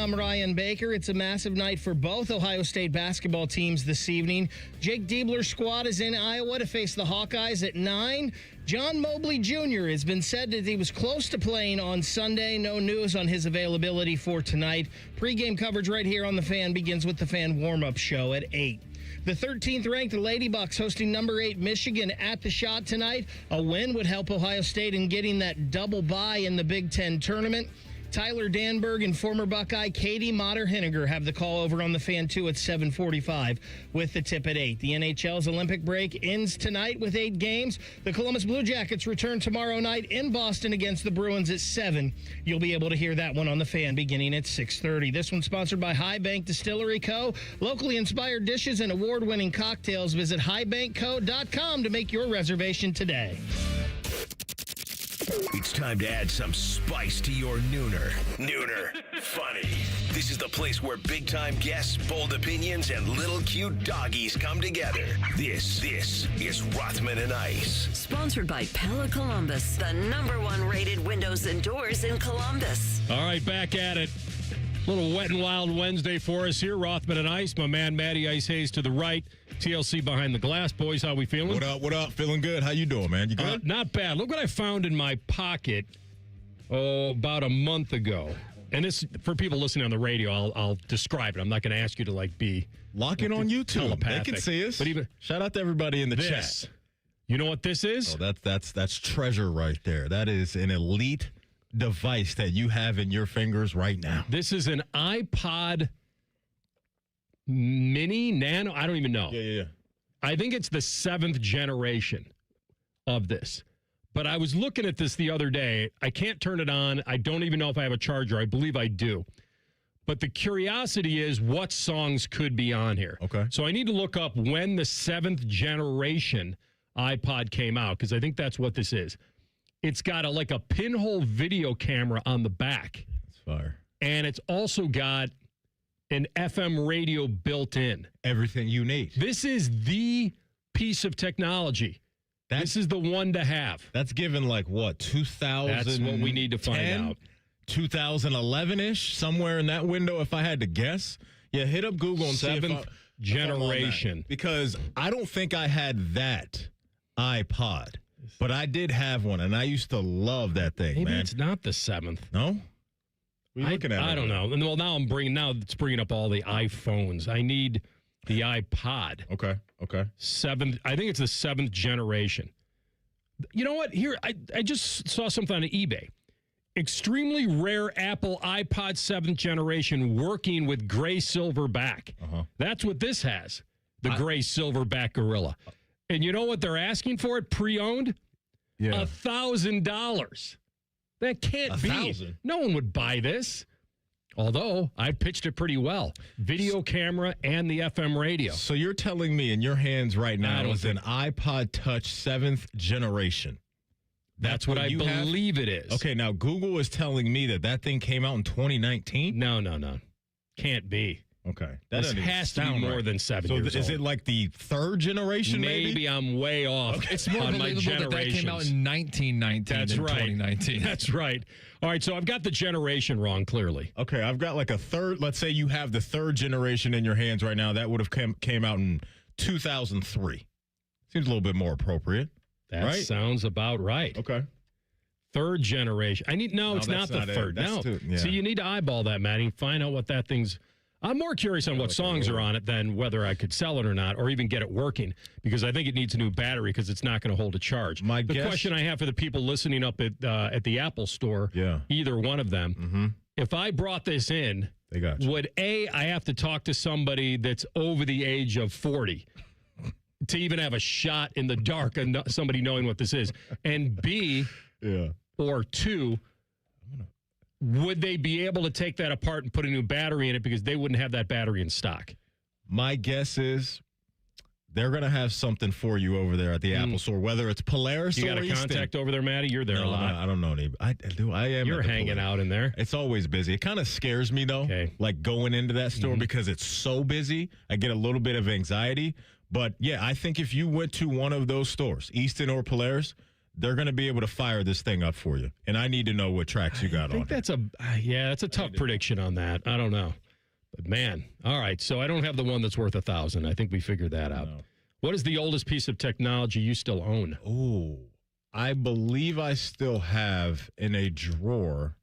I'm Ryan Baker. It's a massive night for both Ohio State basketball teams this evening. Jake Diebler's squad is in Iowa to face the Hawkeyes at 9. John Mobley Jr. has been said that he was close to playing on Sunday. No news on his availability for tonight. Pre-game coverage right here on The Fan begins with the Fan warm-up show at 8. The 13th-ranked Lady Bucks hosting number 8 Michigan at the Shot tonight. A win would help Ohio State in getting that double bye in the Big Ten tournament. Tyler Danberg and former Buckeye Katie Motter-Henniger have the call over on The Fan 2 at 7:45 with the tip at 8. The NHL's Olympic break ends tonight with 8 games. The Columbus Blue Jackets return tomorrow night in Boston against the Bruins at 7. You'll be able to hear that one on The Fan beginning at 6:30. This one's sponsored by High Bank Distillery Co. Locally inspired dishes and award-winning cocktails. Visit highbankco.com to make your reservation today. It's time to add some spice to your nooner. Nooner funny. This is the place where big-time guests, bold opinions, and little cute doggies come together. This is Rothman and Ice. Sponsored by Pella Columbus, the #1 rated windows and doors in Columbus. All right, back at it. Little wet and wild Wednesday for us here. Rothman and Ice. My man, Matty Ice Hayes to the right. TLC behind the glass. Boys, how we feeling? What up, what up? Feeling good. How you doing, man? You good? Not bad. Look what I found in my pocket about a month ago. And this, for people listening on the radio, I'll describe it. I'm not going to ask you to, be... Lock it on YouTube. Telepathic. They can see us. But even shout out to everybody in the this, chat. You know what this is? Oh, that's treasure right there. That is an elite device that you have in your fingers right now. This is an iPod Mini, Nano, I don't even know. Yeah. I think it's the 7th generation of this. But I was looking at this the other day. I can't turn it on. I don't even know if I have a charger. I believe I do. But the curiosity is what songs could be on here. Okay. So I need to look up when the 7th generation iPod came out, because I think that's what this is. It's got a pinhole video camera on the back. That's fire. And it's also got an FM radio built in. Everything you need. This is the piece of technology. This is the one to have. That's given 2000? That's what we need to find out. 2011-ish, somewhere in that window, if I had to guess. Yeah, hit up Google and see if 7th generation. Because I don't think I had that iPod, but I did have one, and I used to love that thing, Maybe man. it's not the 7th. No? What are you looking at? I don't know. Well, now it's bringing up all the iPhones. I need the iPod. Okay. 7th. I think it's the 7th generation. You know what? Here, I just saw something on eBay. Extremely rare Apple iPod 7th generation working with gray silver back. That's what this has. The gray silver back Gorilla. And you know what they're asking for it pre-owned? Yeah. $1,000. That can't be. 1,000? No one would buy this. Although, I pitched it pretty well. Video camera and the FM radio. So you're telling me in your hands right now is an iPod Touch 7th generation. That's what I believe it is. Okay, now Google is telling me that thing came out in 2019? No. Can't be. Okay. This has to be more than 7 years old. So is it like the 3rd generation maybe? Maybe I'm way off. Okay. It's more believable that came out in 1919 That's right. 2019. That's right. All right, so I've got the generation wrong, clearly. Okay, I've got a third. Let's say you have the 3rd generation in your hands right now. That would have came out in 2003. Seems a little bit more appropriate. That sounds about right. Okay. 3rd generation. It's not the 3rd. No. See, you need to eyeball that, Matty. Find out what that thing's... I'm more curious on what songs are on it than whether I could sell it or not, or even get it working, because I think it needs a new battery because it's not going to hold a charge. The question I have for the people listening up at the Apple store, either one of them, if I brought this in, would I have to talk to somebody that's over the age of 40 to even have a shot in the dark and somebody knowing what this is? And B, or two, would they be able to take that apart and put a new battery in it because they wouldn't have that battery in stock? My guess is they're going to have something for you over there at the Apple store, whether it's Polaris or You got a contact over there, Matty? You're there a lot. I don't know any. I do. I am. You're hanging out in there. It's always busy. It kind of scares me, though, going into that store because it's so busy. I get a little bit of anxiety. But, yeah, I think if you went to one of those stores, Easton or Polaris, they're going to be able to fire this thing up for you. And I need to know what tracks you got on. I think that's a tough prediction on that. I don't know. But, man, all right. So I don't have the one that's worth $1,000. I think we figured that out. No. What is the oldest piece of technology you still own? Oh, I believe I still have in a drawer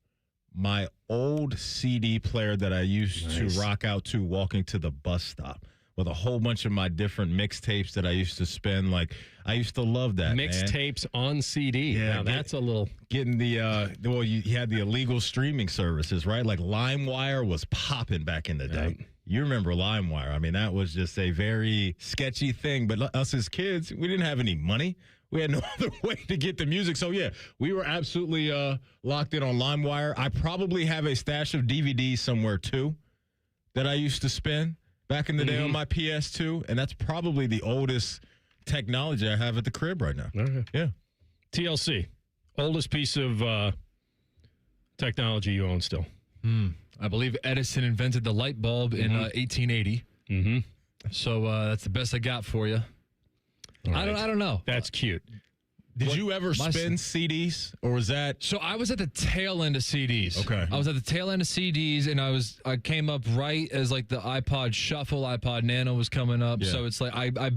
my old CD player that I used to rock out to walking to the bus stop with a whole bunch of my different mixtapes that I used to spin. Like, I used to love that. Mixtapes on CD. Yeah, now that's a little. Getting you had the illegal streaming services, right? Like LimeWire was popping back in the day. Right. You remember LimeWire. I mean, that was just a very sketchy thing. But us as kids, we didn't have any money. We had no other way to get the music. So, yeah, we were absolutely locked in on LimeWire. I probably have a stash of DVDs somewhere, too, that I used to spin back in the day on my PS2. And that's probably the oldest technology I have at the crib right now. Okay. Yeah. TLC, oldest piece of technology you own still? I believe Edison invented the light bulb in 1880. Mm-hmm. So that's the best I got for you. Right. I don't know. That's cute. Did you ever spin CDs, or was that? So I was at the tail end of CDs. Okay. I was at the tail end of CDs, and I came up right as like the iPod Shuffle, iPod Nano was coming up. Yeah. So it's like I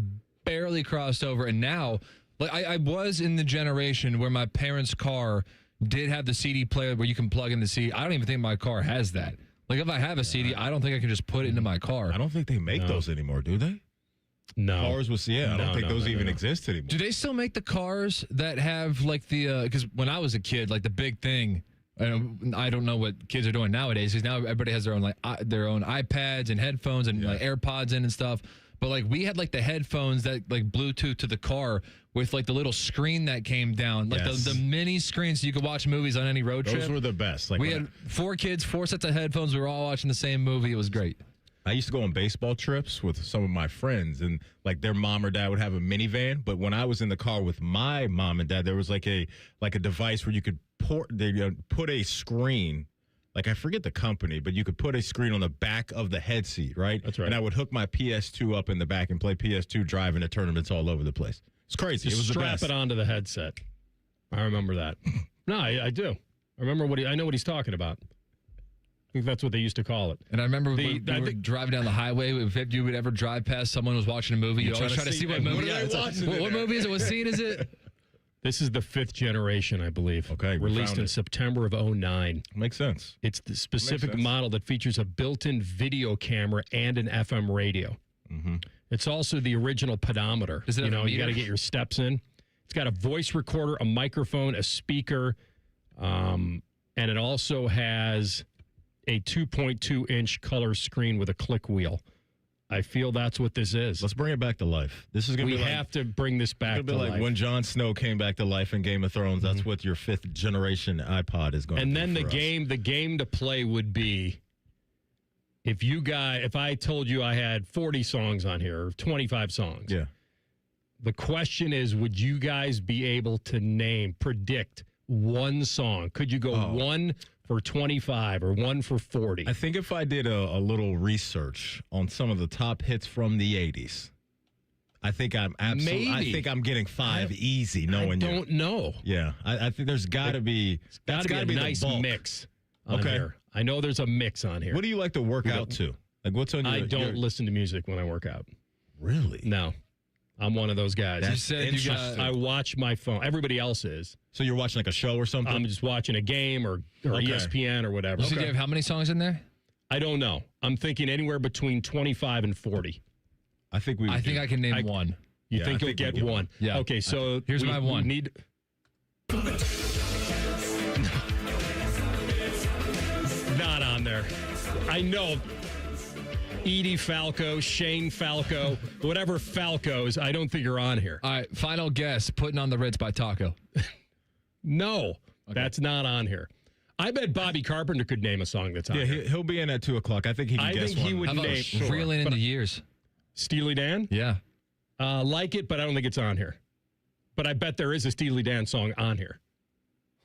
barely crossed over, and now like I was in the generation where my parents' car did have the CD player where you can plug in the CD. I don't even think my car has that. Like if I have a CD, I don't think I can just put it into my car. I don't think they make those anymore, do they? No. Cars was, I don't think those even exist anymore. Do they still make the cars that have like the, because when I was a kid, like the big thing, I don't know what kids are doing nowadays, because now everybody has their own iPads and headphones and like AirPods in and stuff. But like we had like the headphones that like Bluetooth to the car with like the little screen that came down, like the mini screen so you could watch movies on any road trip. Those were the best. Like we had 4 kids, 4 sets of headphones. We were all watching the same movie. It was great. I used to go on baseball trips with some of my friends, and like their mom or dad would have a minivan. But when I was in the car with my mom and dad, there was like a device where you could put a screen. Like I forget the company, but you could put a screen on the back of the head seat, right? That's right. And I would hook my PS2 up in the back and play PS2 driving to tournaments all over the place. It's crazy. Just it was strap the best. It onto the headset. I remember that. No, I do. I remember I know what he's talking about. I think that's what they used to call it. And I remember we were driving down the highway. If you would ever drive past someone who was watching a movie, you always try to see what movie. What movie is it? What scene is it? This is the 5th generation, I believe. Okay, released in September of 2009. Makes sense. It's the specific model that features a built-in video camera and an FM radio. Mm-hmm. It's also the original pedometer. Does it have a meter? You got to get your steps in. It's got a voice recorder, a microphone, a speaker, and it also has a 2.2-inch color screen with a click wheel. I feel that's what this is. Let's bring it back to life. This is going to be We have to bring this back to life. Like when Jon Snow came back to life in Game of Thrones. That's what your 5th generation iPod is going to be. And then the game to play would be if I told you I had 40 songs on here, or 25 songs. Yeah. The question is, would you guys be able to predict one song? Could you go 1 for 25 or 1 for 40? I think if I did a little research on some of the top hits from the 80s, I think I'm absolutely. I think I'm getting 5 easy. Knowing you, I don't know. Yeah, I think there's got to be. That's got to be a nice mix on here. I know there's a mix on here. What do you like to work out to? Like what's on your? I don't listen to music when I work out. Really? No. I'm one of those guys. That's interesting. I watch my phone. Everybody else is. So you're watching like a show or something? I'm just watching a game or ESPN or whatever. So do you have how many songs in there? I don't know. I'm thinking anywhere between 25 and 40. I think I can name one. You think you'll get one? Yeah. Okay, so here's my one. Not on there. I know. Edie Falco, Shane Falco, whatever Falcos, I don't think you're on here. All right, final guess, Putting on the Ritz by Taco. No, that's not on here. I bet Bobby Carpenter could name a song that's on here. Yeah, he'll be in at 2 o'clock. I think he can guess think he would name. Reeling in the Years. Steely Dan? Yeah. Like it, but I don't think it's on here. But I bet there is a Steely Dan song on here.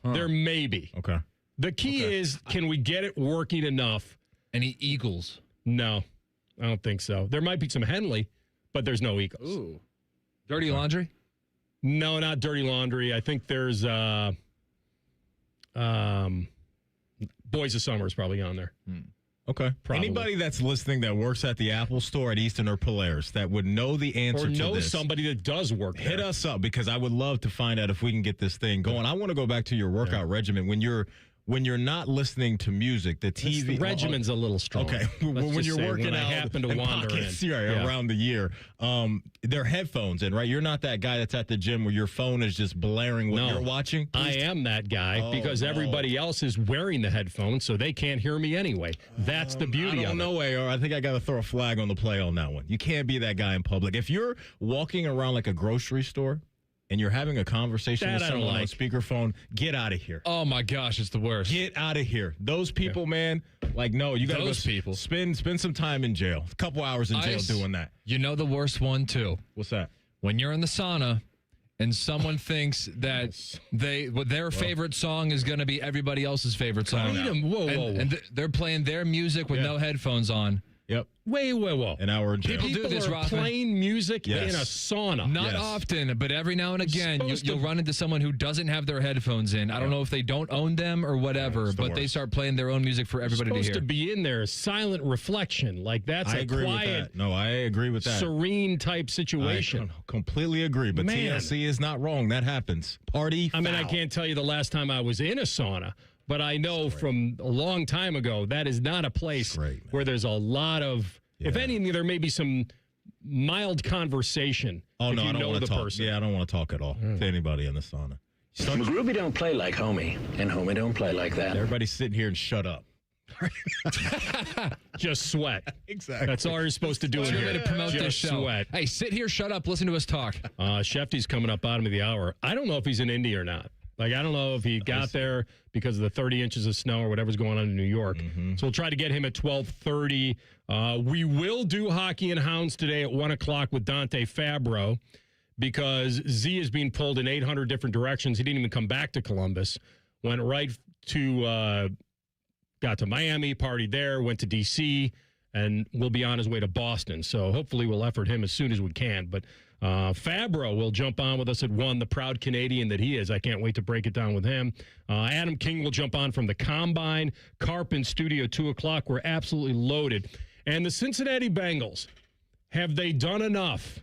Huh. There may be. Okay. The key is, can we get it working enough? Any Eagles? No. I don't think so. There might be some Henley, but there's no Eagles. Ooh. Dirty Laundry? No, not Dirty Laundry. I think there's Boys of Summer is probably on there. Okay. Probably. Anybody that's listening that works at the Apple Store at Easton or Polaris that would know the answer to this. Or know somebody that does work there. Hit us up, because I would love to find out if we can get this thing going. I want to go back to your workout regimen. When you're not listening to music, the TV... The regimen's a little strong. Okay. When you're working out... I happen to wander pockets, in. Around the year. They're headphones in, right? You're not that guy that's at the gym where your phone is just blaring what you're watching. I am that guy because everybody else is wearing the headphones, so they can't hear me anyway. That's the beauty of it. I don't know, AR. I think I got to throw a flag on the play on that one. You can't be that guy in public. If you're walking around like a grocery store and you're having a conversation with someone on speakerphone, get out of here. Oh, my gosh, it's the worst. Get out of here. Those people, man, no, you got to go people. Spend some time in jail. A couple hours in jail doing that. You know the worst one, too? What's that? When you're in the sauna and someone thinks that their favorite song is going to be everybody else's favorite song. Whoa. And they're playing their music with no headphones on. Yep. Whoa. An hour in jail. People do this, are Rothman. Playing music in a sauna. Not often, but every now and again, you'll run into someone who doesn't have their headphones in. I don't know if they don't own them or whatever, but they start playing their own music for everybody to hear. Supposed to be in there, silent reflection. Like that's a quiet, no, I agree with that. Serene type situation. I completely agree, but TLC is not wrong. That happens. Party foul. I mean, I can't tell you the last time I was in a sauna, but I know from a long time ago that is not a place where there's a lot of... If anything, there may be some mild conversation. Oh, no, I don't want to talk. Yeah, I don't want to talk at all to anybody in the sauna. McGruby don't play like Homie, and Homie don't play like that. Everybody sitting here and shut up. Just sweat. Exactly. That's all you're supposed to do in here. To promote this show. Sweat. Hey, sit here, shut up, listen to us talk. Schefter's coming up bottom of the hour. I don't know if he's in Indy or not. Like, I don't know if he got there because of the 30 inches of snow or whatever's going on in New York. So we'll try to get him at 12:30. We will do Hockey and Hounds today at 1 o'clock with Dante Fabbro because Z is being pulled in 800 different directions. He didn't even come back to Columbus. Went right to, got to Miami, partied there, went to D.C., and will be on his way to Boston. So hopefully we'll effort him as soon as we can. But Fabbro will jump on with us at 1, the proud Canadian that he is. I can't wait to break it down with him. Adam King will jump on from the Combine. Carp in studio 2 o'clock. We're absolutely loaded. And the Cincinnati Bengals, have they done enough?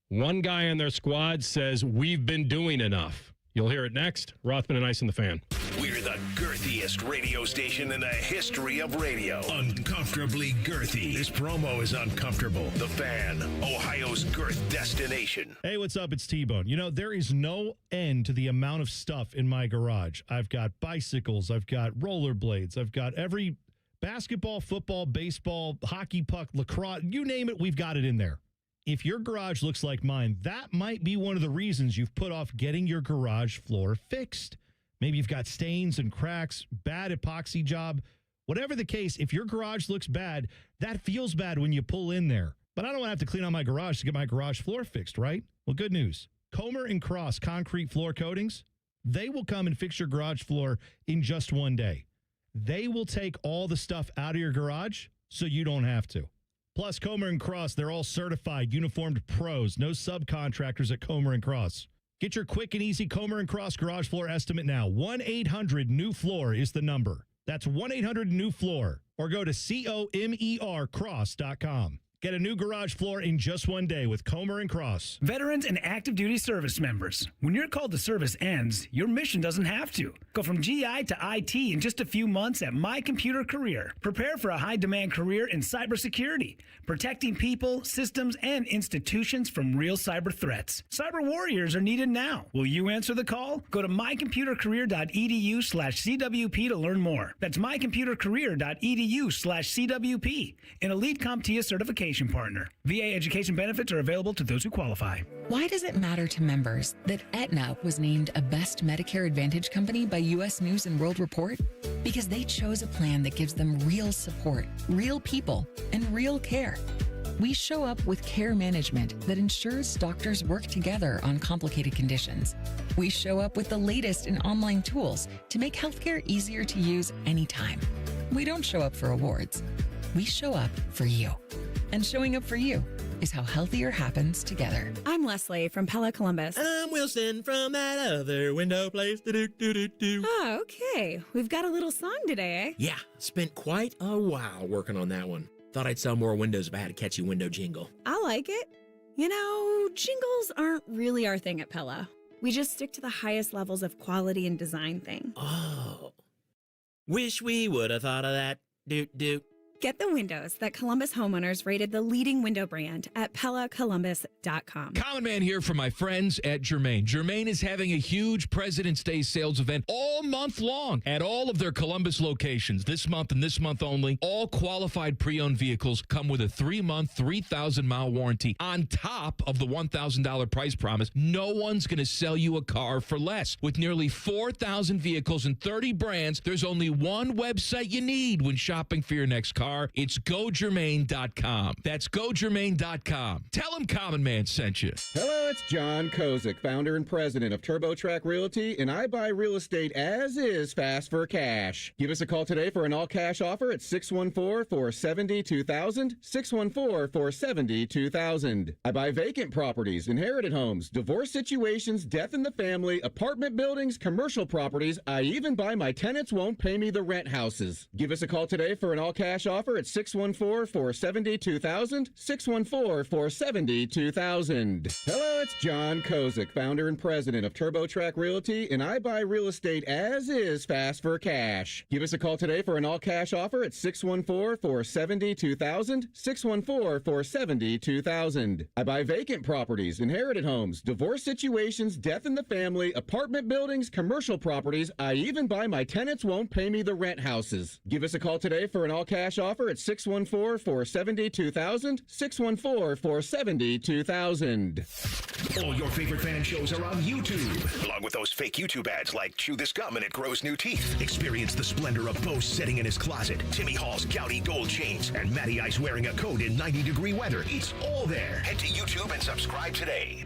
One guy on their squad says, we've been doing enough. You'll hear it next. Rothman and Ice and the Fan. We're the girthiest radio station in the history of radio. Uncomfortably girthy. This promo is uncomfortable. The Fan, Ohio's girth destination. Hey, what's up? It's T-Bone. You know, there is no end to the amount of stuff in my garage. I've got bicycles. I've got rollerblades. I've got every basketball, football, baseball, hockey puck, lacrosse, you name it, we've got it in there. If your garage looks like mine, that might be one of the reasons you've put off getting your garage floor fixed. Maybe you've got stains and cracks, bad epoxy job. Whatever the case, if your garage looks bad, that feels bad when you pull in there. But I don't want to have to clean out my garage to get my garage floor fixed, right? Well, good news. Comer & Cross concrete floor coatings, they will come and fix your garage floor in just one day. They will take all the stuff out of your garage so you don't have to. Plus, Comer & Cross, they're all certified, uniformed pros. No subcontractors at Comer & Cross. Get your quick and easy Comer & Cross garage floor estimate now. 1-800-NEW-FLOOR is the number. That's 1-800-NEW-FLOOR. Or go to COMERcross.com. Get a new garage floor in just one day with Comer & Cross. Veterans and active duty service members. When your call to service ends, your mission doesn't have to. Go from GI to IT in just a few months at My Computer Career. Prepare for a high-demand career in cybersecurity, protecting people, systems, and institutions from real cyber threats. Cyber warriors are needed now. Will you answer the call? Go to mycomputercareer.edu/CWP to learn more. That's mycomputercareer.edu/CWP. An elite CompTIA certification partner. VA education benefits are available to those who qualify. Why does it matter to members that Aetna was named a Best Medicare Advantage company by U.S. News & World Report? Because they chose a plan that gives them real support, real people, and real care. We show up with care management that ensures doctors work together on complicated conditions. We show up with the latest in online tools to make healthcare easier to use anytime. We don't show up for awards. We show up for you. And showing up for you is how healthier happens together. I'm Leslie from Pella Columbus. And I'm Wilson from that other window place. Oh, okay. We've got a little song today, eh? Yeah, spent quite a while working on that one. Thought I'd sell more windows if I had a catchy window jingle. I like it. You know, jingles aren't really our thing at Pella. We just stick to the highest levels of quality and design thing. Oh. Wish we would have thought of that. Doot. Get the windows that Columbus homeowners rated the leading window brand at PellaColumbus.com. Common Man here for my friends at Germain. Germain is having a huge President's Day sales event all month long at all of their Columbus locations. This month and this month only, all qualified pre-owned vehicles come with a 3-month, 3,000-mile warranty on top of the $1,000 price promise. No one's going to sell you a car for less. With nearly 4,000 vehicles and 30 brands, there's only one website you need when shopping for your next car. It's GoGermain.com. That's GoGermain.com. Tell them Common Man sent you. Hello, it's John Kozik, founder and president of TurboTrack Realty, and I buy real estate as is fast for cash. Give us a call today for an all-cash offer at 614-470-2000, 614-470-2000. I buy vacant properties, inherited homes, divorce situations, death in the family, apartment buildings, commercial properties. I even buy my tenants won't pay me the rent houses. Give us a call today for an all-cash offer at 614-470-2000, 614-470-2000. Hello, it's John Kozik, founder and president of TurboTrack Realty, and I buy real estate as is fast for cash. Give us a call today for an all-cash offer at 614-470-2000, 614-470-2000. I buy vacant properties, inherited homes, divorce situations, death in the family, apartment buildings, commercial properties. I even buy my tenants won't pay me the rent houses. Give us a call today for an all-cash offer at 614-470-2000, 614-470-2000. All your favorite fan shows are on YouTube, along with those fake YouTube ads like Chew This Gum and It Grows New Teeth. Experience the splendor of Bo sitting in his closet, Timmy Hall's gouty gold chains, and Matty Ice wearing a coat in 90-degree weather. It's all there. Head to YouTube and subscribe today.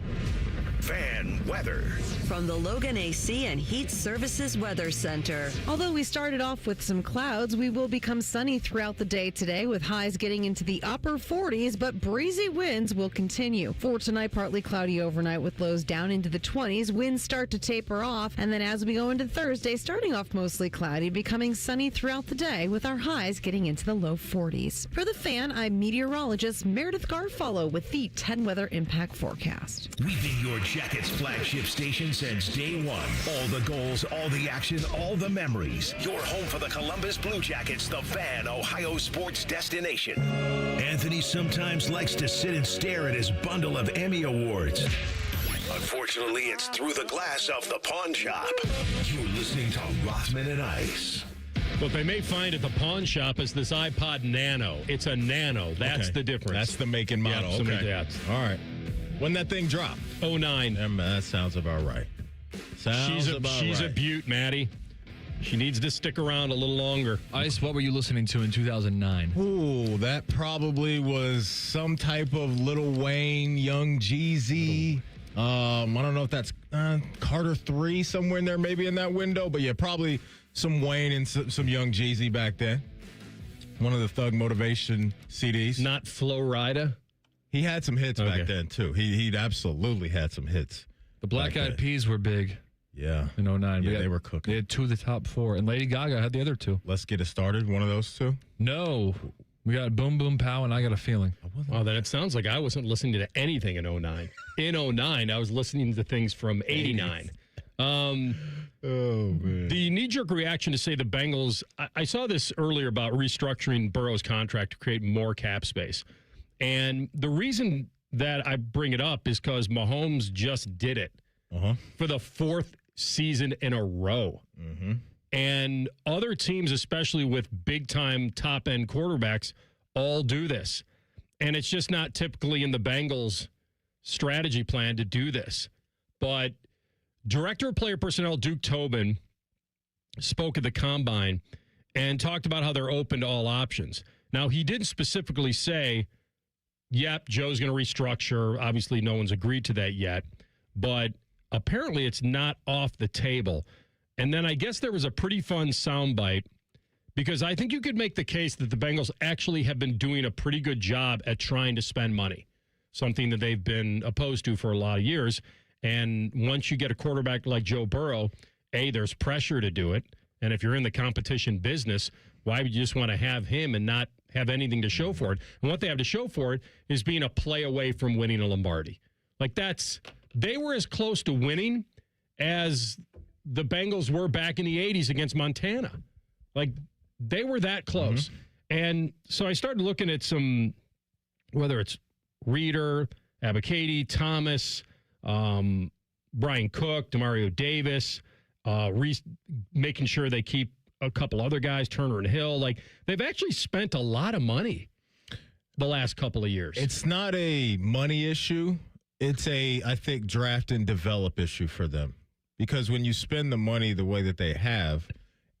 Fan weather. From the Logan AC and Heat Services Weather Center. Although we started off with some clouds, we will become sunny throughout the day today with highs getting into the upper 40s, but breezy winds will continue. For tonight, partly cloudy overnight with lows down into the 20s. Winds start to taper off, and then as we go into Thursday, starting off mostly cloudy, becoming sunny throughout the day with our highs getting into the low 40s. For the Fan, I'm meteorologist Meredith Garfalo with the 10 Weather Impact Forecast. We've been your Jackets flagship station since day one. All the goals, all the action, all the memories. Your home for the Columbus Blue Jackets, the Fan, Ohio sports destination. Anthony sometimes likes to sit and stare at his bundle of Emmy Awards. Unfortunately, it's through the glass of the pawn shop. You're listening to Rothman and Ice. What they may find at the pawn shop is this iPod Nano. It's a Nano. That's the difference. That's the make and model. Yeah, okay. All right. When that thing dropped? 09. That sounds about right. She's a beaut, Maddie. She needs to stick around a little longer. Ice, what were you listening to in 2009? Ooh, that probably was some type of Lil Wayne, Young Jeezy. I don't know if that's Carter 3 somewhere in there, maybe in that window. But yeah, probably some Wayne and some Young Jeezy back then. One of the Thug Motivation CDs. Not Flo Rida? He had some hits back then, too. He absolutely had some hits. The Black Eyed Peas were big. Yeah. In 09. Yeah, they were cooking. They had 2 of the top 4. And Lady Gaga had the other 2. Let's Get It Started, one of those 2? No. We got Boom Boom Pow and I Got a Feeling. Oh, then it sounds like I wasn't listening to anything in 09. In 09, I was listening to things from 89. Oh, man. The knee-jerk reaction to say the Bengals, I saw this earlier about restructuring Burrow's contract to create more cap space. And the reason that I bring it up is because Mahomes just did it for the 4th season in a row. Mm-hmm. And other teams, especially with big-time top-end quarterbacks, all do this. And it's just not typically in the Bengals' strategy plan to do this. But Director of Player Personnel Duke Tobin spoke at the Combine and talked about how they're open to all options. Now, he didn't specifically say, yep, Joe's going to restructure. Obviously, no one's agreed to that yet. But apparently, it's not off the table. And then I guess there was a pretty fun soundbite because I think you could make the case that the Bengals actually have been doing a pretty good job at trying to spend money. something that they've been opposed to for a lot of years. And once you get a quarterback like Joe Burrow, there's pressure to do it. And if you're in the competition business, why would you just want to have him and not have anything to show for it? And what they have to show for it is being a play away from winning a Lombardi. Like they were as close to winning as the Bengals were back in the 80s against Montana. Like, they were that close. And so I started looking at some, whether it's Reeder, Abacady, Thomas, Brian Cook, Demario Davis, making sure they keep a couple other guys, Turner and Hill. Like, they've actually spent a lot of money the last couple of years. It's not a money issue. It's I think, draft and develop issue for them. Because when you spend the money the way that they have,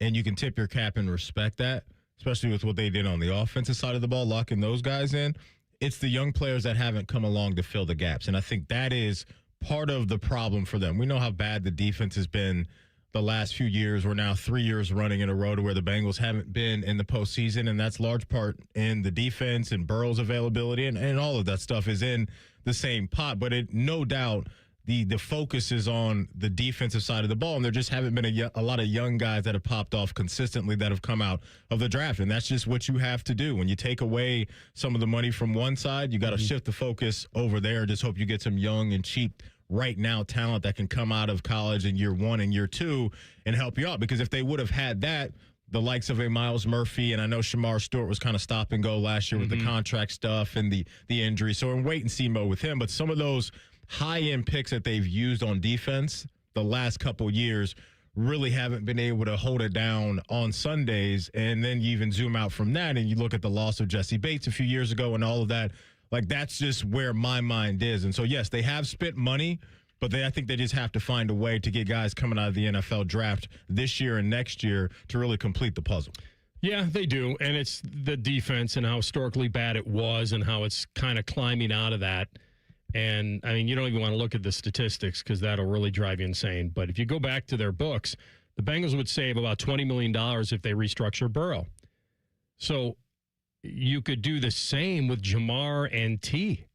and you can tip your cap and respect that, especially with what they did on the offensive side of the ball, locking those guys in, it's the young players that haven't come along to fill the gaps. And I think that is part of the problem for them. We know how bad the defense has been the last few years. We're now 3 years running in a row to where the Bengals haven't been in the postseason, and that's large part in the defense and Burrow's availability, and all of that stuff is in the same pot. But no doubt the focus is on the defensive side of the ball, and there just haven't been a lot of young guys that have popped off consistently that have come out of the draft, and that's just what you have to do. When you take away some of the money from one side, you got to shift the focus over there and just hope you get some young and cheap right now talent that can come out of college in year 1 and year 2 and help you out. Because if they would have had that, the likes of a Miles Murphy, and I know Shamar Stewart was kind of stop and go last year with the contract stuff and the injury. So we're in wait and see mode with him. But some of those high-end picks that they've used on defense the last couple years really haven't been able to hold it down on Sundays. And then you even zoom out from that and you look at the loss of Jesse Bates a few years ago and all of that. Like, that's just where my mind is. And so, yes, they have spent money, but I think they just have to find a way to get guys coming out of the NFL draft this year and next year to really complete the puzzle. Yeah, they do. And it's the defense and how historically bad it was and how it's kind of climbing out of that. And, I mean, you don't even want to look at the statistics because that'll really drive you insane. But if you go back to their books, the Bengals would save about $20 million if they restructure Burrow. So you could do the same with Jamar and T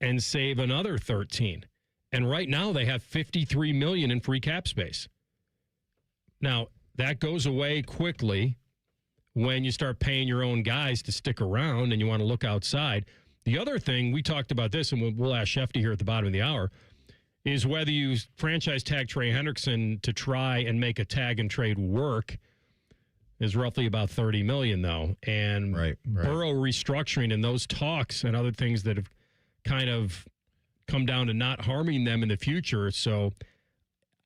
and save another 13. And right now they have $53 million in free cap space. Now, that goes away quickly when you start paying your own guys to stick around and you want to look outside. The other thing, we talked about this, and we'll ask Schefter here at the bottom of the hour, is whether you franchise tag Trey Hendrickson to try and make a tag and trade work is roughly about $30 million, though. And Burrow restructuring and those talks and other things that have kind of come down to not harming them in the future. So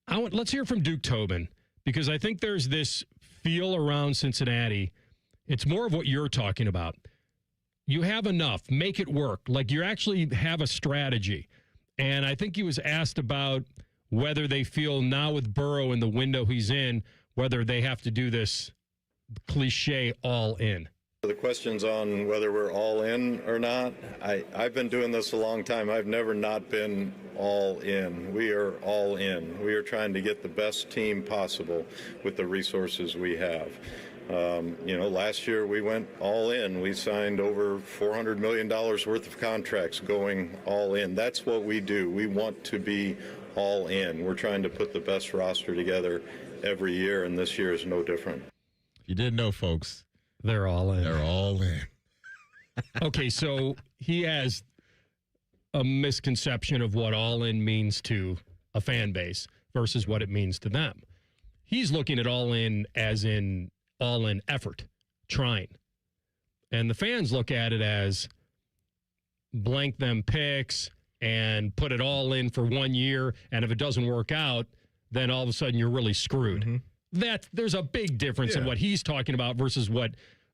let's hear from Duke Tobin, because I think there's this feel around Cincinnati. It's more of what you're talking about. You have enough. Make it work. Like, you actually have a strategy. And I think he was asked about whether they feel now with Burrow in the window he's in, whether they have to do this cliche all in. The question's on whether we're all in or not. I've been doing this a long time. I've never not been all in. We are all in. We are trying to get the best team possible with the resources we have. Last year we went all in. We signed over $400 million worth of contracts going all in. That's what we do. We want to be all in. We're trying to put the best roster together every year, and this year is no different. You didn't know, folks. They're all in. They're all in. Okay, so he has a misconception of what all in means to a fan base versus what it means to them. He's looking at all in as in all in effort, trying. And the fans look at it as blank them picks and put it all in for 1 year, and if it doesn't work out, then all of a sudden you're really screwed. There's a big difference in what he's talking about versus what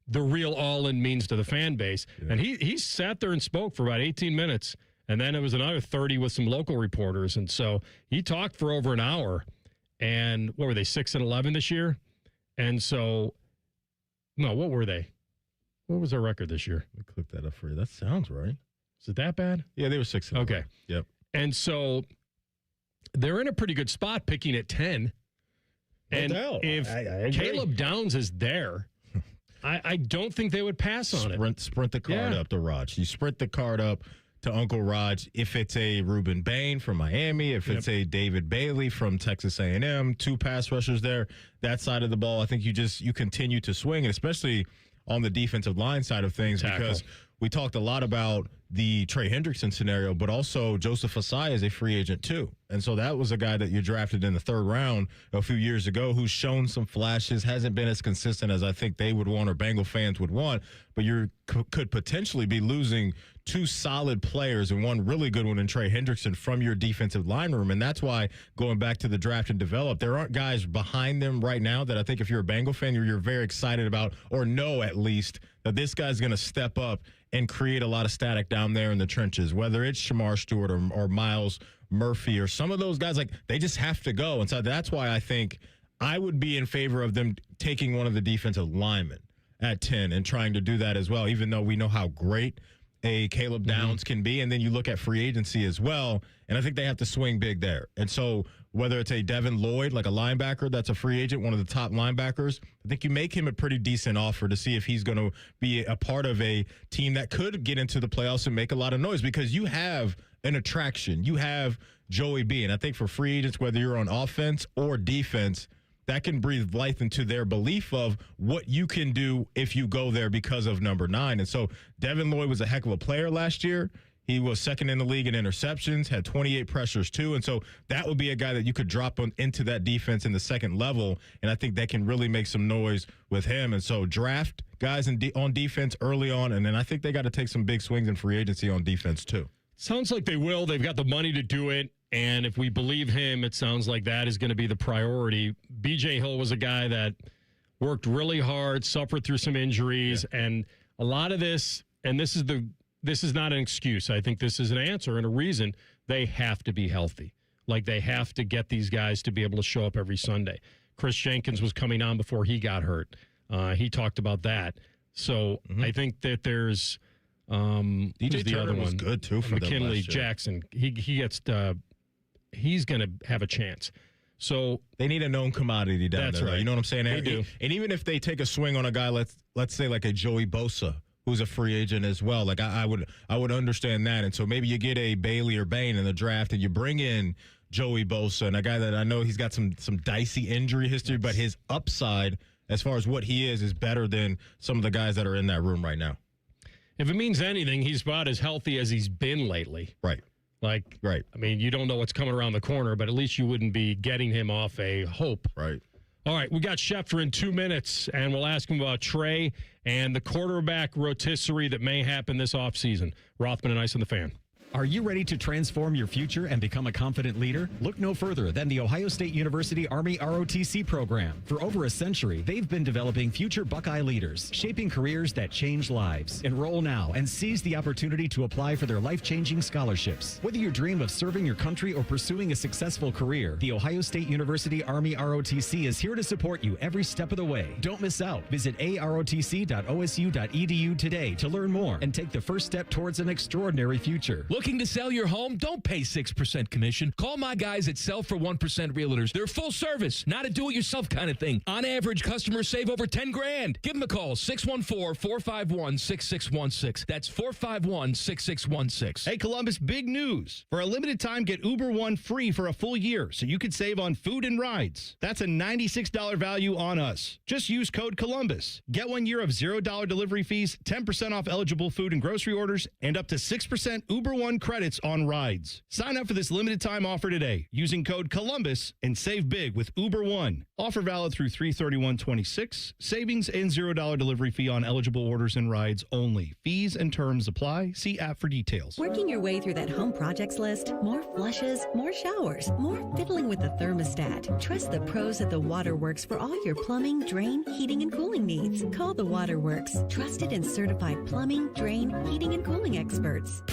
the real all-in means to the fan base. And he sat there and spoke for about 18 minutes, and then it was another 30 with some local reporters. And so he talked for over an hour. And what were they, 6-11 this year? And so, no, what were they? What was their record this year? Let me click that up for you. That sounds right. Is it that bad? Yeah, they were 6-11. Okay. Yep. And so they're in a pretty good spot picking at 10. And if Caleb Downs is there, I don't think they would pass on it. Sprint the card up to Raj. You sprint the card up to Uncle Raj if it's a Ruben Bain from Miami, if it's a David Bailey from Texas A&M, 2 pass rushers there, that side of the ball. I think you continue to swing, and especially on the defensive line side of things, because we talked a lot about the Trey Hendrickson scenario, but also Joseph Asai is a free agent too. And so that was a guy that you drafted in the 3rd round a few years ago who's shown some flashes, hasn't been as consistent as I think they would want or Bengal fans would want, but you could potentially be losing 2 solid players and 1 really good one in Trey Hendrickson from your defensive line room. And that's why, going back to the draft and develop, there aren't guys behind them right now that I think if you're a Bengal fan, you're very excited about, or know at least that this guy's going to step up and create a lot of static down there in the trenches, whether it's Shamar Stewart or Miles Murphy or some of those guys. Like, they just have to go. And so that's why I think I would be in favor of them taking one of the defensive linemen at 10 and trying to do that as well, even though we know how great a Caleb Downs can be. And then you look at free agency as well, and I think they have to swing big there. And so whether it's a Devin Lloyd, like a linebacker that's a free agent, one of the top linebackers, I think you make him a pretty decent offer to see if he's going to be a part of a team that could get into the playoffs and make a lot of noise, because you have an attraction. You have Joey B. And I think for free agents, whether you're on offense or defense, that can breathe life into their belief of what you can do if you go there because of number 9. And so Devin Lloyd was a heck of a player last year. He was 2nd in the league in interceptions, had 28 pressures too. And so that would be a guy that you could drop into that defense in the 2nd level. And I think that can really make some noise with him. And so draft guys on defense early on. And then I think they got to take some big swings in free agency on defense too. Sounds like they will. They've got the money to do it. And if we believe him, it sounds like that is going to be the priority. B.J. Hill was a guy that worked really hard, suffered through some injuries, and a lot of this, and this is not an excuse. I think this is an answer and a reason. They have to be healthy. Like, they have to get these guys to be able to show up every Sunday. Chris Jenkins was coming on before he got hurt. He talked about that. So I think that there's DJ the other was one good too for McKinley Jackson. He gets he's going to have a chance. So they need a known commodity down there. Right. You know what I'm saying? They do. And even if they take a swing on a guy, let's say like a Joey Bosa, who's a free agent as well. Like I would understand that. And so maybe you get a Bailey or Bain in the draft and you bring in Joey Bosa, and a guy that I know he's got some dicey injury history, but his upside as far as what he is better than some of the guys that are in that room right now. If it means anything, he's about as healthy as he's been lately. Right. Right. I mean, you don't know what's coming around the corner, but at least you wouldn't be getting him off a hope. Right. All right, we got Schefter in 2 minutes, and we'll ask him about Trey and the quarterback rotisserie that may happen this offseason. Rothman and Ice on the Fan. Are you ready to transform your future and become a confident leader? Look no further than the Ohio State University Army ROTC program. For over a century, they've been developing future Buckeye leaders, shaping careers that change lives. Enroll now and seize the opportunity to apply for their life-changing scholarships. Whether you dream of serving your country or pursuing a successful career, the Ohio State University Army ROTC is here to support you every step of the way. Don't miss out. Visit arotc.osu.edu today to learn more and take the first step towards an extraordinary future. Looking to sell your home? Don't pay 6% commission. Call my guys at Sell for 1% Realtors. They're full service, not a do-it-yourself kind of thing. On average, customers save over $10,000. Give them a call, 614-451-6616. That's 451-6616. Hey, Columbus, big news. For a limited time, get Uber One free for a full year so you could save on food and rides. That's a $96 value on us. Just use code Columbus. Get 1 year of $0 delivery fees, 10% off eligible food and grocery orders, and up to 6% Uber One credits on rides. Sign up for this limited time offer today using code Columbus and save big with Uber One. Offer valid through 3/31/26. Savings and $0 delivery fee on eligible orders and rides only. Fees and terms apply. See app for details. Working your way through that home projects list? More flushes, more showers, more fiddling with the thermostat. Trust the pros at the Waterworks for all your plumbing, drain, heating, and cooling needs. Call the Waterworks. Trusted and certified plumbing, drain, heating, and cooling experts.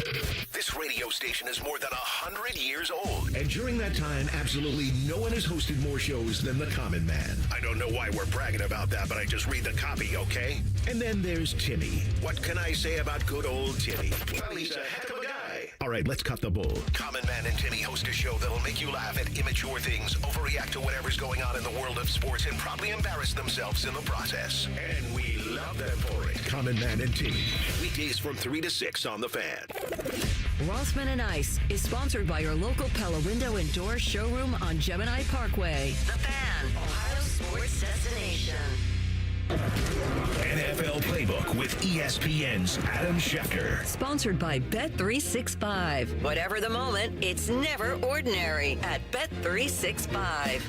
This radio station is more than 100 years old. And during that time, absolutely no one has hosted more shows than the Common Man. I don't know why we're bragging about that, but I just read the copy, okay? And then there's Timmy. What can I say about good old Timmy? Well, he's a heck of a guy. All right, let's cut the bull. Common Man and Timmy host a show that'll make you laugh at immature things, overreact to whatever's going on in the world of sports, and probably embarrass themselves in the process. And we love them for it. Common Man and Timmy. Weekdays from 3 to 6 on The Fan. Rothman and Ice is sponsored by your local Pella Window and Door showroom on Gemini Parkway. The Fan, Ohio sports destination. NFL Playbook with ESPN's Adam Schefter. Sponsored by Bet365. Whatever the moment, it's never ordinary at Bet365.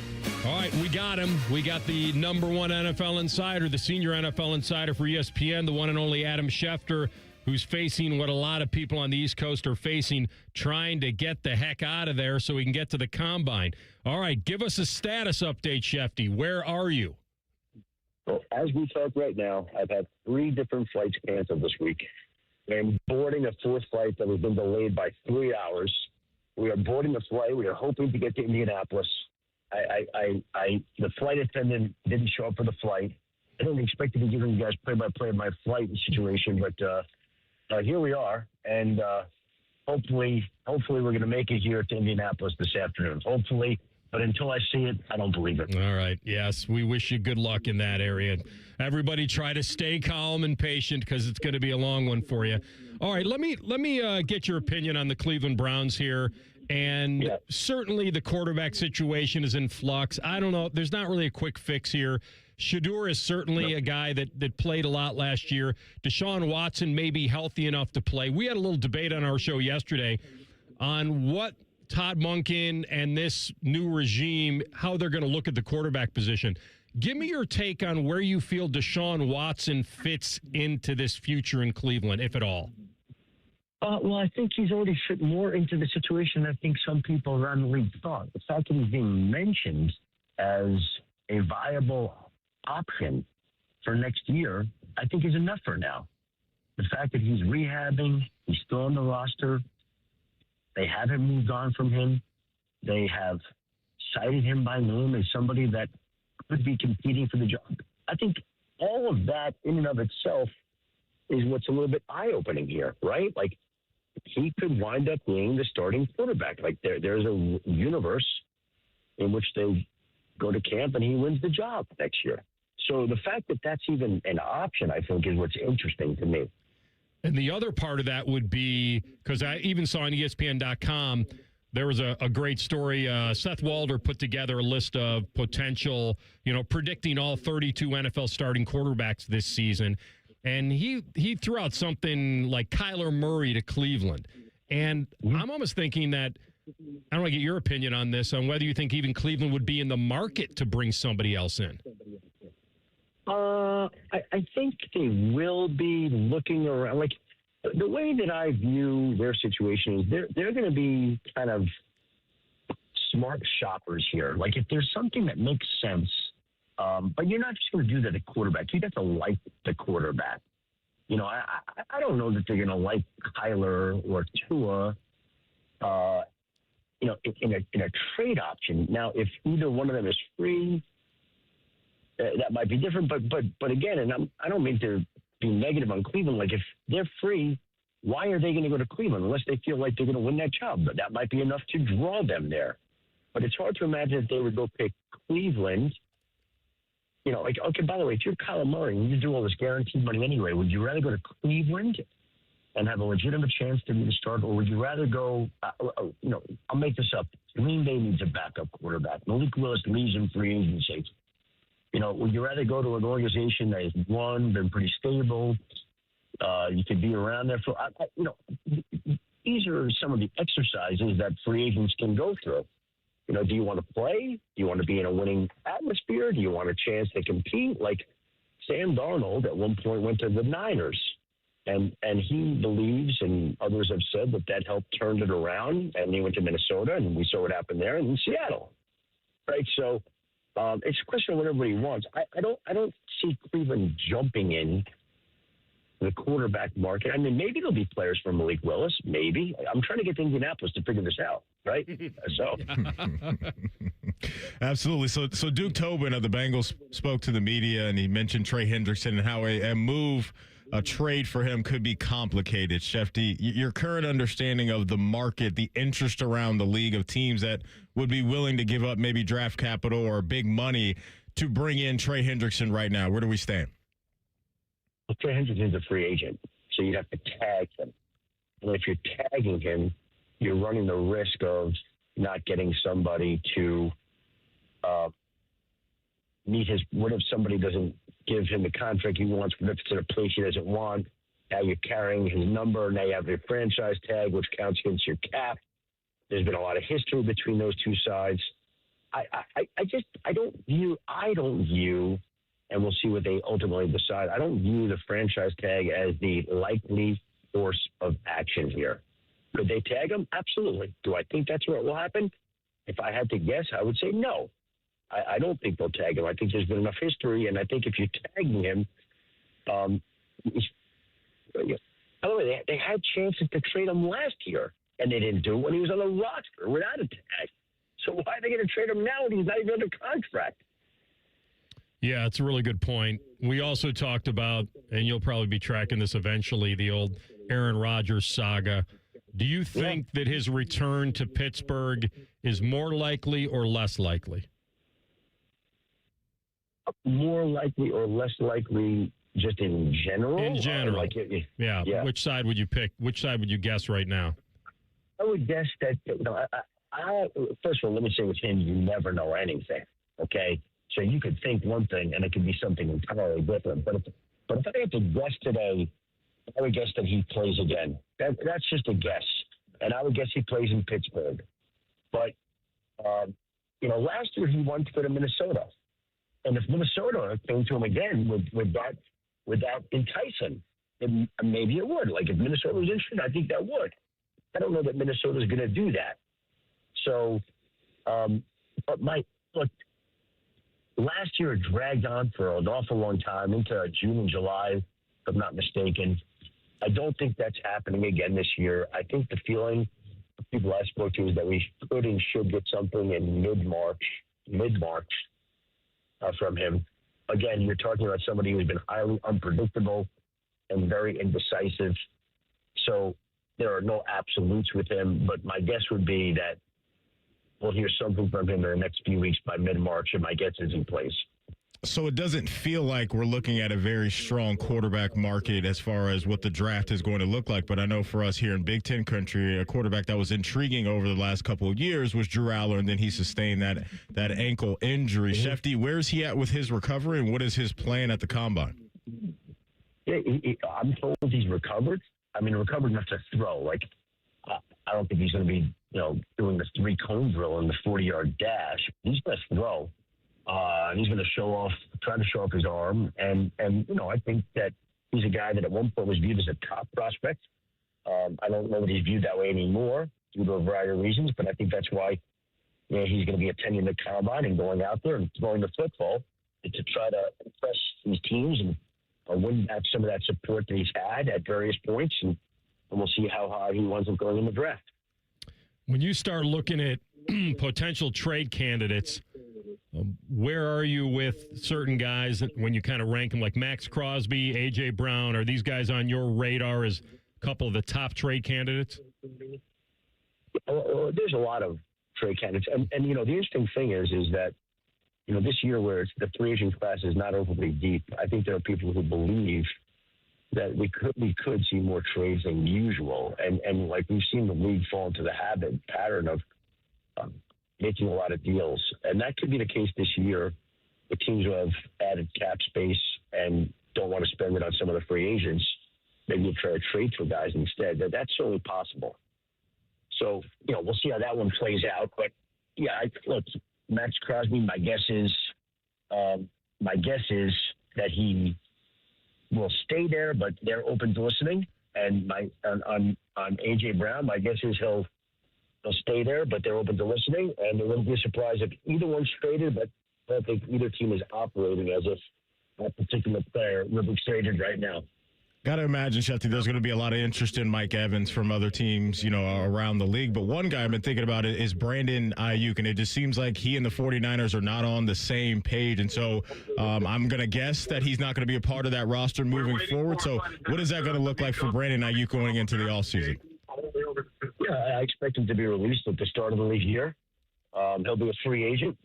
All right, we got him. We got the number one NFL insider, the senior NFL insider for ESPN, the one and only Adam Schefter, who's facing what a lot of people on the East Coast are facing, trying to get the heck out of there so he can get to the Combine. All right, give us a status update, Schefty. Where are you? Well, as we talk right now, I've had 3 different flights canceled this week. I'm boarding a 4th flight that has been delayed by 3 hours. We are boarding the flight. We are hoping to get to Indianapolis. The flight attendant didn't show up for the flight. I didn't expect to be giving you guys play-by-play of my flight situation, but here we are, and hopefully we're going to make it here to Indianapolis this afternoon. Hopefully. But until I see it, I don't believe it. All right. Yes, we wish you good luck in that area. Everybody try to stay calm and patient because it's going to be a long one for you. All right, let me get your opinion on the Cleveland Browns here. And certainly the quarterback situation is in flux. I don't know. There's not really a quick fix here. Shedeur is certainly a guy that played a lot last year. Deshaun Watson may be healthy enough to play. We had a little debate on our show yesterday on what Todd Monken and this new regime, how they're going to look at the quarterback position. Give me your take on where you feel Deshaun Watson fits into this future in Cleveland, if at all. Well, I think he's already fit more into the situation than I think some people around the league thought. The fact that he's being mentioned as a viable option for next year, I think is enough for now. The fact that he's rehabbing, he's still on the roster, they haven't moved on from him. They have cited him by name as somebody that could be competing for the job. I think all of that in and of itself is what's a little bit eye-opening here, right? Like, he could wind up being the starting quarterback. Like, there's a universe in which they go to camp and he wins the job next year. So the fact that that's even an option, I think, is what's interesting to me. And the other part of that would be, because I even saw on ESPN.com, there was a great story. Seth Walder put together a list of potential, predicting all 32 NFL starting quarterbacks this season. And he threw out something like Kyler Murray to Cleveland. And I'm almost thinking that, I don't want to get your opinion on this, on whether you think even Cleveland would be in the market to bring somebody else in. I think they will be looking around. Like, the way that I view their situation is they're going to be kind of smart shoppers here. Like, if there's something that makes sense, but you're not just going to do that at quarterback. You have to like the quarterback. I don't know that they're going to like Kyler or Tua, in a trade option. Now, if either one of them is free, that might be different, but again, and I don't mean to be negative on Cleveland. Like, if they're free, why are they going to go to Cleveland unless they feel like they're going to win that job? But that might be enough to draw them there. But it's hard to imagine that they would go pick Cleveland. Okay, by the way, if you're Kyler Murray and you do all this guaranteed money anyway, would you rather go to Cleveland and have a legitimate chance to be the starter, or would you rather go, I'll make this up. Green Bay needs a backup quarterback. Malik Willis leaves in free agency. Would you rather go to an organization that has been pretty stable? You could be around there for, these are some of the exercises that free agents can go through. Do you want to play? Do you want to be in a winning atmosphere? Do you want a chance to compete? Like, Sam Darnold at one point went to the Niners, and he believes, and others have said, that helped turn it around, and he went to Minnesota, and we saw what happened there, and in Seattle, right? So, it's a question of what everybody wants. I don't see Cleveland jumping in the quarterback market. I mean, maybe there'll be players from Malik Willis. Maybe. I'm trying to get to Indianapolis to figure this out, right? So, absolutely. So Duke Tobin of the Bengals spoke to the media, and he mentioned Trey Hendrickson and how a trade for him could be complicated. Schefty, your current understanding of the market, the interest around the league of teams that would be willing to give up maybe draft capital or big money to bring in Trey Hendrickson right now, where do we stand? Well, Trey Hendrickson's a free agent, so you'd have to tag him. And if you're tagging him, you're running the risk of not getting somebody to meet his. What if somebody doesn't give him the contract he wants? What if it's at a place he doesn't want? Now you're carrying his number. Now you have your franchise tag, which counts against your cap. There's been a lot of history between those two sides. I don't view, and we'll see what they ultimately decide. I don't view the franchise tag as the likely course of action here. Could they tag him? Absolutely. Do I think that's what will happen? If I had to guess, I would say no. I don't think they'll tag him. I think there's been enough history, and I think if you're tagging him, by the way, they had chances to trade him last year, and they didn't do it when he was on the roster without a tag. So why are they going to trade him now when he's not even under contract? Yeah, it's a really good point. We also talked about, and you'll probably be tracking this eventually, the old Aaron Rodgers saga. Do you think that his return to Pittsburgh is more likely or less likely? More likely or less likely just in general? In general. Yeah. Which side would you pick? Which side would you guess right now? I would guess that, first of all, let me say with him, you never know anything, okay? So you could think one thing, and it could be something entirely different. But if I had to guess today, I would guess that he plays again. That's just a guess. And I would guess he plays in Pittsburgh. But, last year he wanted to go to Minnesota. And if Minnesota came to him again, would that entice him? And maybe it would. Like, if Minnesota was interested, I think that would. I don't know that Minnesota's going to do that. So, look, last year it dragged on for an awful long time into June and July, if I'm not mistaken. I don't think that's happening again this year. I think the feeling of people I spoke to is that we could and should get something in mid-March from him. Again, you're talking about somebody who's been highly unpredictable and very indecisive. So there are no absolutes with him, but my guess would be that we'll hear something from him in the next few weeks by mid-March, and my guess is in place. So it doesn't feel like we're looking at a very strong quarterback market as far as what the draft is going to look like. But I know for us here in Big Ten country, a quarterback that was intriguing over the last couple of years was Drew Aller, and then he sustained that ankle injury. Mm-hmm. Schefter, where's he at with his recovery, and what is his plan at the Combine? Yeah, I'm told he's recovered. I mean, recovered enough to throw. Like, I don't think he's going to be, doing the 3-cone drill in the 40-yard dash. He's going to throw. And he's going to try to show off his arm. And I think that he's a guy that at one point was viewed as a top prospect. I don't know that he's viewed that way anymore due to a variety of reasons, but I think that's why he's going to be attending the Combine and going out there and throwing the football to try to impress these teams and win back some of that support that he's had at various points. And we'll see how high he winds up going in the draft. When you start looking at potential trade candidates, where are you with certain guys when you kind of rank them, like Max Crosby, A.J. Brown? Are these guys on your radar as a couple of the top trade candidates? There's a lot of trade candidates. And the interesting thing is that, this year where the free agent class is not overly deep, I think there are people who believe that we could see more trades than usual. And like we've seen the league fall into the pattern of making a lot of deals. And that could be the case this year. The teams who have added cap space and don't want to spend it on some of the free agents, maybe you try to trade for guys instead. That's certainly possible. So, we'll see how that one plays out. But, look, Max Crosby, my guess is that he will stay there, but they're open to listening. And on A.J. Brown, my guess is he'll stay there, but they're open to listening, and it wouldn't be a surprise if either one's traded, but I don't think either team is operating as if that particular player would be traded right now. Got to imagine, Schefter, there's going to be a lot of interest in Mike Evans from other teams, around the league. But one guy I've been thinking about is Brandon Ayuk, and it just seems like he and the 49ers are not on the same page. And so I'm going to guess that he's not going to be a part of that roster moving forward. So what is that going to look like for Brandon Ayuk going into the offseason? Yeah, I expect him to be released at the start of the league year. He'll be a free agent.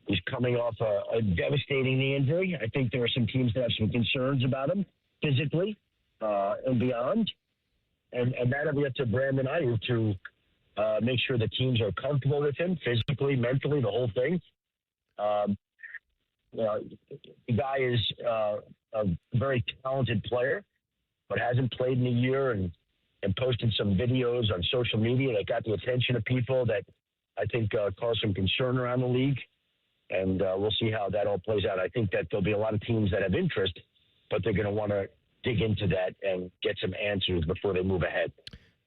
He's coming off a devastating knee injury. I think there are some teams that have some concerns about him physically and beyond. and that'll be up to Brandon Ayuk to make sure the teams are comfortable with him physically, mentally, the whole thing. The guy is a very talented player, but hasn't played in a year and posted some videos on social media that got the attention of people that I think caused some concern around the league. And we'll see how that all plays out. I think that there'll be a lot of teams that have interest, but they're going to want to dig into that and get some answers before they move ahead.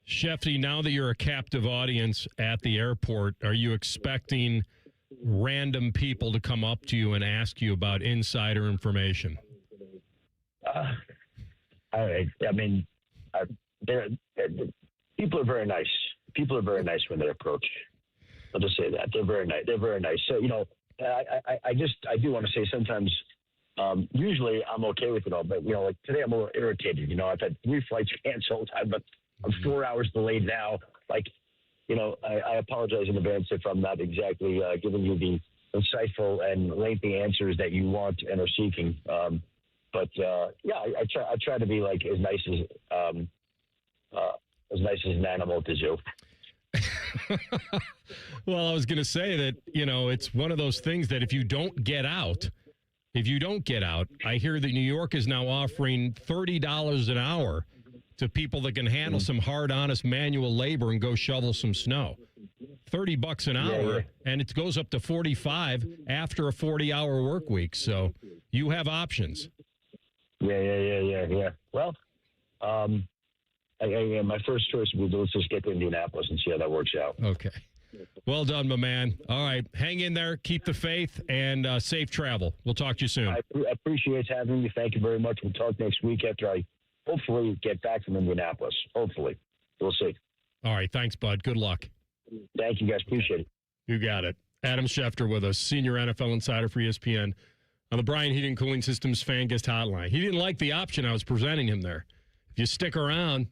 Schefter, now that you're a captive audience at the airport, are you expecting random people to come up to you and ask you about insider information? People are very nice. People are very nice when they're approached. I'll just say that. They're very nice. They're very nice. So, I do want to say sometimes, usually I'm okay with it all, but, like today I'm a little irritated. I've had 3 flights canceled. I'm 4 hours delayed now. I apologize in advance if I'm not exactly giving you the insightful and lengthy answers that you want and are seeking. I try to be like as nice as an animal to zoo. Well, I was going to say that, it's one of those things that if you don't get out, I hear that New York is now offering $30 an hour to people that can handle some hard, honest manual labor and go shovel some snow. $30 an hour, and it goes up to 45 after a 40-hour work week. So you have options. Yeah. Well, my first choice would be let's just get to Indianapolis and see how that works out. Okay. Well done, my man. All right. Hang in there. Keep the faith and safe travel. We'll talk to you soon. I appreciate having me. Thank you very much. We'll talk next week after I hopefully get back from Indianapolis. Hopefully. We'll see. All right. Thanks, bud. Good luck. Thank you, guys. Appreciate it. You got it. Adam Schefter with us, senior NFL insider for ESPN on the Brian Heating Cooling Systems fan guest hotline. He didn't like the option I was presenting him there. If you stick around,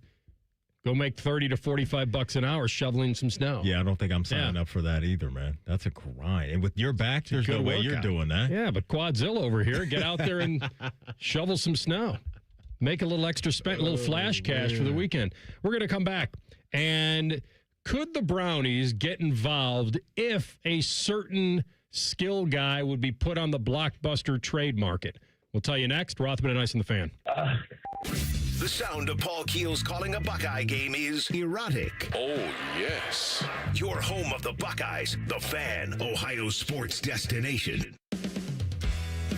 go make $30 to $45 an hour shoveling some snow. Yeah, I don't think I'm signing up for that either, man. That's a grind. And with your back, there's no way you're doing that. Yeah, but Quadzilla over here, get out there and shovel some snow. Make a little extra spend, a little flash cash for the weekend. We're going to come back. And could the Brownies get involved if a certain skill guy would be put on the blockbuster trade market? We'll tell you next. Rothman and Ice on the Fan. The sound of Paul Keels calling a Buckeye game is erotic. Oh, yes. Your home of the Buckeyes, the Fan, Ohio sports destination.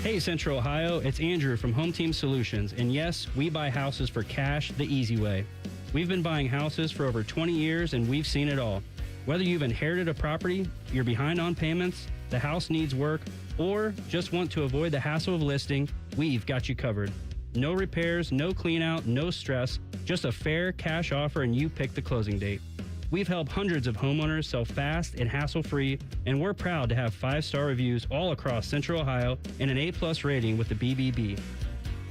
Hey, Central Ohio, it's Andrew from Home Team Solutions. And yes, we buy houses for cash the easy way. We've been buying houses for over 20 years, and we've seen it all. Whether you've inherited a property, you're behind on payments, the house needs work, or just want to avoid the hassle of listing, we've got you covered. No repairs, no clean out, no stress, just a fair cash offer and you pick the closing date. We've helped hundreds of homeowners sell fast and hassle-free, and we're proud to have 5-star reviews all across Central Ohio and an A+ rating with the BBB.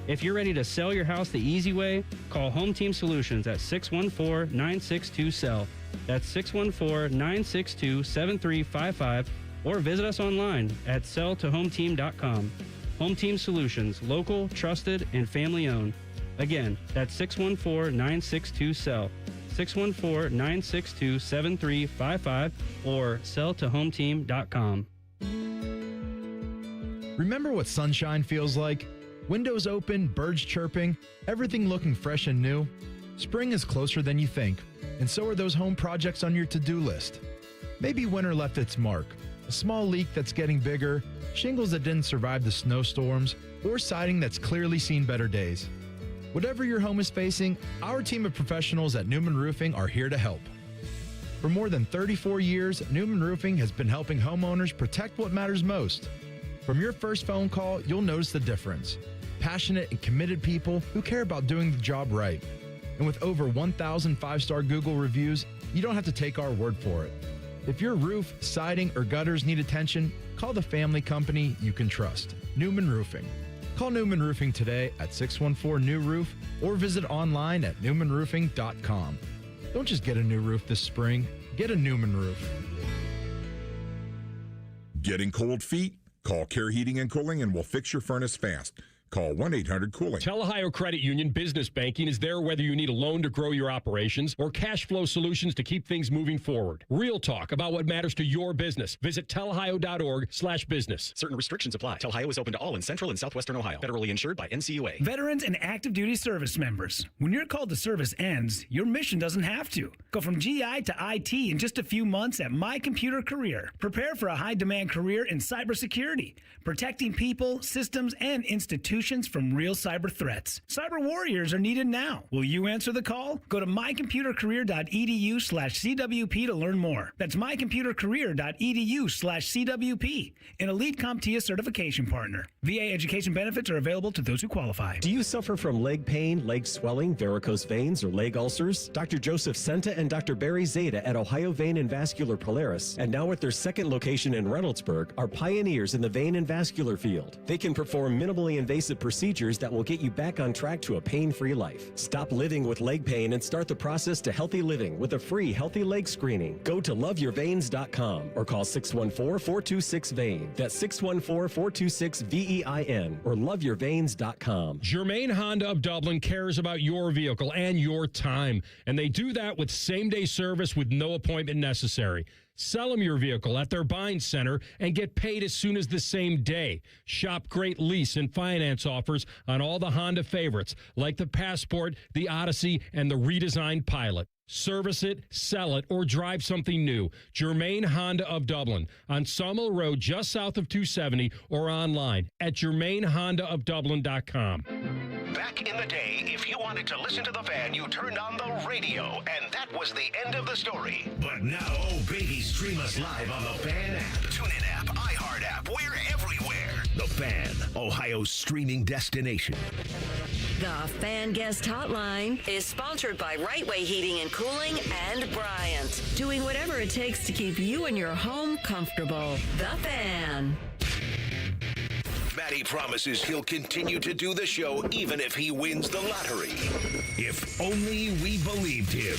If you're ready to sell your house the easy way, call Home Team Solutions at 614-962-SELL. That's 614-962-7355, or visit us online at selltohometeam.com. Home Team Solutions, local, trusted, and family-owned. Again, that's 614-962-SELL, 614-962-7355, or selltohometeam.com. Remember what sunshine feels like? Windows open, birds chirping, everything looking fresh and new? Spring is closer than you think, and so are those home projects on your to-do list. Maybe winter left its mark, a small leak that's getting bigger, shingles that didn't survive the snowstorms, or siding that's clearly seen better days. Whatever your home is facing, our team of professionals at Newman Roofing are here to help. For more than 34 years, Newman Roofing has been helping homeowners protect what matters most. From your first phone call, you'll notice the difference. Passionate and committed people who care about doing the job right. And with over 1,000 5-star Google reviews, you don't have to take our word for it. If your roof, siding, or gutters need attention, call the family company you can trust, Newman Roofing. Call Newman Roofing today at 614-NEW-ROOF or visit online at newmanroofing.com. Don't just get a new roof this spring, get a Newman roof. Getting cold feet? Call Care Heating and Cooling and we'll fix your furnace fast. Call 1-800-COOLING. Ohio Credit Union Business Banking is there whether you need a loan to grow your operations or cash flow solutions to keep things moving forward. Real talk about what matters to your business. Visit telohio.org/business. Certain restrictions apply. Telhio is open to all in Central and Southwestern Ohio. Federally insured by NCUA. Veterans and active duty service members. When your call to service ends, your mission doesn't have to. Go from GI to IT in just a few months at My Computer Career. Prepare for a high-demand career in cybersecurity, protecting people, systems, and institutions from real cyber threats. Cyber warriors are needed now. Will you answer the call? Go to mycomputercareer.edu/CWP to learn more. That's mycomputercareer.edu/CWP, an elite CompTIA certification partner. VA education benefits are available to those who qualify. Do you suffer from leg pain, leg swelling, varicose veins, or leg ulcers? Dr. Joseph Senta and Dr. Barry Zeta at Ohio Vein and Vascular Polaris, and now at their second location in Reynoldsburg, are pioneers in the vein and vascular field. They can perform minimally invasive procedures that will get you back on track to a pain-free life. Stop living with leg pain and start the process to healthy living with a free healthy leg screening. Go to loveyourveins.com or call 614-426-VEIN. That's 614-426-VEIN or loveyourveins.com. Germain Honda of Dublin cares about your vehicle and your time, and they do that with same-day service with no appointment necessary. Sell them your vehicle at their buying center and get paid as soon as the same day. Shop great lease and finance offers on all the Honda favorites, like the Passport, the Odyssey, and the redesigned Pilot. Service it, sell it, or drive something new. Germain Honda of Dublin on Sawmill Road, just south of 270, or online at germainhondaofdublin.com. Back in the day, if you wanted to listen to the Fan, you turned on the radio, and that was the end of the story. But now, oh baby, stream us live on the Fan app. TuneIn app, iHeart app, we're everywhere. The Fan, Ohio's streaming destination. The Fan Guest Hotline is sponsored by Right Way Heating and Cooling and Bryant, doing whatever it takes to keep you and your home comfortable. The Fan. Matty promises he'll continue to do the show even if he wins the lottery. If only we believed him.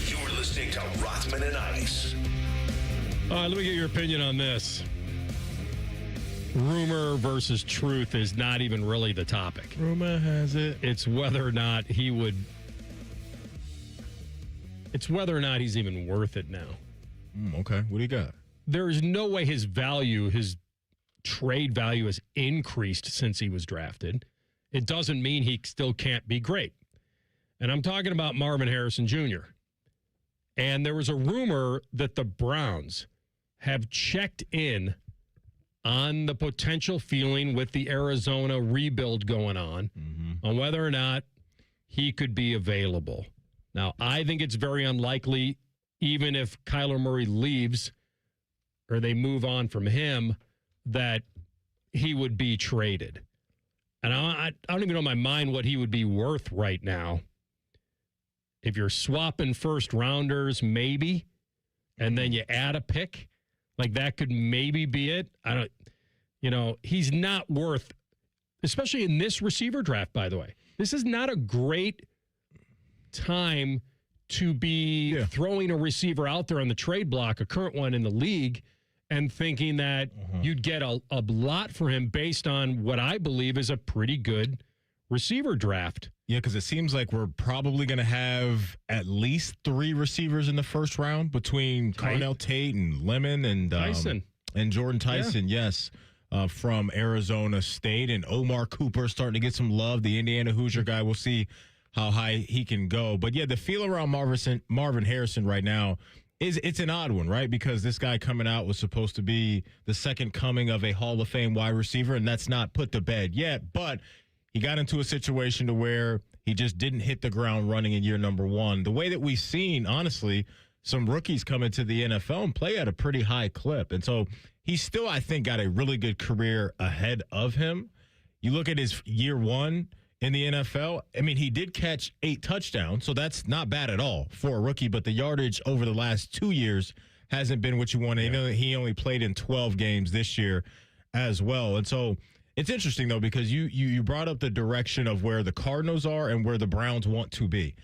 You're listening to Rothman and Ice. Let me get your opinion on this. Rumor versus truth is not even really the topic. Rumor has it. It's whether or not he would. It's whether or not he's even worth it now. Okay. What do you got? There is no way his value, his trade value has increased since he was drafted. It doesn't mean he still can't be great. And I'm talking about Marvin Harrison Jr. And there was a rumor that the Browns have checked in on the potential feeling with the Arizona rebuild going on whether or not he could be available. Now, I think it's very unlikely, even if Kyler Murray leaves or they move on from him, that he would be traded. And I don't even know in my mind what he would be worth right now. If you're swapping first rounders, maybe, and then you add a pick, like that could maybe be it. He's not worth, especially in this receiver draft, by the way. This is not a great time to be throwing a receiver out there on the trade block, a current one in the league, and thinking that you'd get a lot for him based on what I believe is a pretty good receiver draft. Yeah, because it seems like we're probably going to have at least 3 receivers in the first round between Cornell Tate and Lemon and Tyson. And Jordan Tyson, yes, from Arizona State. And Omar Cooper starting to get some love, the Indiana Hoosier guy. We'll see how high he can go. But, yeah, the feel around Marvin Harrison right now it's an odd one, right? Because this guy coming out was supposed to be the second coming of a Hall of Fame wide receiver, and that's not put to bed yet. But he got into a situation to where he just didn't hit the ground running in year number 1. The way that we've seen, honestly, some rookies come into the NFL and play at a pretty high clip. And so he's still, I think, got a really good career ahead of him. You look at his year 1 in the NFL, I mean, he did catch 8 touchdowns, so that's not bad at all for a rookie, but the yardage over the last 2 years hasn't been what you wanted. Yeah. He only played in 12 games this year as well. And so it's interesting, though, because you brought up the direction of where the Cardinals are and where the Browns want to be.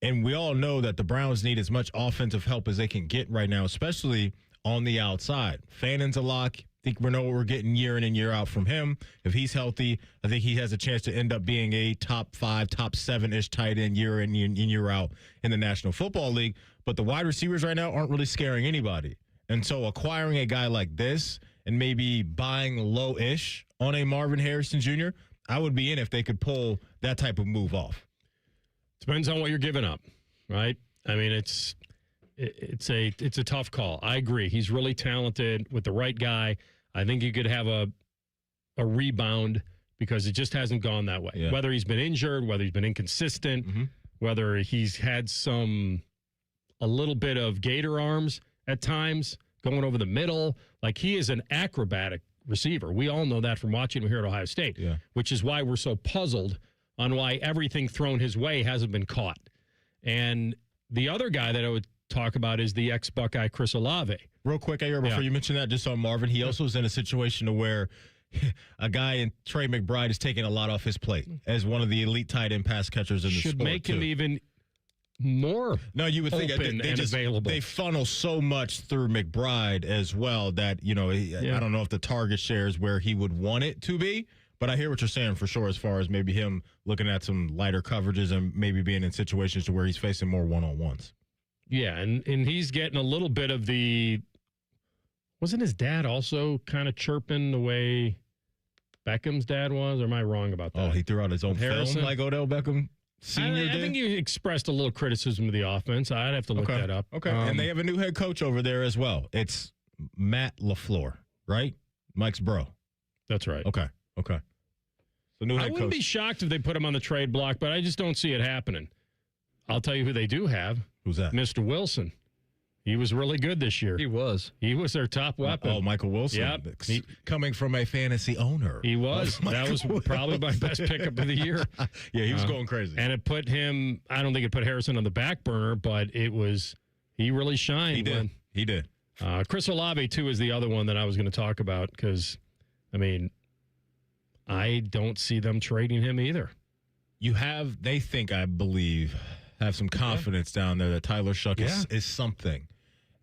And we all know that the Browns need as much offensive help as they can get right now, especially on the outside. Fannon's a lock. think we know what we're getting year in and year out from him. If he's healthy, I think he has a chance to end up being a top 5, top 7-ish tight end year in and year out in the National Football League. But the wide receivers right now aren't really scaring anybody. And so acquiring a guy like this and maybe buying low-ish on a Marvin Harrison Jr., I would be in if they could pull that type of move off. Depends on what you're giving up, right? I mean, it's a tough call. I agree. He's really talented with the right guy. I think you could have a rebound because it just hasn't gone that way. Yeah. Whether he's been injured, whether he's been inconsistent, whether he's had a little bit of gator arms at times going over the middle. Like, he is an acrobatic receiver. We all know that from watching him here at Ohio State, which is why we're so puzzled on why everything thrown his way hasn't been caught. And the other guy that I would talk about is the ex-Buckeye Chris Olave. Real quick, before you mention that, just on Marvin, he also is in a situation where a guy in Trey McBride is taking a lot off his plate as one of the elite tight end pass catchers in the sport. Should make him even more you would think they just available. They funnel so much through McBride as well that, I don't know if the target share is where he would want it to be, but I hear what you're saying for sure as far as maybe him looking at some lighter coverages and maybe being in situations to where he's facing more one-on-ones. Yeah, and he's getting a little bit of wasn't his dad also kind of chirping the way Beckham's dad was, or am I wrong about that? Oh, he threw out his own film like Odell Beckham Sr. did? I think he expressed a little criticism of the offense. I'd have to look that up. Okay, and they have a new head coach over there as well. It's Matt LaFleur, right? Mike's bro. That's right. Okay. So new head coach. I wouldn't be shocked if they put him on the trade block, but I just don't see it happening. I'll tell you who they do have. Who's that? Mr. Wilson. He was really good this year. He was their top weapon. Michael Wilson. Yep. Coming from a fantasy owner. He was. That was probably my best pickup of the year. Yeah, he was going crazy. And it put him, I don't think it put Harrison on the back burner, but he really shined. He did. Chris Olave, too, is the other one that I was going to talk about because, I don't see them trading him either. They think, I believe, have some confidence down there that Tyler Shuck is something.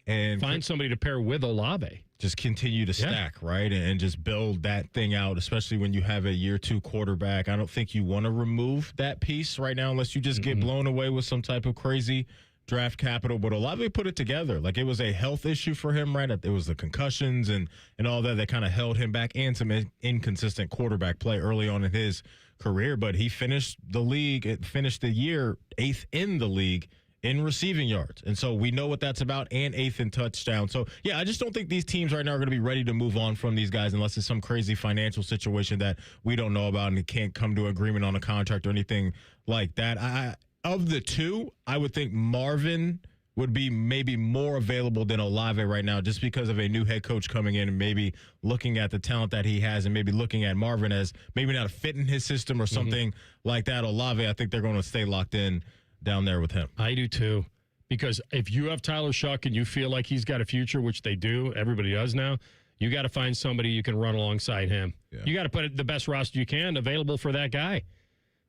And find somebody to pair with Olave. Just continue to stack, right? And just build that thing out, especially when you have a year 2 quarterback. I don't think you want to remove that piece right now unless you just get blown away with some type of crazy draft capital. But Olave put it together. Like, it was a health issue for him, right? It was the concussions and all that kind of held him back, and some inconsistent quarterback play early on in his career. But he finished the year 8th in the league in receiving yards. And so we know what that's about, and 8th in touchdown. So, yeah, I just don't think these teams right now are going to be ready to move on from these guys unless it's some crazy financial situation that we don't know about and they can't come to agreement on a contract or anything like that. Of the two, I would think Marvin would be maybe more available than Olave right now, just because of a new head coach coming in and maybe looking at the talent that he has and maybe looking at Marvin as maybe not a fit in his system or something like that. Olave, I think they're going to stay locked in down there with him. I do too, because if you have Tyler Shuck and you feel like he's got a future, which they do, everybody does now, you got to find somebody you can run alongside him. Yeah. You got to put the best roster you can available for that guy.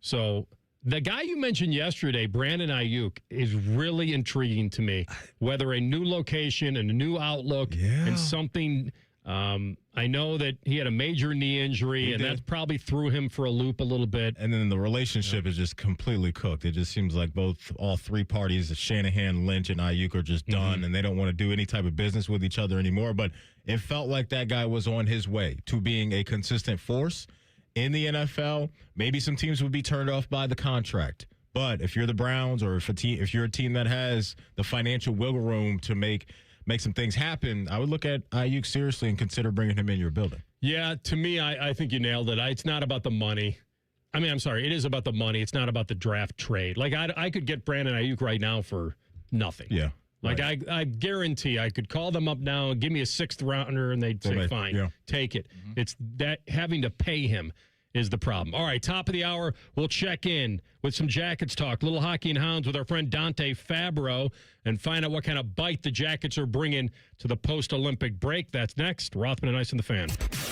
So the guy you mentioned yesterday, Brandon Ayuk, is really intriguing to me. Whether a new location and a new outlook and something. I know that he had a major knee injury, that probably threw him for a loop a little bit. And then the relationship is just completely cooked. It just seems like all three parties, Shanahan, Lynch, and Ayuk, are just done, and they don't want to do any type of business with each other anymore. But it felt like that guy was on his way to being a consistent force in the NFL. Maybe some teams would be turned off by the contract. But if you're the Browns, or if you're a team that has the financial wiggle room to make some things happen, I would look at Ayuk seriously and consider bringing him in your building. Yeah, to me, I think you nailed it. It's not about the money. I'm sorry, it is about the money. It's not about the draft trade. Like, I could get Brandon Ayuk right now for nothing. Yeah. Like, right. I guarantee I could call them up now and give me a 6th rounder, and they'd say, fine, take it. It's that having to pay him is the problem. All right, top of the hour, we'll check in with some Jackets talk. Little Hockey and Hounds with our friend Dante Fabbro and find out what kind of bite the Jackets are bringing to the post-Olympic break. That's next. Rothman and Ice and the Fan.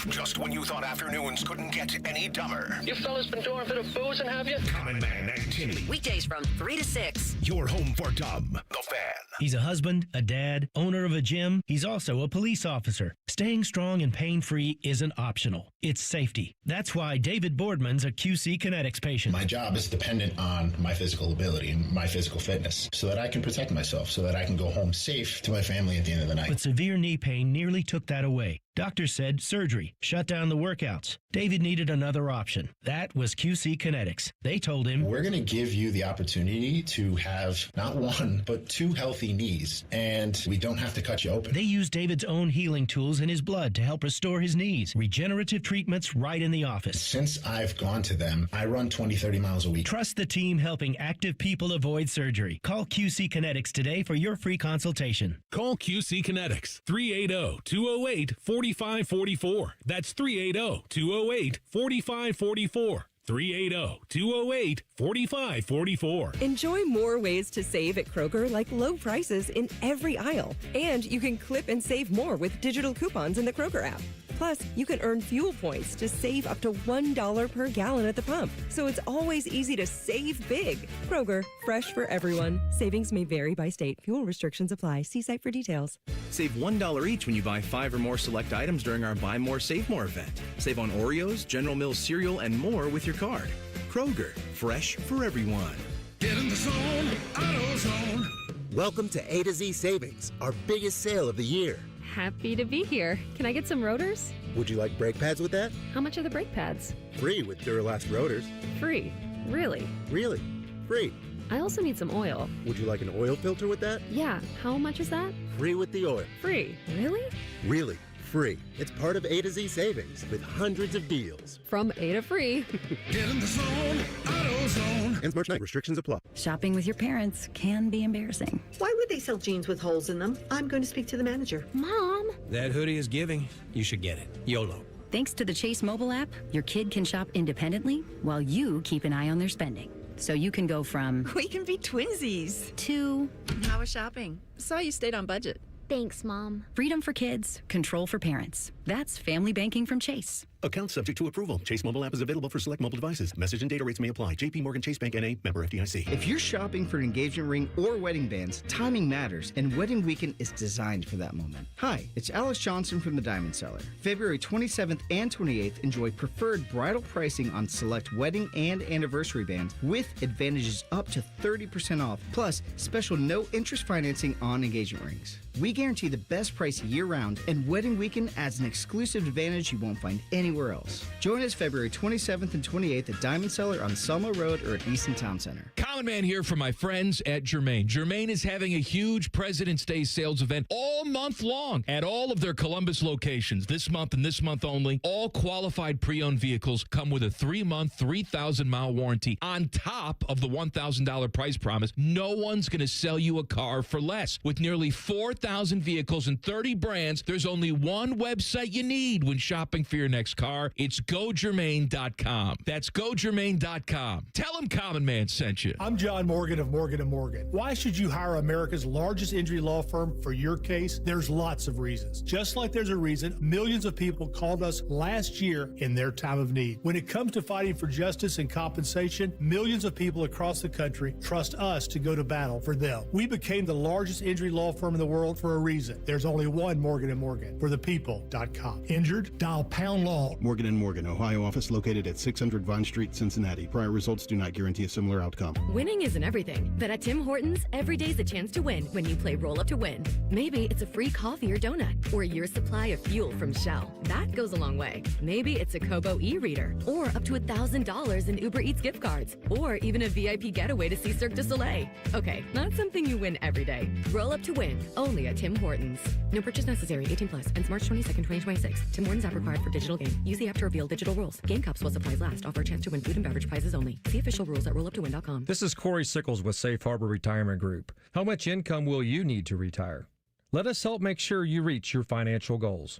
Just when you thought afternoons couldn't get any dumber. You fellas been doing a bit of boozing, have you? Common Man and Tinley. Weekdays from 3 to 6. Your home for dumb. The Fan. He's a husband, a dad, owner of a gym. He's also a police officer. Still staying strong and pain-free isn't optional. It's safety. That's why David Boardman's a QC Kinetics patient. My job is dependent on my physical ability and my physical fitness so that I can protect myself, so that I can go home safe to my family at the end of the night. But severe knee pain nearly took that away. Doctors said surgery, shut down the workouts. David needed another option. That was QC Kinetics. They told him, we're going to give you the opportunity to have not one, but 2 healthy knees, and we don't have to cut you open. They used David's own healing tools in his blood to help restore his knees. Regenerative treatments right in the office. Since I've gone to them, I run 20, 30 miles a week. Trust the team helping active people avoid surgery. Call QC Kinetics today for your free consultation. Call QC Kinetics, 380-208-4544. That's 380-208-4544. 380-208-4544. Enjoy more ways to save at Kroger, like low prices in every aisle. And you can clip and save more with digital coupons in the Kroger app. Plus, you can earn fuel points to save up to $1 per gallon at the pump. So it's always easy to save big. Kroger, fresh for everyone. Savings may vary by state. Fuel restrictions apply. See site for details. Save $1 each when you buy 5 or more select items during our Buy More, Save More event. Save on Oreos, General Mills cereal, and more with your card. Kroger, fresh for everyone. Get in the zone, AutoZone. Welcome to A to Z Savings, our biggest sale of the year. Happy to be here. Can I get some rotors? Would you like brake pads with that? How much are the brake pads? Free with Duralast rotors. Free. Really? Really? Free. I also need some oil. Would you like an oil filter with that? Yeah. How much is that? Free with the oil. Free. Really? Really. Free. It's part of A to Z Savings with hundreds of deals. From A to free. Get in the zone, AutoZone. Ends March 9th. Restrictions apply. Shopping with your parents can be embarrassing. Why would they sell jeans with holes in them? I'm going to speak to the manager. Mom! That hoodie is giving. You should get it. YOLO. Thanks to the Chase mobile app, your kid can shop independently while you keep an eye on their spending. So you can go from... We can be twinsies. ...to... How was shopping? Saw you stayed on budget. Thanks, Mom. Freedom for kids, control for parents. That's family banking from Chase. Account subject to approval. Chase mobile app is available for select mobile devices. Message and data rates may apply. JP Morgan Chase Bank N.A. member FDIC. If you're shopping for an engagement ring or wedding bands, timing matters, and Wedding Weekend is designed for that moment. Hi, it's Alex Johnson from the Diamond Seller. February 27th and 28th, enjoy preferred bridal pricing on select wedding and anniversary bands with advantages up to 30% off, plus special no-interest financing on engagement rings. We guarantee the best price year-round, and Wedding Weekend adds an exclusive advantage you won't find anywhere else. Join us February 27th and 28th at Diamond Seller on Selma Road or at Easton Town Center. Common Man here for my friends at Germain. Germain is having a huge President's Day sales event all month long at all of their Columbus locations. This month and this month only, all qualified pre-owned vehicles come with a 3-month, 3,000-mile warranty on top of the $1,000 price promise. No one's going to sell you a car for less. With nearly 4,000 vehicles and 30 brands, there's only one website you need when shopping for your next car. It's GoGermain.com. That's GoGermain.com. Tell them Common Man sent you. I'm John Morgan of Morgan & Morgan. Why should you hire America's largest injury law firm for your case? There's lots of reasons. Just like there's a reason millions of people called us last year in their time of need. When it comes to fighting for justice and compensation, millions of people across the country trust us to go to battle for them. We became the largest injury law firm in the world for a reason. There's only one Morgan & Morgan. For the people.com. Injured? Dial pound law. Morgan & Morgan, Ohio office located at 600 Vine Street, Cincinnati. Prior results do not guarantee a similar outcome. Winning isn't everything, but at Tim Hortons, every day's a chance to win when you play Roll Up to Win. Maybe it's a free coffee or donut, or a year's supply of fuel from Shell. That goes a long way. Maybe it's a Kobo e-reader, or up to $1,000 in Uber Eats gift cards, or even a VIP getaway to see Cirque du Soleil. Okay, not something you win every day. Roll Up to Win, only at Tim Hortons. No purchase necessary, 18 plus, ends March 22nd, 2026. Tim Hortons app required for digital game. Use the app to reveal digital rules. Game cups while supplies last. Offer a chance to win food and beverage prizes only. See official rules at rolluptowin.com. This is Corey Sickles with Safe Harbor Retirement Group. How much income will you need to retire? Let us help make sure you reach your financial goals.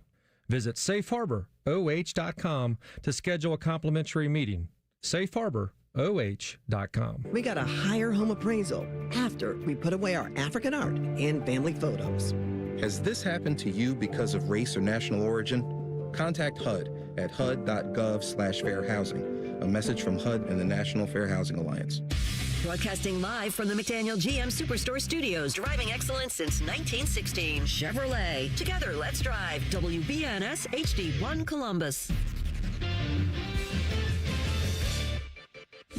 Visit safeharboroh.com to schedule a complimentary meeting. safeharboroh.com. We got a higher home appraisal after we put away our African art and family photos. Has this happened to you because of race or national origin? Contact HUD at hud.gov/fairhousing. A message from HUD and the National Fair Housing Alliance. Broadcasting live from the McDaniel GM Superstore Studios. Driving excellence since 1916. Chevrolet. Together, let's drive. WBNS HD1 Columbus.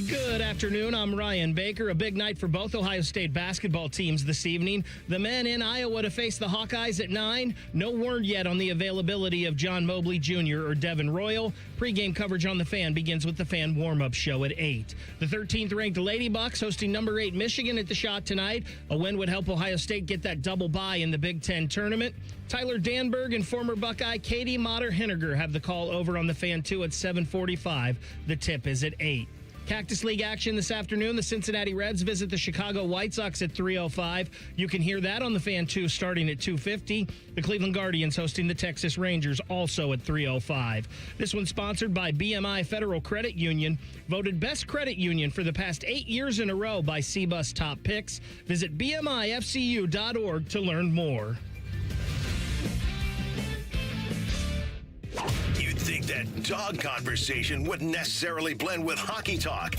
Good afternoon. I'm Ryan Baker. A big night for both Ohio State basketball teams this evening. The men in Iowa to face the Hawkeyes at 9. No word yet on the availability of John Mobley Jr. or Devin Royal. Pre-game coverage on The Fan begins with the Fan warm-up show at 8. The 13th-ranked Lady Bucks hosting number 8 Michigan at the Shot tonight. A win would help Ohio State get that double bye in the Big Ten tournament. Tyler Danberg and former Buckeye Katie Motter-Henniger have the call over on The Fan 2 at 7:45. The tip is at 8. Cactus League action this afternoon. The Cincinnati Reds visit the Chicago White Sox at 3:05. You can hear that on the Fan 2 starting at 2:50. The Cleveland Guardians hosting the Texas Rangers also at 3:05. This one's sponsored by BMI Federal Credit Union, voted best credit union for the past 8 years in a row by CBUS Top Picks. Visit bmifcu.org to learn more. You'd think that dog conversation wouldn't necessarily blend with hockey talk.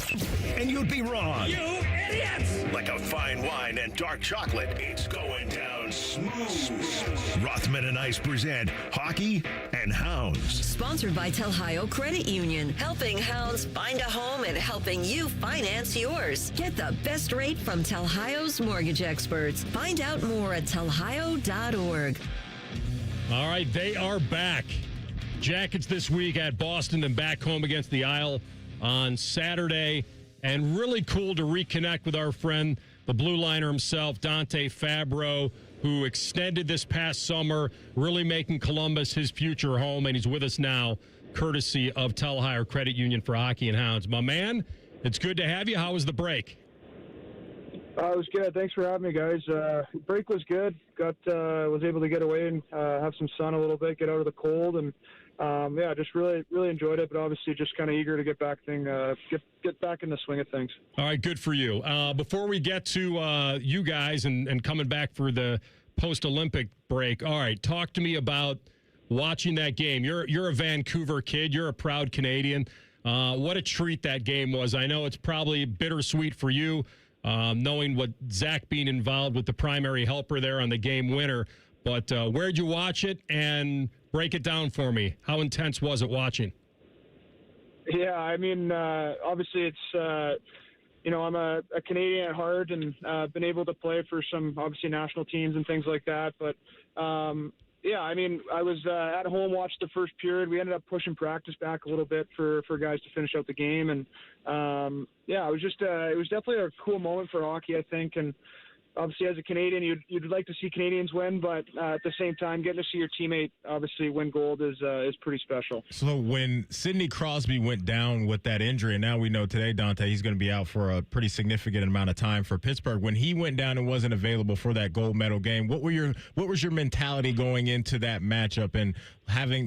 And you'd be wrong. You idiots! Like a fine wine and dark chocolate, it's going down smooth. Rothman and Ice present Hockey and Hounds. Sponsored by Telhio Credit Union, helping hounds find a home and helping you finance yours. Get the best rate from Telhio's mortgage experts. Find out more at telhio.org. All right, they are back. Jackets this week at Boston and back home against the Isle on Saturday. And really cool to reconnect with our friend, the blue liner himself, Dante Fabbro, who extended this past summer, really making Columbus his future home. And he's with us now, courtesy of Telhio Credit Union for Hockey and Hounds. My man, it's good to have you. How was the break? It was good. Thanks for having me, guys. Break was good. Was able to get away and have some sun a little bit, get out of the cold, and just really enjoyed it. But obviously, just kind of eager to get back in the swing of things. All right, good for you. Before we get to you guys and coming back for the post-Olympic break, all right, talk to me about watching that game. You're a Vancouver kid. You're a proud Canadian. What a treat that game was. I know it's probably bittersweet for you. Knowing what Zach being involved with the primary helper there on the game winner. But where'd you watch it? And break it down for me. How intense was it watching? Yeah, I mean, obviously it's, I'm a Canadian at heart and been able to play for some, obviously, national teams and things like that. But, I mean, I was at home, watched the first period. We ended up pushing practice back a little bit for guys to finish out the game. And, it was definitely a cool moment for hockey, I think. And obviously, as a Canadian, you'd like to see Canadians win, but at the same time, getting to see your teammate obviously win gold is pretty special. So when Sidney Crosby went down with that injury, and now we know today, Dante, he's going to be out for a pretty significant amount of time for Pittsburgh. When he went down and wasn't available for that gold medal game, what was your mentality going into that matchup and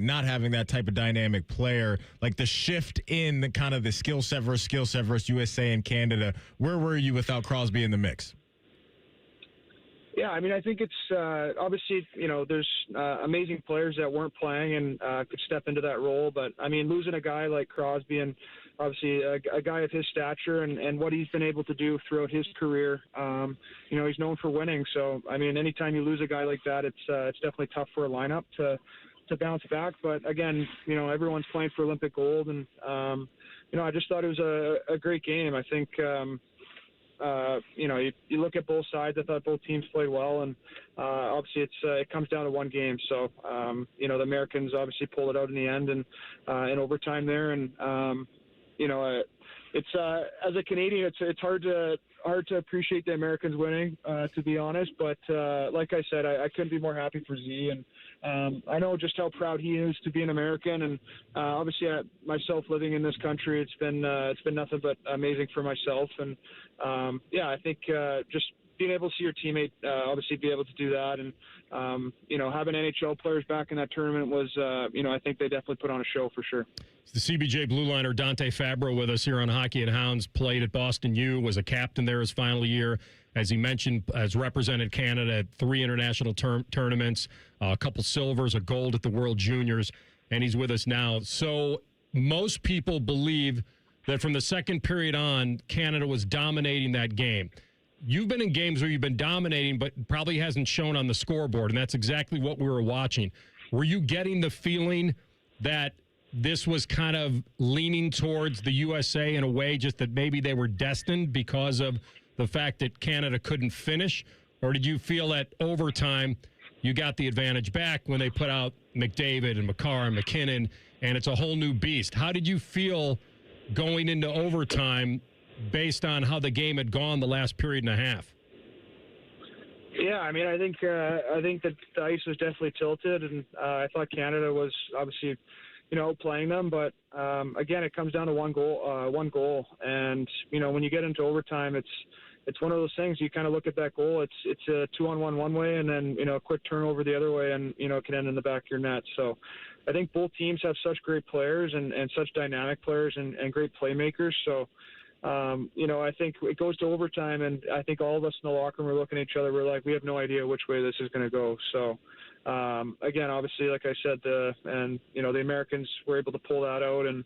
not having that type of dynamic player, like the shift in the kind of the skill set versus USA and Canada? Where were you without Crosby in the mix? Yeah, I mean, I think it's obviously, there's amazing players that weren't playing and could step into that role. But, I mean, losing a guy like Crosby and obviously a guy of his stature and what he's been able to do throughout his career, he's known for winning. So, I mean, anytime you lose a guy like that, it's definitely tough for a lineup to bounce back. But, again, everyone's playing for Olympic gold. And, I just thought it was a great game. I think you look at both sides. I thought both teams played well, and obviously it comes down to one game. So the Americans obviously pulled it out in the end and in overtime there. And it's as a Canadian, it's hard to appreciate the Americans winning, to be honest. But like I said, I couldn't be more happy for Z, and I know just how proud he is to be an American. And obviously, myself living in this country, it's been nothing but amazing for myself. And I think just being able to see your teammate obviously be able to do that, and having NHL players back in that tournament was, I think they definitely put on a show for sure. The CBJ blue liner Dante Fabbro with us here on Hockey and Hounds. Played at Boston U, was a captain there his final year. As he mentioned, has represented Canada at 3 international tournaments, a couple silvers, a gold at the World Juniors, and he's with us now. So most people believe that from the second period on, Canada was dominating that game. You've been in games where you've been dominating, but probably hasn't shown on the scoreboard, and that's exactly what we were watching. Were you getting the feeling that this was kind of leaning towards the USA in a way, just that maybe they were destined because of the fact that Canada couldn't finish? Or did you feel at overtime you got the advantage back when they put out McDavid and McCarr and McKinnon, and it's a whole new beast? How did you feel going into overtime based on how the game had gone the last period and a half? Yeah, I mean, I think that the ice was definitely tilted, and I thought Canada was obviously, playing them. But again, it comes down to one goal, and when you get into overtime, it's one of those things. You kind of look at that goal. It's a 2-on-1 one way, and then a quick turnover the other way, and it can end in the back of your net. So I think both teams have such great players and such dynamic players and great playmakers. So. I think it goes to overtime, and I think all of us in the locker room are looking at each other. We're like, we have no idea which way this is going to go. So, again, obviously, like I said, the Americans were able to pull that out. And,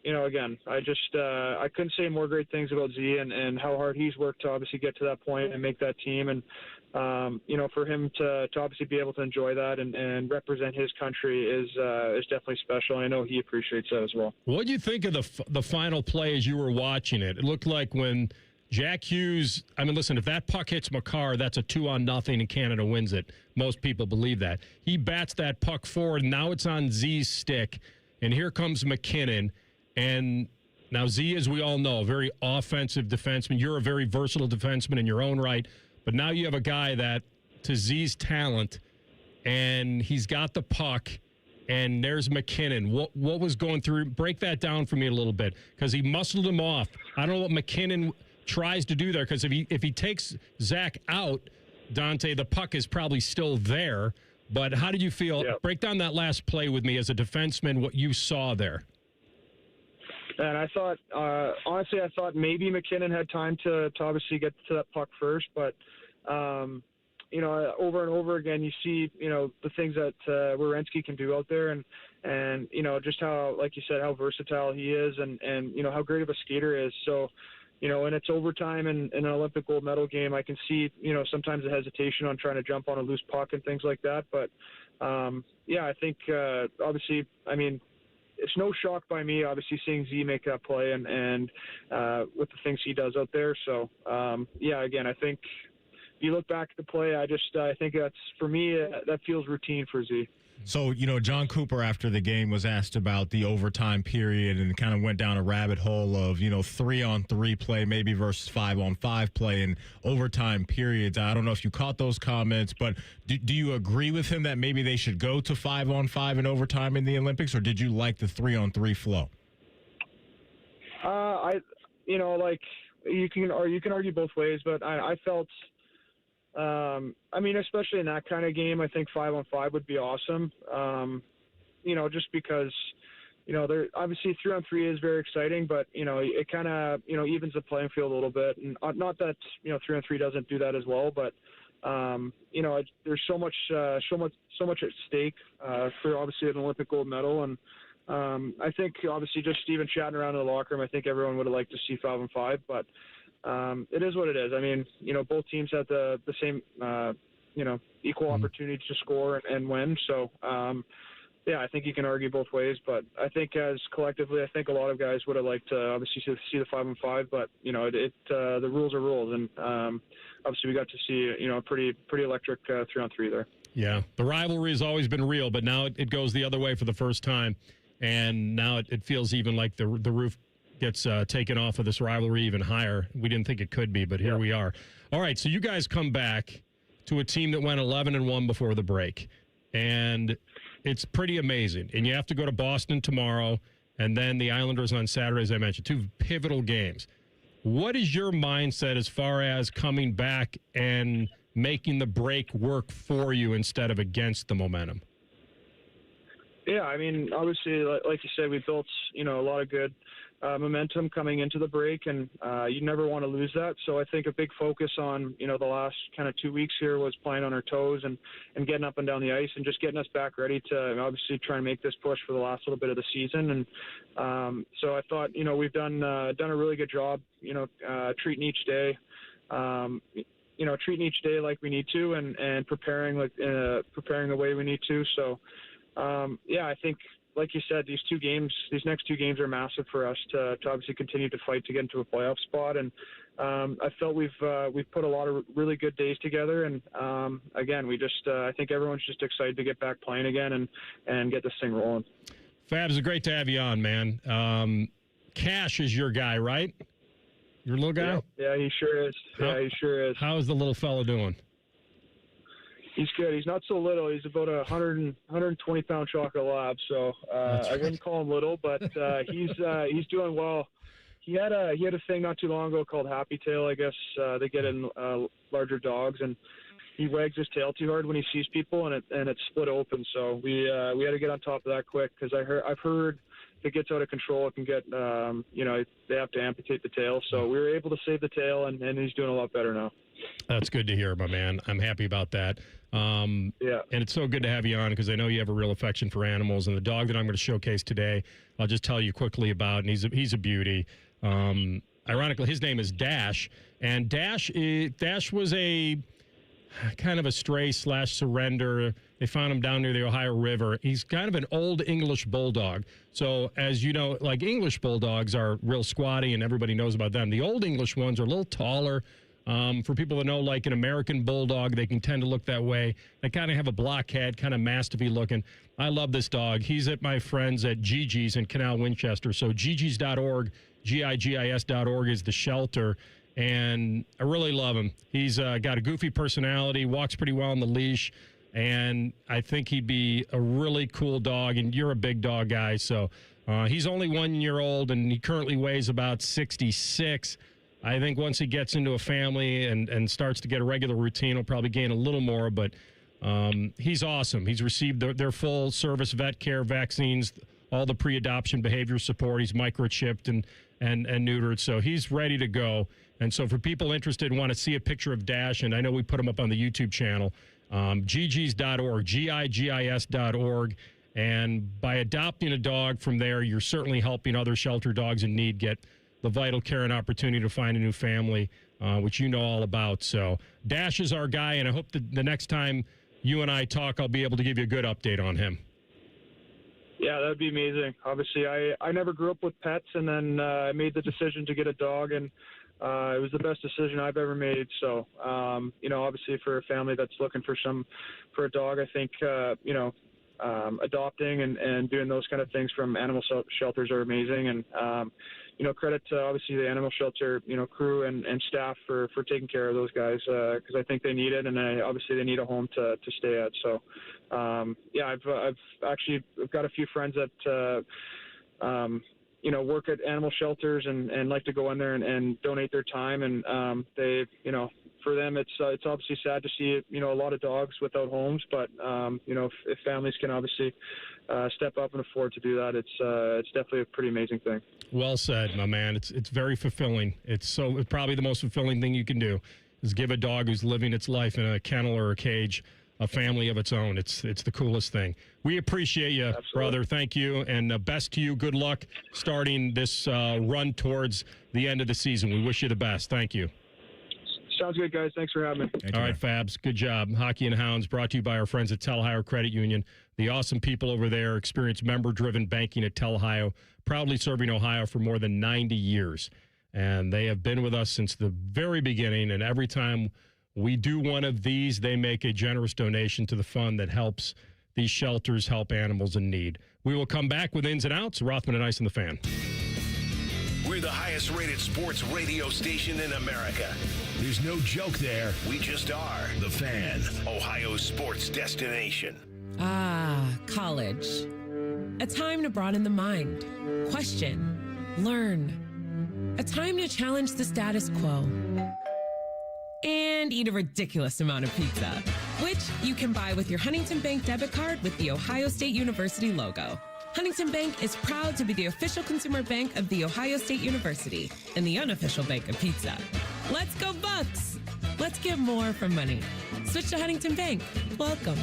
again, I couldn't say more great things about Z and how hard he's worked to obviously get to that point and make that team. And, for him to obviously be able to enjoy that and represent his country is definitely special. And I know he appreciates that as well. What do you think of the final play as you were watching it? It looked like when Jack Hughes, listen, if that puck hits McCarr, that's a 2-0 and Canada wins it. Most people believe that. He bats that puck forward, and now it's on Z's stick, and here comes McKinnon. And now Z, as we all know, a very offensive defenseman. You're a very versatile defenseman in your own right. But now you have a guy that, to Z's talent, and he's got the puck, and there's McKinnon. What was going through? Break that down for me a little bit, because he muscled him off. I don't know what McKinnon tries to do there, because if he takes Zach out, Dante, the puck is probably still there. But how did you feel? Yep. Break down that last play with me as a defenseman, what you saw there. And I thought, honestly, maybe McKinnon had time to obviously get to that puck first. But, over and over again, you see, the things that Werenski can do out there and just how, like you said, how versatile he is and how great of a skater he is. So, and it's overtime in an Olympic gold medal game. I can see, sometimes the hesitation on trying to jump on a loose puck and things like that. But, I think, obviously, it's no shock by me, obviously, seeing Z make that play and with the things he does out there. So, again, I think if you look back at the play, I think that's, for me, that feels routine for Z. So, John Cooper after the game was asked about the overtime period and kind of went down a rabbit hole of, 3-on-3 play, maybe versus 5-on-5 play and overtime periods. I don't know if you caught those comments, but do you agree with him that maybe they should go to 5-on-5 in overtime in the Olympics, or did you like the 3-on-3 flow? You can argue both ways, but I felt, especially in that kind of game, I think 5-on-5 would be awesome. Just because, there obviously 3-on-3 is very exciting, but it kind of evens the playing field a little bit. And not that 3-on-3 doesn't do that as well, but there's so much at stake for obviously an Olympic gold medal. And I think obviously just even chatting around in the locker room, I think everyone would have liked to see 5-on-5, but. It is what it is. Both teams have the same, equal opportunity to score and win. So, I think you can argue both ways. But I think as collectively, I think a lot of guys would have liked to obviously see the 5-on-5. But the rules are rules, and obviously we got to see a pretty electric 3-on-3 there. Yeah, the rivalry has always been real, but now it goes the other way for the first time, and now it feels even like the roof gets taken off of this rivalry even higher. We didn't think it could be, but here we are. All right, so you guys come back to a team that went 11-1 before the break, and it's pretty amazing. And you have to go to Boston tomorrow, and then the Islanders on Saturday, as I mentioned, 2 pivotal games. What is your mindset as far as coming back and making the break work for you instead of against the momentum? Yeah, I mean, obviously, like you said, we built, a lot of good momentum coming into the break, and you never want to lose that. So I think a big focus on, the last kind of 2 weeks here was playing on our toes and getting up and down the ice and just getting us back ready to obviously try and make this push for the last little bit of the season. And so I thought, we've done a really good job, treating each day. Treating each day like we need to, and preparing the way we need to. So, I think, like you said, these next two games are massive for us to obviously continue to fight to get into a playoff spot. And I felt we've put a lot of really good days together. And again, I think everyone's just excited to get back playing again and get this thing rolling. Fabs, it's great to have you on, man. Cash is your guy, right? Your little guy? Yeah, he sure is. He sure is. How is the little fella doing? He's good. He's not so little. He's about 120-pound chocolate lab. So I wouldn't call him little, but he's doing well. He had a thing not too long ago called Happy Tail. I guess they get in larger dogs, and he wags his tail too hard when he sees people, and it split open. So we had to get on top of that quick, because I've heard if it gets out of control, it can get they have to amputate the tail. So we were able to save the tail, and he's doing a lot better now. That's good to hear, my man. I'm happy about that. And it's so good to have you on, because I know you have a real affection for animals. And the dog that I'm going to showcase today, I'll just tell you quickly about, and he's a beauty. Ironically, his name is Dash, and Dash was a kind of a stray / surrender. They found him down near the Ohio River. He's kind of an old English bulldog. So as you know, like English bulldogs are real squatty, and everybody knows about them. The old English ones are a little taller. For people that know, like an American bulldog, they can tend to look that way. They kind of have a block head, kind of mastiffy looking. I love this dog. He's at my friends at Gigi's in Canal Winchester. So gigis.org, gigis.org is the shelter. And I really love him. He's got a goofy personality, walks pretty well on the leash, and I think he'd be a really cool dog. And you're a big dog guy, so he's only 1 year old, and he currently weighs about 66. I think once he gets into a family and starts to get a regular routine, he'll probably gain a little more, but he's awesome. He's received their full service vet care, vaccines, all the pre-adoption behavior support. He's microchipped and neutered, so he's ready to go. And so for people interested and want to see a picture of Dash, and I know we put him up on the YouTube channel, gigis.org, gigis.org. And by adopting a dog from there, you're certainly helping other shelter dogs in need get the vital care and opportunity to find a new family, which you know all about. So Dash is our guy, and I hope that the next time you and I talk, I'll be able to give you a good update on him. Yeah, that would be amazing. Obviously, I never grew up with pets, and then I made the decision to get a dog, and it was the best decision I've ever made. So, obviously for a family that's looking for a dog, I think, adopting and doing those kind of things from animal shelters are amazing. And, credit to obviously the animal shelter, crew and staff for taking care of those guys, because I think they need it, and obviously they need a home to stay at. So, I've got a few friends that, work at animal shelters and like to go in there and donate their time. And they, for them, it's obviously sad to see, a lot of dogs without homes. But, if families can obviously step up and afford to do that, it's definitely a pretty amazing thing. Well said, my man. It's very fulfilling. It's probably the most fulfilling thing you can do is give a dog who's living its life in a kennel or a cage a family of its own. It's the coolest thing. We appreciate you, Absolutely. Brother. Thank you, and best to you. Good luck starting this run towards the end of the season. We wish you the best. Thank you. Sounds good, guys. Thanks for having me. All right, Fabs. Good job. Hockey and Hounds brought to you by our friends at Tel-Ohio Credit Union. The awesome people over there experience member-driven banking at Tel-Ohio, proudly serving Ohio for more than 90 years. And they have been with us since the very beginning, and every time we do one of these, they make a generous donation to the fund that helps these shelters help animals in need. We will come back with ins and outs. Rothman and Ice and the Fan. We're the highest rated sports radio station in America. There's no joke there. We just are. The Fan, Ohio's sports destination. College. A time to broaden the mind, question, learn. A time to challenge the status quo. And and eat a ridiculous amount of pizza, which you can buy with your Huntington Bank debit card with the Ohio State University logo. Huntington Bank is proud to be the official consumer bank of The Ohio State University and the unofficial bank of pizza. Let's go Bucks! Let's get more for money. Switch to Huntington Bank. Welcome.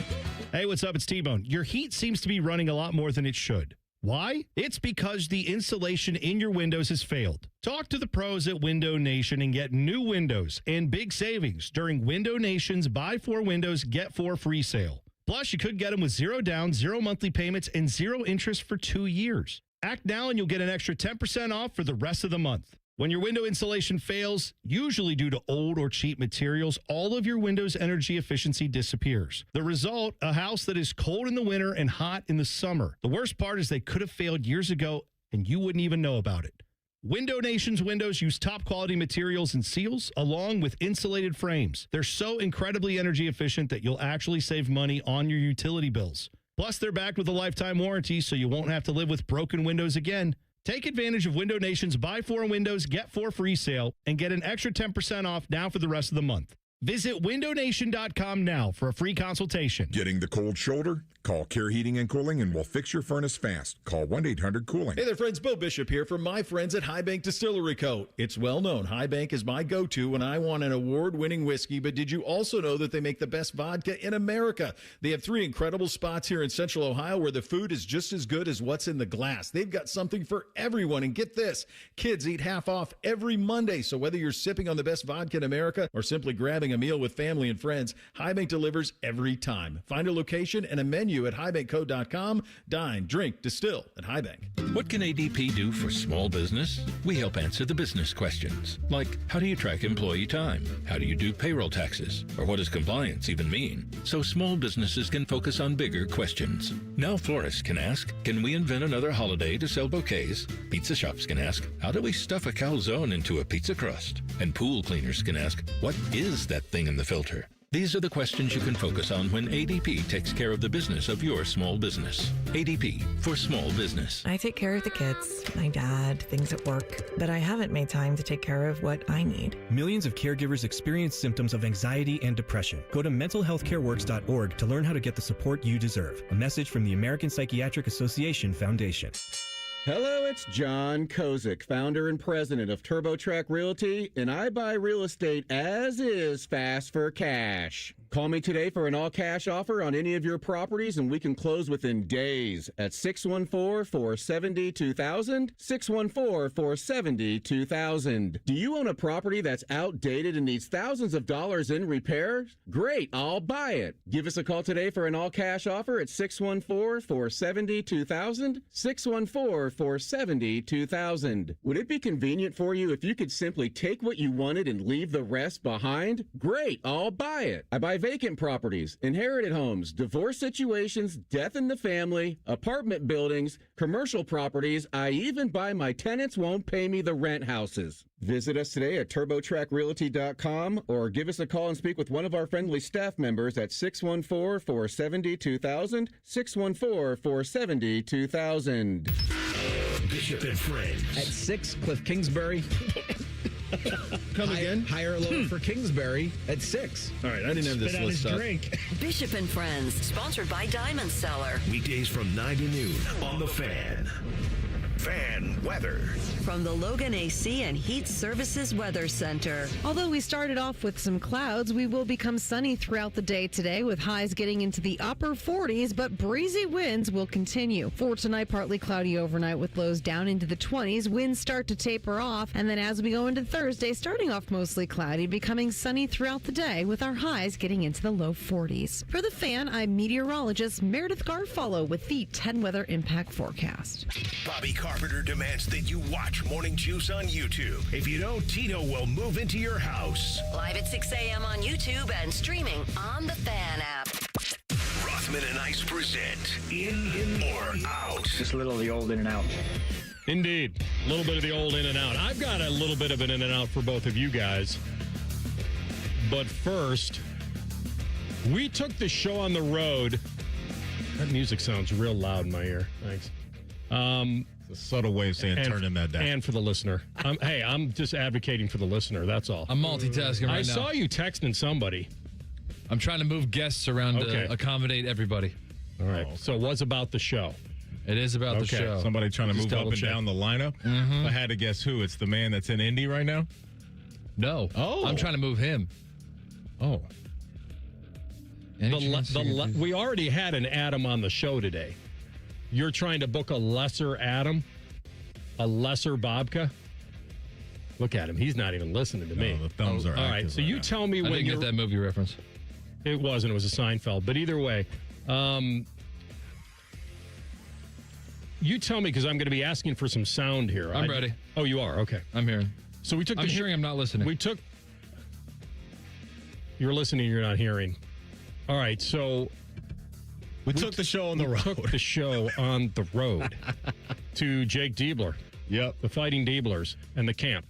Hey, what's up? It's T-Bone. Your heat seems to be running a lot more than it should. Why? It's because the insulation in your windows has failed. Talk to the pros at Window Nation and get new windows and big savings during Window Nation's Buy 4 Windows, Get 4 free sale. Plus, you could get them with 0 down, 0 monthly payments, and 0 interest for 2 years. Act now and you'll get an extra 10% off for the rest of the month. When your window insulation fails, usually due to old or cheap materials, all of your window's energy efficiency disappears. The result, a house that is cold in the winter and hot in the summer. The worst part is they could have failed years ago and you wouldn't even know about it. Window Nation's windows use top quality materials and seals along with insulated frames. They're so incredibly energy efficient that you'll actually save money on your utility bills. Plus, they're backed with a lifetime warranty, so you won't have to live with broken windows again. Take advantage of Window Nation's Buy 4 Windows, Get 4 free sale and get an extra 10% off now for the rest of the month. Visit windownation.com now for a free consultation. Getting the cold shoulder? Call Care Heating and Cooling and we'll fix your furnace fast. Call 1-800-COOLING. Hey there, friends. Bo Bishop here from my friends at High Bank Distillery Co. It's well known High Bank is my go-to when I want an award-winning whiskey, but did you also know that they make the best vodka in America? They have 3 incredible spots here in Central Ohio where the food is just as good as what's in the glass. They've got something for everyone, and get this, kids eat half off every Monday, so whether you're sipping on the best vodka in America or simply grabbing a meal with family and friends, High Bank delivers every time. Find a location and a menu at highbankco.com. Dine, drink, distill at High Bank. What can ADP do for small business? We help answer the business questions, like how do you track employee time? How do you do payroll taxes? Or what does compliance even mean? So small businesses can focus on bigger questions. Now florists can ask, can we invent another holiday to sell bouquets? Pizza shops can ask, how do we stuff a calzone into a pizza crust? And pool cleaners can ask, what is that thing in the filter? These are the questions you can focus on when ADP takes care of the business of your small business. ADP for small business. I take care of the kids, my dad, things at work, but I haven't made time to take care of what I need. Millions of caregivers experience symptoms of anxiety and depression. Go to mentalhealthcareworks.org to learn how to get the support you deserve. A message from the American Psychiatric Association Foundation. Hello, it's John Kozik, founder and president of TurboTrack Realty, and I buy real estate as is, fast for cash. Call me today for an all-cash offer on any of your properties, and we can close within days at 614-470-2000, 614-470-2000. Do you own a property that's outdated and needs thousands of dollars in repairs? Great, I'll buy it. Give us a call today for an all-cash offer at 614-470-2000, 614-470-2000. Would it be convenient for you if you could simply take what you wanted and leave the rest behind? Great, I'll buy it. I buy vacant properties, inherited homes, divorce situations, death in the family, apartment buildings, commercial properties. I even buy my tenants won't pay me the rent houses. Visit us today at turbotrackrealty.com or give us a call and speak with one of our friendly staff members at 614-470-2000, 614-470-2000. Bishop and Friends. At 6, Cliff Kingsbury. Come again? Higher or lower for Kingsbury at 6. All right, I didn't have this Spit out list his up. drink. Bishop and Friends, sponsored by Diamond Cellar. Weekdays from 9 to noon on The Fan. Fan weather. From the Logan AC and Heat Services Weather Center. Although we started off with some clouds, we will become sunny throughout the day today with highs getting into the upper 40s, but breezy winds will continue. For tonight, partly cloudy overnight with lows down into the 20s. Winds start to taper off, and then as we go into Thursday, starting off mostly cloudy, becoming sunny throughout the day with our highs getting into the low 40s. For The Fan, I'm meteorologist Meredith Garfalo with the 10 Weather Impact Forecast. Bobby Carpenter demands that you watch Morning Juice on YouTube. If you don't, Tito will move into your house. Live at 6 a.m. on YouTube and streaming on the Fan app. Rothman and Ice present In or Out. Just a little of the old in and out. Indeed. A little bit of the old in and out. I've got a little bit of an in and out for both of you guys. But first, we took the show on the road. That music sounds real loud in my ear. Thanks. It's a subtle way of saying turning that down. And for the listener. I'm just advocating for the listener. That's all. I'm multitasking right now. I saw you texting somebody. I'm trying to move guests around to accommodate everybody. All right. So it was about the show. It is about the show. Somebody trying to move up and down the lineup. Mm-hmm. If I had to guess who, it's the man that's in Indy right now? No. Oh. I'm trying to move him. Oh. We already had an Adam on the show today. You're trying to book a lesser Adam? A lesser Bobka? Look at him. He's not even listening to me. The thumbs are all right. So you tell me I when didn't get that movie reference. It wasn't. It was a Seinfeld. But either way, you tell me because I'm going to be asking for some sound here. I'm ready. Oh, you are? Okay. I'm hearing. So we took. I'm hearing. I'm not listening. You're listening. You're not hearing. All right. So we took the show on the road. Took the show on the road to Jake Diebler. Yep. The Fighting Dieblers and the camp.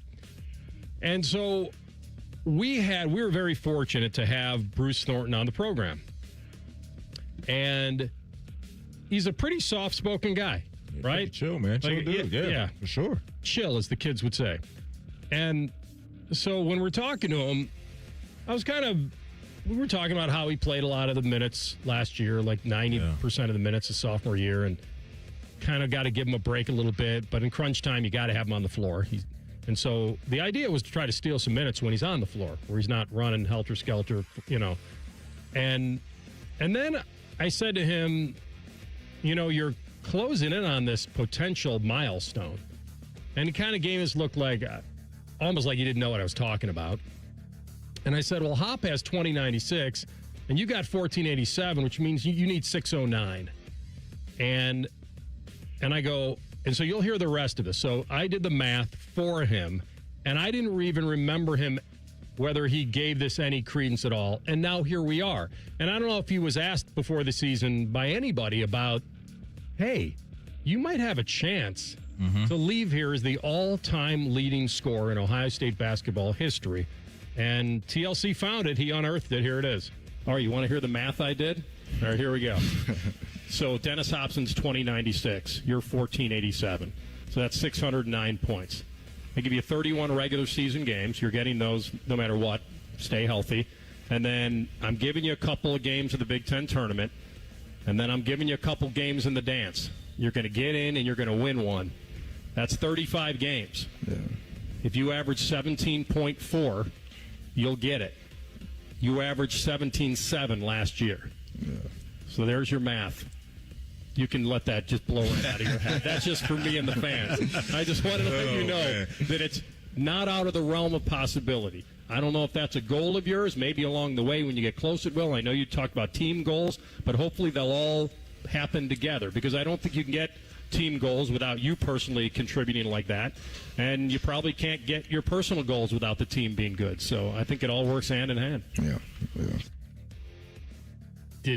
And so we were very fortunate to have Bruce Thornton on the program. And he's a pretty soft-spoken guy, right? Chill, man. Chill dude. Yeah, for sure. Chill, as the kids would say. And so when we're talking to him, we were talking about how he played a lot of the minutes last year, like 90% of the minutes his sophomore year, and kind of got to give him a break a little bit. But in crunch time, you got to have him on the floor. And so the idea was to try to steal some minutes when he's on the floor, where he's not running helter-skelter, And then I said to him, you're closing in on this potential milestone. And he kind of gave us look like, almost like he didn't know what I was talking about. And I said, well, Hop has 2096, and you got 1487, which means you need 609. And I go, and so you'll hear the rest of this. So I did the math for him, and I didn't even remember him whether he gave this any credence at all. And now here we are. And I don't know if he was asked before the season by anybody about, hey, you might have a chance to leave here as the all-time leading scorer in Ohio State basketball history. And TLC found it. He unearthed it. Here it is. All right, you want to hear the math I did? All right, here we go. So Dennis Hobson's 2096. You're 1487. So that's 609 points. They give you 31 regular season games. You're getting those no matter what. Stay healthy. And then I'm giving you a couple of games of the Big Ten tournament. And then I'm giving you a couple games in the dance. You're going to get in and you're going to win one. That's 35 games. Yeah. If you average 17.4, you'll get it. You averaged 17.7 last year. Yeah. So there's your math. You can let that just blow right out of your head. That's just for me and the fans. I just wanted to let you know that it's not out of the realm of possibility. I don't know if that's a goal of yours. Maybe along the way when you get close, it will. I know you talked about team goals, but hopefully they'll all happen together because I don't think you can get team goals without you personally contributing like that. And you probably can't get your personal goals without the team being good. So I think it all works hand in hand. Yeah. He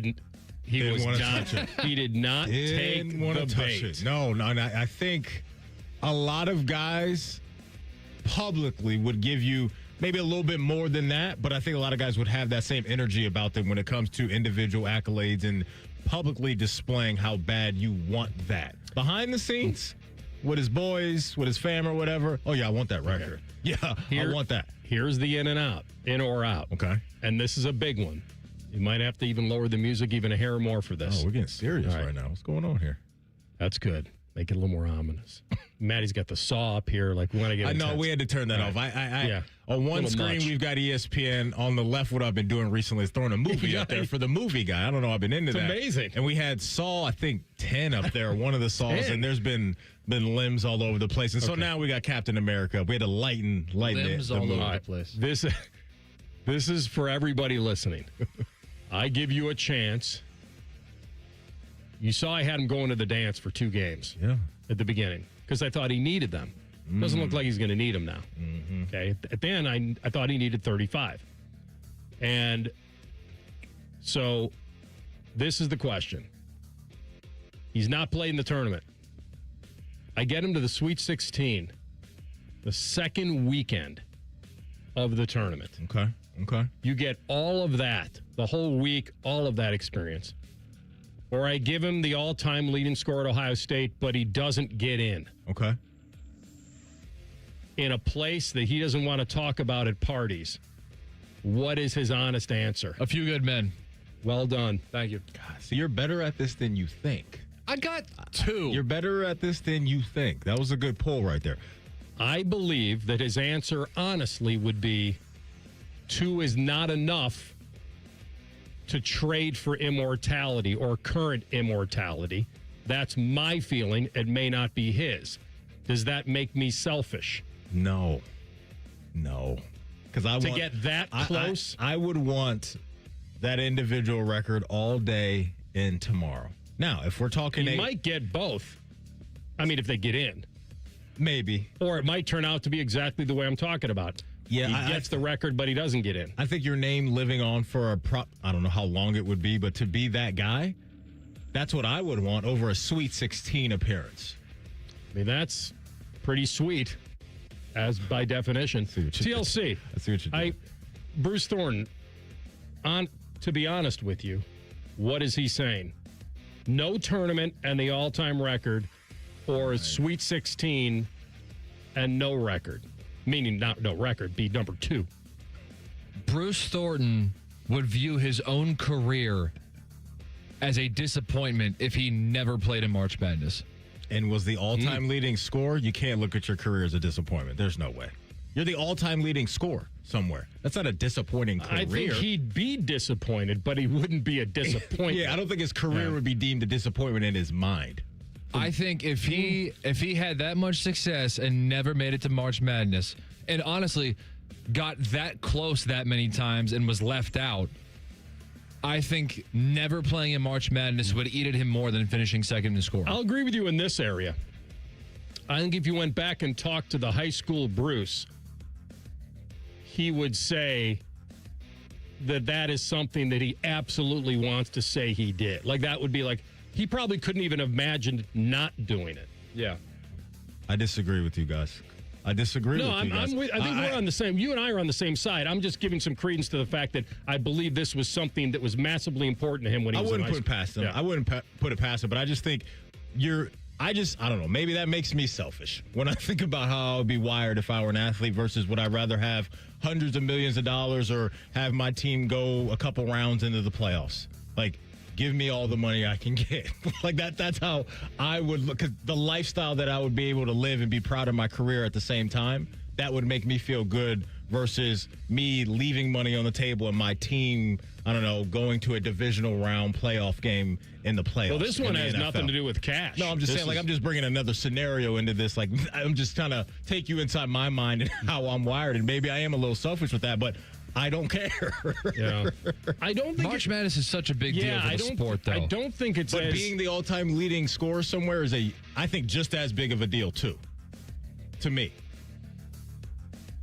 did not take the bait. No, I think a lot of guys publicly would give you maybe a little bit more than that, but I think a lot of guys would have that same energy about them when it comes to individual accolades and publicly displaying how bad you want that. Behind the scenes, with his boys, with his fam or whatever, oh, yeah, I want that record. Yeah, I want that. Here's the in and out, in or out. Okay. And this is a big one. You might have to even lower the music even a hair more for this. Oh, we're getting serious right now. What's going on here? That's good. Make it a little more ominous. Maddie's got the saw up here. Like, we want to get intense. I know, we had to turn that off. On one screen, we've got ESPN. On the left, what I've been doing recently is throwing a movie up there for the movie guy. I don't know. I've been into that. It's amazing. And we had Saw, I think, 10 up there, one of the Saws, and there's been limbs all over the place. And so now we got Captain America. We had to lighten limbs it. All over the place. This is for everybody listening. I give you a chance. You saw I had him going to the dance for 2 games at the beginning because I thought he needed them. Doesn't look like he's going to need them now. Mm-hmm. Okay. At the end, I thought he needed 35. And so this is the question. He's not played in the tournament. I get him to the Sweet 16, the second weekend of the tournament. Okay. You get all of that, the whole week, all of that experience. or I give him the all-time leading scorer at Ohio State, but he doesn't get in. Okay. In a place that he doesn't want to talk about at parties, what is his honest answer? A few good men. Well done. Thank you. God, so you're better at this than you think. I got 2. You're better at this than you think. That was a good pull right there. I believe that his answer, honestly, would be 2 is not enough to trade for immortality or current immortality. That's my feeling. It may not be his. Does that make me selfish? No. Because I to get that close. I would want that individual record all day and tomorrow. Now, if we're talking, he might get both. I mean, if they get in, maybe, or it might turn out to be exactly the way I'm talking about. Yeah, he gets the record, but he doesn't get in. I think your name living on for I don't know how long it would be, but to be that guy, that's what I would want over a Sweet 16 appearance. I mean, that's pretty sweet, as by definition. TLC. I see what you're doing. Bruce Thornton, to be honest with you, what is he saying? No tournament and the all-time record, or a Sweet 16 and no record? Meaning not no record, be number 2. Bruce Thornton would view his own career as a disappointment if he never played in March Madness. And was the all-time leading scorer? You can't look at your career as a disappointment. There's no way. You're the all-time leading scorer somewhere. That's not a disappointing career. I think he'd be disappointed, but he wouldn't be a disappointment. Yeah, I don't think his career would be deemed a disappointment in his mind. I think if he had that much success and never made it to March Madness, and honestly got that close that many times and was left out, I think never playing in March Madness would eat at him more than finishing second in scoring. I'll agree with you in this area. I think if you went back and talked to the high school Bruce, he would say that is something that he absolutely wants to say he did. Like, that would be like, he probably couldn't even imagined not doing it. Yeah. I disagree with you guys. I disagree with you guys. I think we're on the same. You and I are on the same side. I'm just giving some credence to the fact that I believe this was something that was massively important to him when he was in high school. I wouldn't put it past him. Yeah. I wouldn't put it past him, but I just think I don't know. Maybe that makes me selfish when I think about how I would be wired if I were an athlete versus would I rather have hundreds of millions of dollars or have my team go a couple rounds into the playoffs. Like, give me all the money I can get. Like, that's how I would look. Because the lifestyle that I would be able to live and be proud of my career at the same time, that would make me feel good versus me leaving money on the table and my team, I don't know, going to a divisional round playoff game in the playoffs. Well, this one has nothing to do with cash. No, I'm just saying, I'm just bringing another scenario into this. Like, I'm just trying to take you inside my mind and how I'm wired. And maybe I am a little selfish with that, but I don't care. Yeah. I don't think March Madness is such a big deal for the sport, though. I don't think it's But being the all-time leading scorer somewhere is I think, just as big of a deal, too. To me.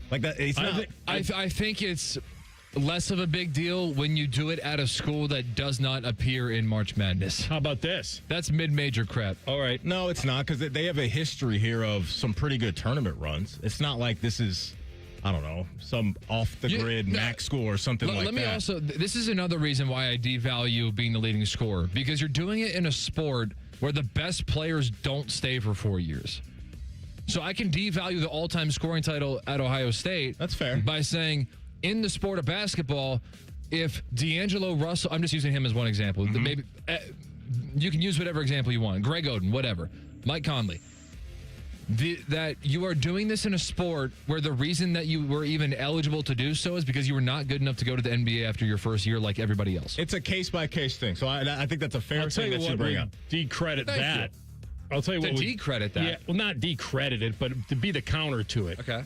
Like that, it's not. I think it's less of a big deal when you do it at a school that does not appear in March Madness. How about this? That's mid-major crap. All right. No, it's not, because they have a history here of some pretty good tournament runs. It's not like this is, I don't know, some off-the-grid MAC school or something like that. Let me also, this is another reason why I devalue being the leading scorer, because you're doing it in a sport where the best players don't stay for 4 years. So I can devalue the all-time scoring title at Ohio State. That's fair. By saying, in the sport of basketball, if D'Angelo Russell, I'm just using him as one example. Maybe you can use whatever example you want. Greg Oden, whatever. Mike Conley. That you are doing this in a sport where the reason that you were even eligible to do so is because you were not good enough to go to the NBA after your first year like everybody else. It's a case-by-case thing. So I think that's a fair thing that you bring up. Decredit that. I'll tell you what. Decredit that. Yeah, well, not decredit it, but to be the counter to it. Okay.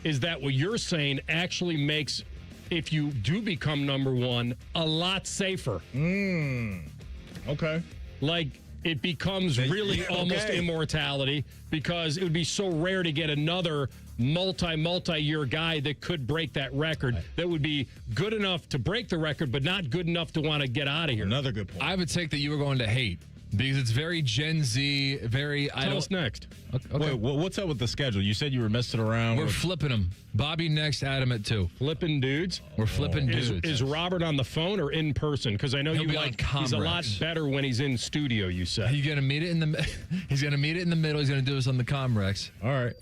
Is that what you're saying actually makes, if you do become number one, a lot safer? Okay. Like, it becomes really almost immortality because it would be so rare to get another multi-year guy that could break that record that would be good enough to break the record, but not good enough to want to get out of here. Another good point. I would take that you were going to hate. Because it's very Gen Z, Tell us next. Okay. Wait, what's up with the schedule? You said you were messing around. We're flipping them. Bobby next, Adam at 2. Flipping dudes? We're flipping dudes. Is Robert on the phone or in person? Because I know He'll you be like on he's a lot Comrex. better when he's in studio, you said. He's gonna meet it in the middle. He's gonna do this on the Comrex. All right.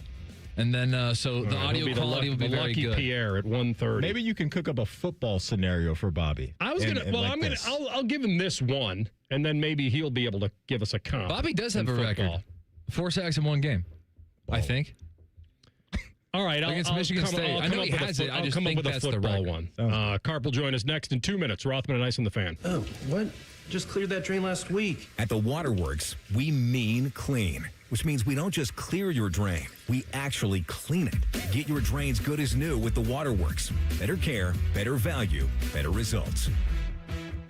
And then so the audio quality will be very Lucky good. Pierre at 1:30. Maybe you can cook up a football scenario for Bobby. I'll give him this one, and then maybe he'll be able to give us a comp. Bobby does have in a football. record. 4 sacks in one game, I think. All right, Against Michigan State. I know he has it. I just think that's the football record. one. Carp will join us next in 2 minutes. Rothman and Ice on the Fan. Oh, what? Just cleared that drain last week. At the Waterworks, we mean clean, which means we don't just clear your drain, we actually clean it. Get your drains good as new with the Waterworks. Better care, better value, better results.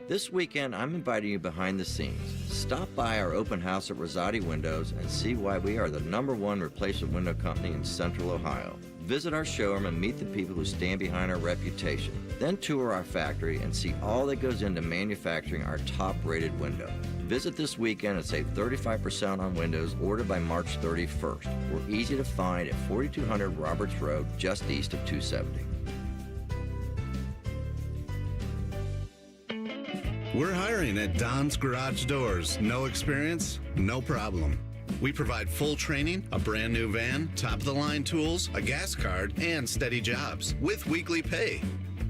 This weekend, I'm inviting you behind the scenes. Stop by our open house at Rosati Windows and see why we are the #1 replacement window company in Central Ohio. Visit our showroom and meet the people who stand behind our reputation. Then tour our factory and see all that goes into manufacturing our top-rated window. Visit this weekend and save 35% on windows ordered by March 31st. We're easy to find at 4200 Roberts Road, just east of 270. We're hiring at Don's Garage Doors. No experience? No problem. We provide full training, a brand new van, top-of-the-line tools, a gas card, and steady jobs with weekly pay.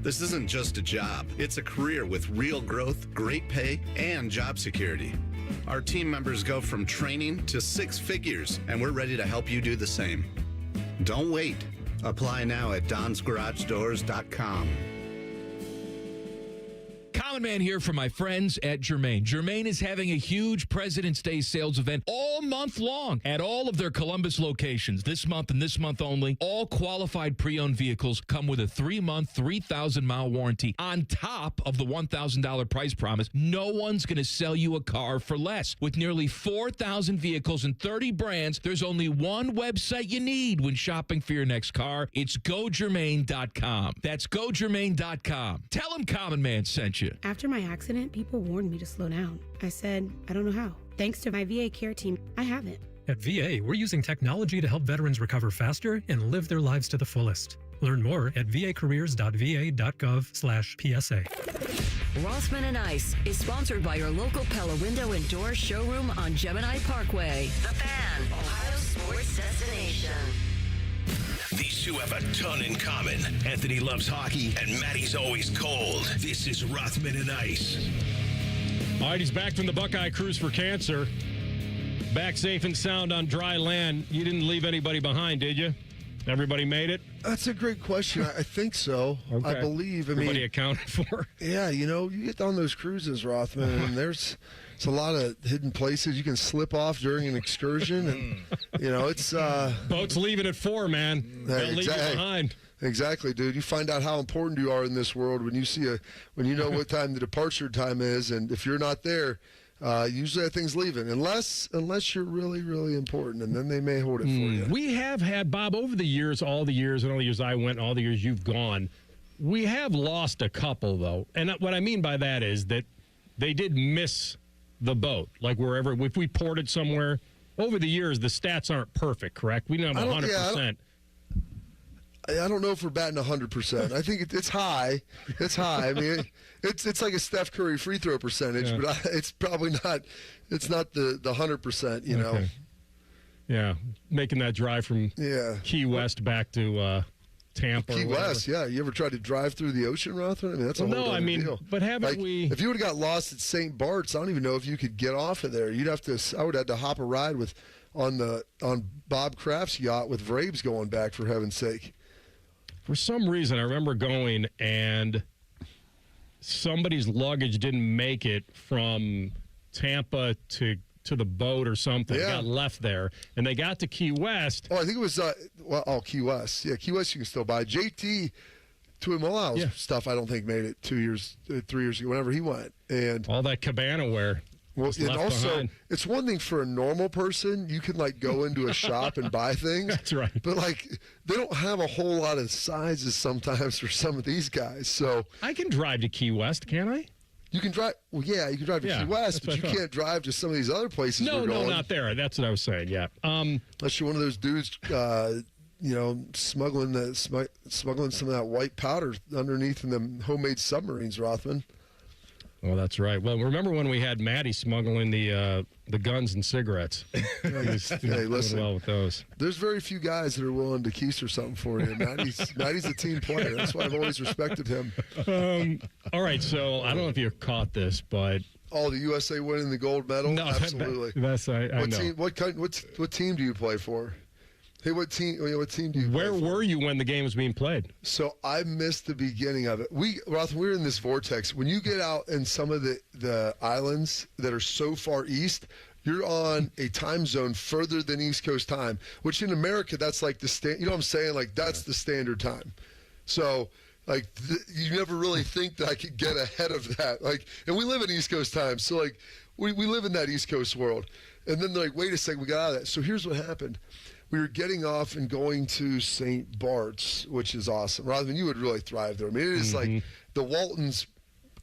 This isn't just a job. It's a career with real growth, great pay, and job security. Our team members go from training to 6 figures, and we're ready to help you do the same. Don't wait. Apply now at donsgaragedoors.com. Common Man here for my friends at Germain. Germain is having a huge President's Day sales event all month long at all of their Columbus locations. This month and this month only, all qualified pre-owned vehicles come with a 3-month, 3,000-mile warranty on top of the $1,000 price promise. No one's going to sell you a car for less. With nearly 4,000 vehicles and 30 brands, there's only one website you need when shopping for your next car. It's GoGermain.com. That's GoGermain.com. Tell them Common Man sent you. After my accident, people warned me to slow down. I said, I don't know how. Thanks to my VA care team, I haven't. At VA, we're using technology to help veterans recover faster and live their lives to the fullest. Learn more at vacareers.va.gov/PSA. Rothman and Ice is sponsored by your local Pella Window and Door showroom on Gemini Parkway. The Fan, Ohio's sports destination. These two have a ton in common. Anthony loves hockey, and Matty's always cold. This is Rothman and Ice. All right, he's back from the Buckeye Cruise for Cancer. Back safe and sound on dry land. You didn't leave anybody behind, did you? Everybody made it? That's a great question. I think so. Okay. I believe. Everybody accounted for? Yeah, you get on those cruises, Rothman, and there's a lot of hidden places you can slip off during an excursion, and it's boats leaving at 4, man. They'll leave you behind. Exactly, dude. You find out how important you are in this world when you know what time the departure time is, and if you're not there, usually that thing's leaving, unless you're really, really important, and then they may hold it for you. We have had, Bob, over the years, all the years I went, all the years you've gone, we have lost a couple, though. And what I mean by that is that they did miss the boat, like wherever, if we ported somewhere. Over the years, the stats aren't perfect, correct? We don't have 100%. I don't know if we're batting 100%. I think it's high. It's high. I mean, it's like a Steph Curry free throw percentage, but it's probably not. It's not the 100%. You know. Yeah, making that drive from Key West back to Tampa. Key West, yeah. You ever tried to drive through the ocean, Rothman? I mean, that's a whole other deal. But haven't we? If you would have got lost at St. Bart's, I don't even know if you could get off of there. I would have to hop a ride on Bob Kraft's yacht with Vrabes going back, for heaven's sake. For some reason, I remember going and somebody's luggage didn't make it from Tampa to the boat or something. It got left there. And they got to Key West. Oh, I think it was, Key West. Yeah, Key West you can still buy. JT Tuimoloau's stuff, I don't think, made it 2 years, 3 years ago, whenever he went. And all that cabana wear. Well, and also, behind. It's one thing for a normal person. You can, go into a shop and buy things. That's right. But, they don't have a whole lot of sizes sometimes for some of these guys. So I can drive to Key West, can't I? You can drive. Well, yeah, you can drive to Key West, but you can't drive to some of these other places. No, we're going. not there. That's what I was saying. Yeah. Unless you're one of those dudes, smuggling some of that white powder underneath in the homemade submarines, Rothman. Well, that's right. Well, remember when we had Maddie smuggling the guns and cigarettes? He was doing well with those. There's very few guys that are willing to keister something for you. Maddie's a team player. That's why I've always respected him. All right, so I don't know if you caught this, but the USA winning the gold medal. No, absolutely. I know. Team, what team do you play for? Hey, what team do you play for? Where were you when the game was being played? So I missed the beginning of it. Rothman, we were in this vortex. When you get out in some of the islands that are so far east, you're on a time zone further than East Coast time, which in America, that's like you know what I'm saying? Like, that's the standard time. So, like, you never really think that I could get ahead of that. Like, and we live in East Coast time. So, like, we live in that East Coast world. And then they're like, wait a second, we got out of that. So here's what happened. We were getting off and going to St. Bart's, which is awesome. Rothman, you would really thrive there. I mean, it is like the Walton's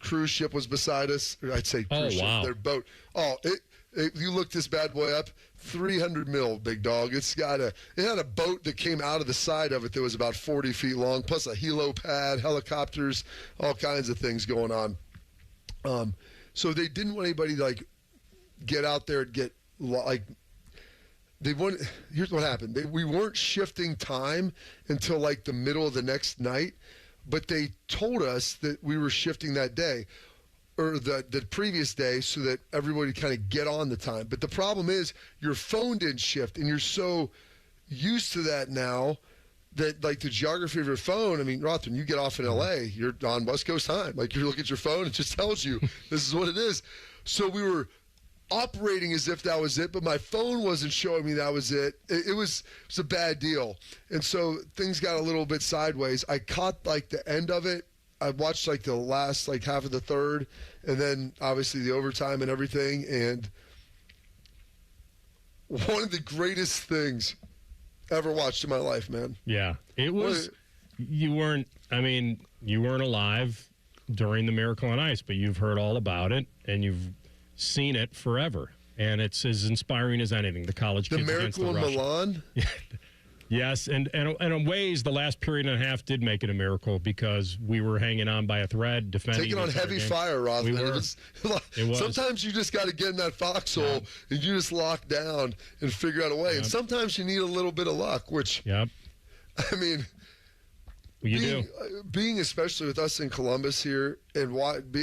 cruise ship was beside us. Or I'd say cruise ship, their boat. You look this bad boy up, 300 mil, big dog. It had a boat that came out of the side of it that was about 40 feet long, plus a helo pad, helicopters, all kinds of things going on. So they didn't want anybody to, like, get out there and get, like, here's what happened. We weren't shifting time until like the middle of the next night, but they told us that we were shifting that day or the previous day so that everybody kind of get on the time. But the problem is your phone didn't shift, and you're so used to that now that, like, the geography of your phone, I mean, Rothman, you get off in L.A., you're on West Coast time. Like, you look at your phone, it just tells you this is what it is. So we were operating as if that was it, but my phone wasn't showing me that was it. It was a bad deal. And so things got a little bit sideways. I caught like the end of it. I watched like the last like half of the third, and then obviously the overtime and everything. And one of the greatest things ever watched in my life, man. Yeah. It was you weren't alive during the Miracle on Ice, but you've heard all about it and you've seen it forever, and it's as inspiring as anything. The college kids against the Miracle in Milan. Yes, and in ways, the last period and a half did make it a miracle because we were hanging on by a thread, defending. Taking on heavy fire, Rothman. It was. Sometimes you just got to get in that foxhole and you just lock down and figure out a way. And sometimes you need a little bit of luck, which, I mean, being especially with us in Columbus here and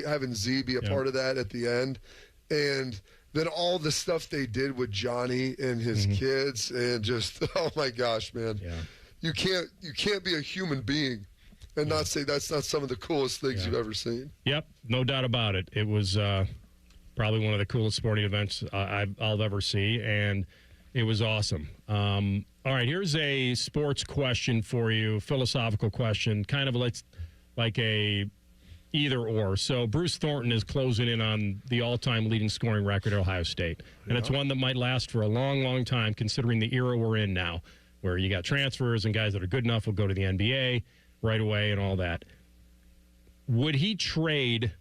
having Z be a part of that at the end. And then all the stuff they did with Johnny and his kids, and just, oh my gosh, man. Yeah. You can't be a human being and not say that's not some of the coolest things you've ever seen. Yep, no doubt about it. It was probably one of the coolest sporting events I'll ever see, and it was awesome. All right, here's a sports question for you, philosophical question, kind of like a either or. So Bruce Thornton is closing in on the all-time leading scoring record at Ohio State. And it's one that might last for a long, long time, considering the era we're in now, where you got transfers and guys that are good enough will go to the NBA right away and all that. Would he trade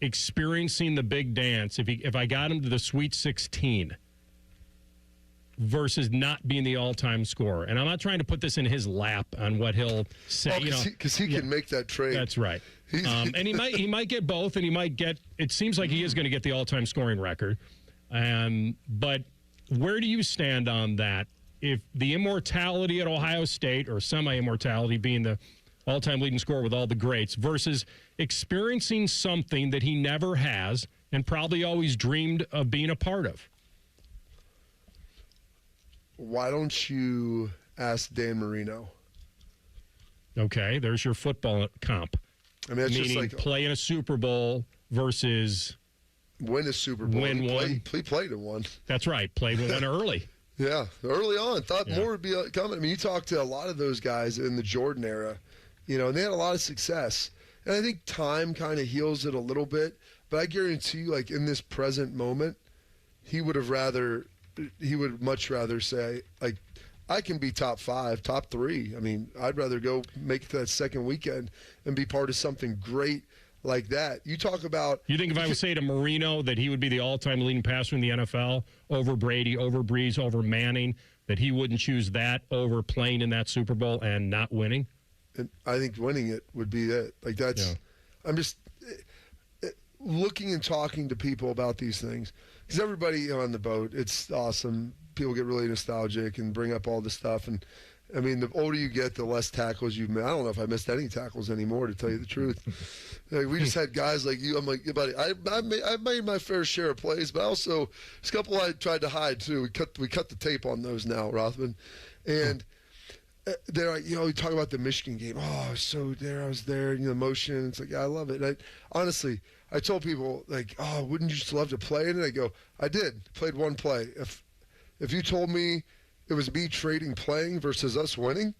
experiencing the big dance if I got him to the Sweet 16 versus not being the all-time scorer? And I'm not trying to put this in his lap on what he'll say. Because he can make that trade. That's right. And he might get both, and he might get. It seems like he is going to get the all-time scoring record. But where do you stand on that? If the immortality at Ohio State, or semi-immortality, being the all-time leading scorer with all the greats, versus experiencing something that he never has and probably always dreamed of being a part of. Why don't you ask Dan Marino? Okay, there's your football comp. I mean, it's meaning just like play in a Super Bowl versus win a Super Bowl. Win one. He played in one. That's right. Played one early. Yeah, early on. Thought more would be coming. I mean, you talk to a lot of those guys in the Jordan era, and they had a lot of success. And I think time kind of heals it a little bit. But I guarantee you, like, in this present moment, he would much rather say, like, I can be top 5, top 3. I mean, I'd rather go make it to that second weekend and be part of something great like that. You talk about... You think if I would say to Marino that he would be the all-time leading passer in the NFL over Brady, over Breeze, over Manning, that he wouldn't choose that over playing in that Super Bowl and not winning? And I think winning it would be it. Like, that's... Yeah. I'm just looking and talking to people about these things. Because everybody on the boat, it's awesome. People get really nostalgic and bring up all this stuff. And, I mean, the older you get, the less tackles you've missed. I don't know if I missed any tackles anymore, to tell you the truth. Like, we just had guys like you. I'm like, yeah, buddy, I made my fair share of plays, but also there's a couple I tried to hide, too. We cut the tape on those now, Rothman. And they're like, you talk about the Michigan game. Oh, I was there, emotion. It's like, yeah, I love it. Honestly, I told people, like, oh, wouldn't you just love to play in it? I go, I did. Played one play. If you told me it was me trading playing versus us winning,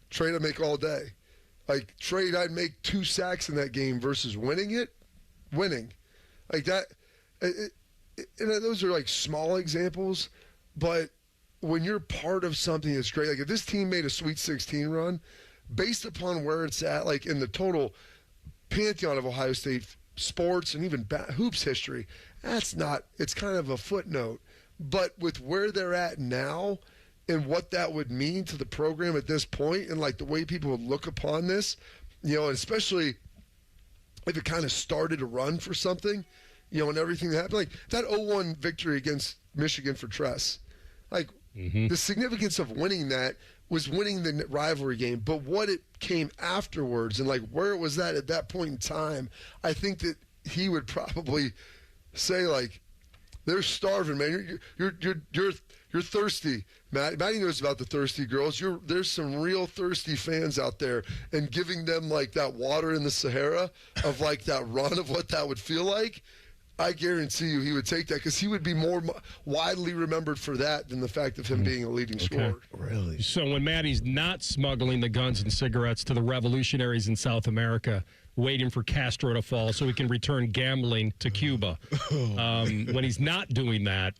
trade I'd make all day. Like, trade I'd make 2 sacks in that game versus winning. Like that. And those are like small examples, but when you're part of something that's great, like if this team made a Sweet 16 run, based upon where it's at, like in the total pantheon of Ohio State sports and even hoops history, it's kind of a footnote. But with where they're at now and what that would mean to the program at this point and like the way people would look upon this, and especially if it kind of started a run for something, and everything that happened, like that 0-1 victory against Michigan for Tress, like the significance of winning that was winning the rivalry game, but what it came afterwards and like where it was at that point in time, I think that he would probably say like, they're starving, man. You're thirsty, Matt. Matty knows about the thirsty girls. There's some real thirsty fans out there, and giving them like that water in the Sahara of like that run of what that would feel like. I guarantee you he would take that because he would be more widely remembered for that than the fact of him being a leading scorer. Really? So when Matty's not smuggling the guns and cigarettes to the revolutionaries in South America, waiting for Castro to fall so he can return gambling to Cuba, when he's not doing that,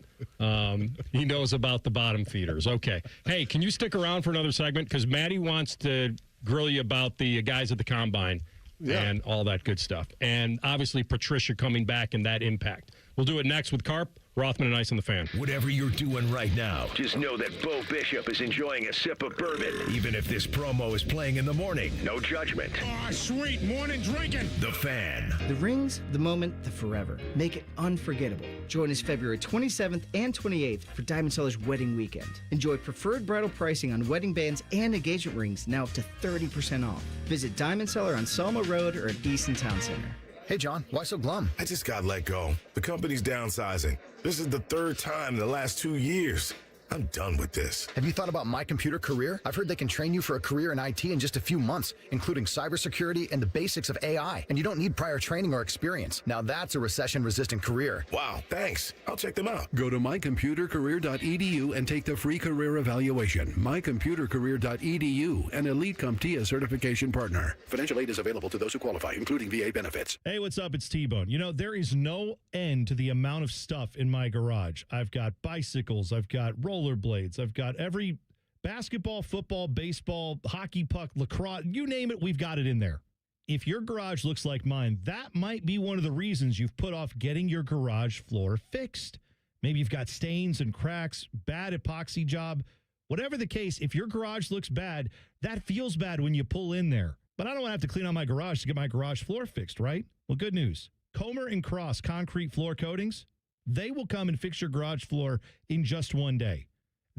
he knows about the bottom feeders. Okay. Hey, can you stick around for another segment? Because Matty wants to grill you about the guys at the Combine. Yeah. And all that good stuff. And obviously Patricia coming back and that impact. We'll do it next with Carp, Rothman, and Ice on the Fan. Whatever you're doing right now, just know that Bo Bishop is enjoying a sip of bourbon. Even if this promo is playing in the morning, no judgment. Oh, sweet morning drinking. The Fan. The rings, the moment, the forever. Make it unforgettable. Join us February 27th and 28th for Diamond Seller's Wedding Weekend. Enjoy preferred bridal pricing on wedding bands and engagement rings now up to 30% off. Visit Diamond Seller on Selma Road or at Easton Town Center. Hey, John, why so glum? I just got let go. The company's downsizing. This is the 3rd time in the last 2 years. I'm done with this. Have you thought about My Computer Career? I've heard they can train you for a career in IT in just a few months, including cybersecurity and the basics of AI. And you don't need prior training or experience. Now that's a recession-resistant career. Wow, thanks. I'll check them out. Go to mycomputercareer.edu and take the free career evaluation. mycomputercareer.edu, an Elite CompTIA certification partner. Financial aid is available to those who qualify, including VA benefits. Hey, what's up? It's T-Bone. There is no end to the amount of stuff in my garage. I've got bicycles. I've got rollerblades. I've got every basketball, football, baseball, hockey puck, lacrosse, you name it, we've got it in there. If your garage looks like mine, that might be one of the reasons you've put off getting your garage floor fixed. Maybe you've got stains and cracks, bad epoxy job. Whatever the case, if your garage looks bad, that feels bad when you pull in there. But I don't want to have to clean out my garage to get my garage floor fixed, right? Well, good news. Comer & Cross concrete floor coatings, they will come and fix your garage floor in just one day.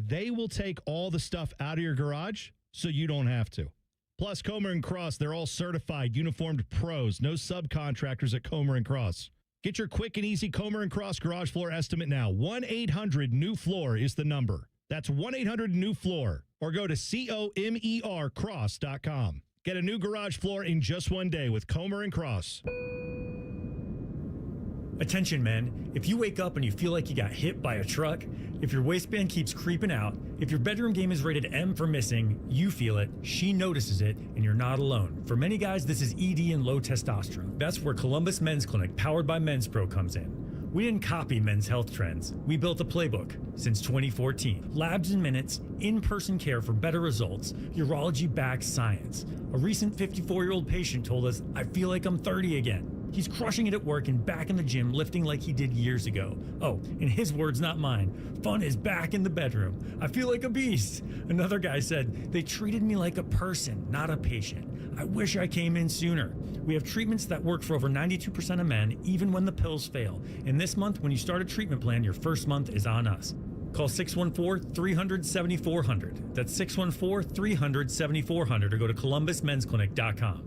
They will take all the stuff out of your garage so you don't have to. Plus, Comer & Cross, they're all certified, uniformed pros, no subcontractors at Comer & Cross. Get your quick and easy Comer & Cross garage floor estimate now. 1-800-NEW-FLOOR is the number. That's 1-800-NEW-FLOOR. Or go to COMERcross.com. Get a new garage floor in just one day with Comer & Cross. Attention, men. If you wake up and you feel like you got hit by a truck, if your waistband keeps creeping out, if your bedroom game is rated M for missing, you feel it, she notices it, and you're not alone. For many guys, this is ED and low testosterone. That's where Columbus Men's Clinic, powered by Men's Pro, comes in. We didn't copy men's health trends. We built a playbook since 2014. Labs in minutes, in-person care for better results, urology-backed science. A recent 54-year-old patient told us, "I feel like I'm 30 again." He's crushing it at work and back in the gym, lifting like he did years ago. Oh, in his words, not mine, "Fun is back in the bedroom. I feel like a beast." Another guy said, "They treated me like a person, not a patient. I wish I came in sooner." We have treatments that work for over 92% of men, even when the pills fail. And this month, when you start a treatment plan, your first month is on us. Call 614-300-7400. That's 614-300-7400 or go to columbusmensclinic.com.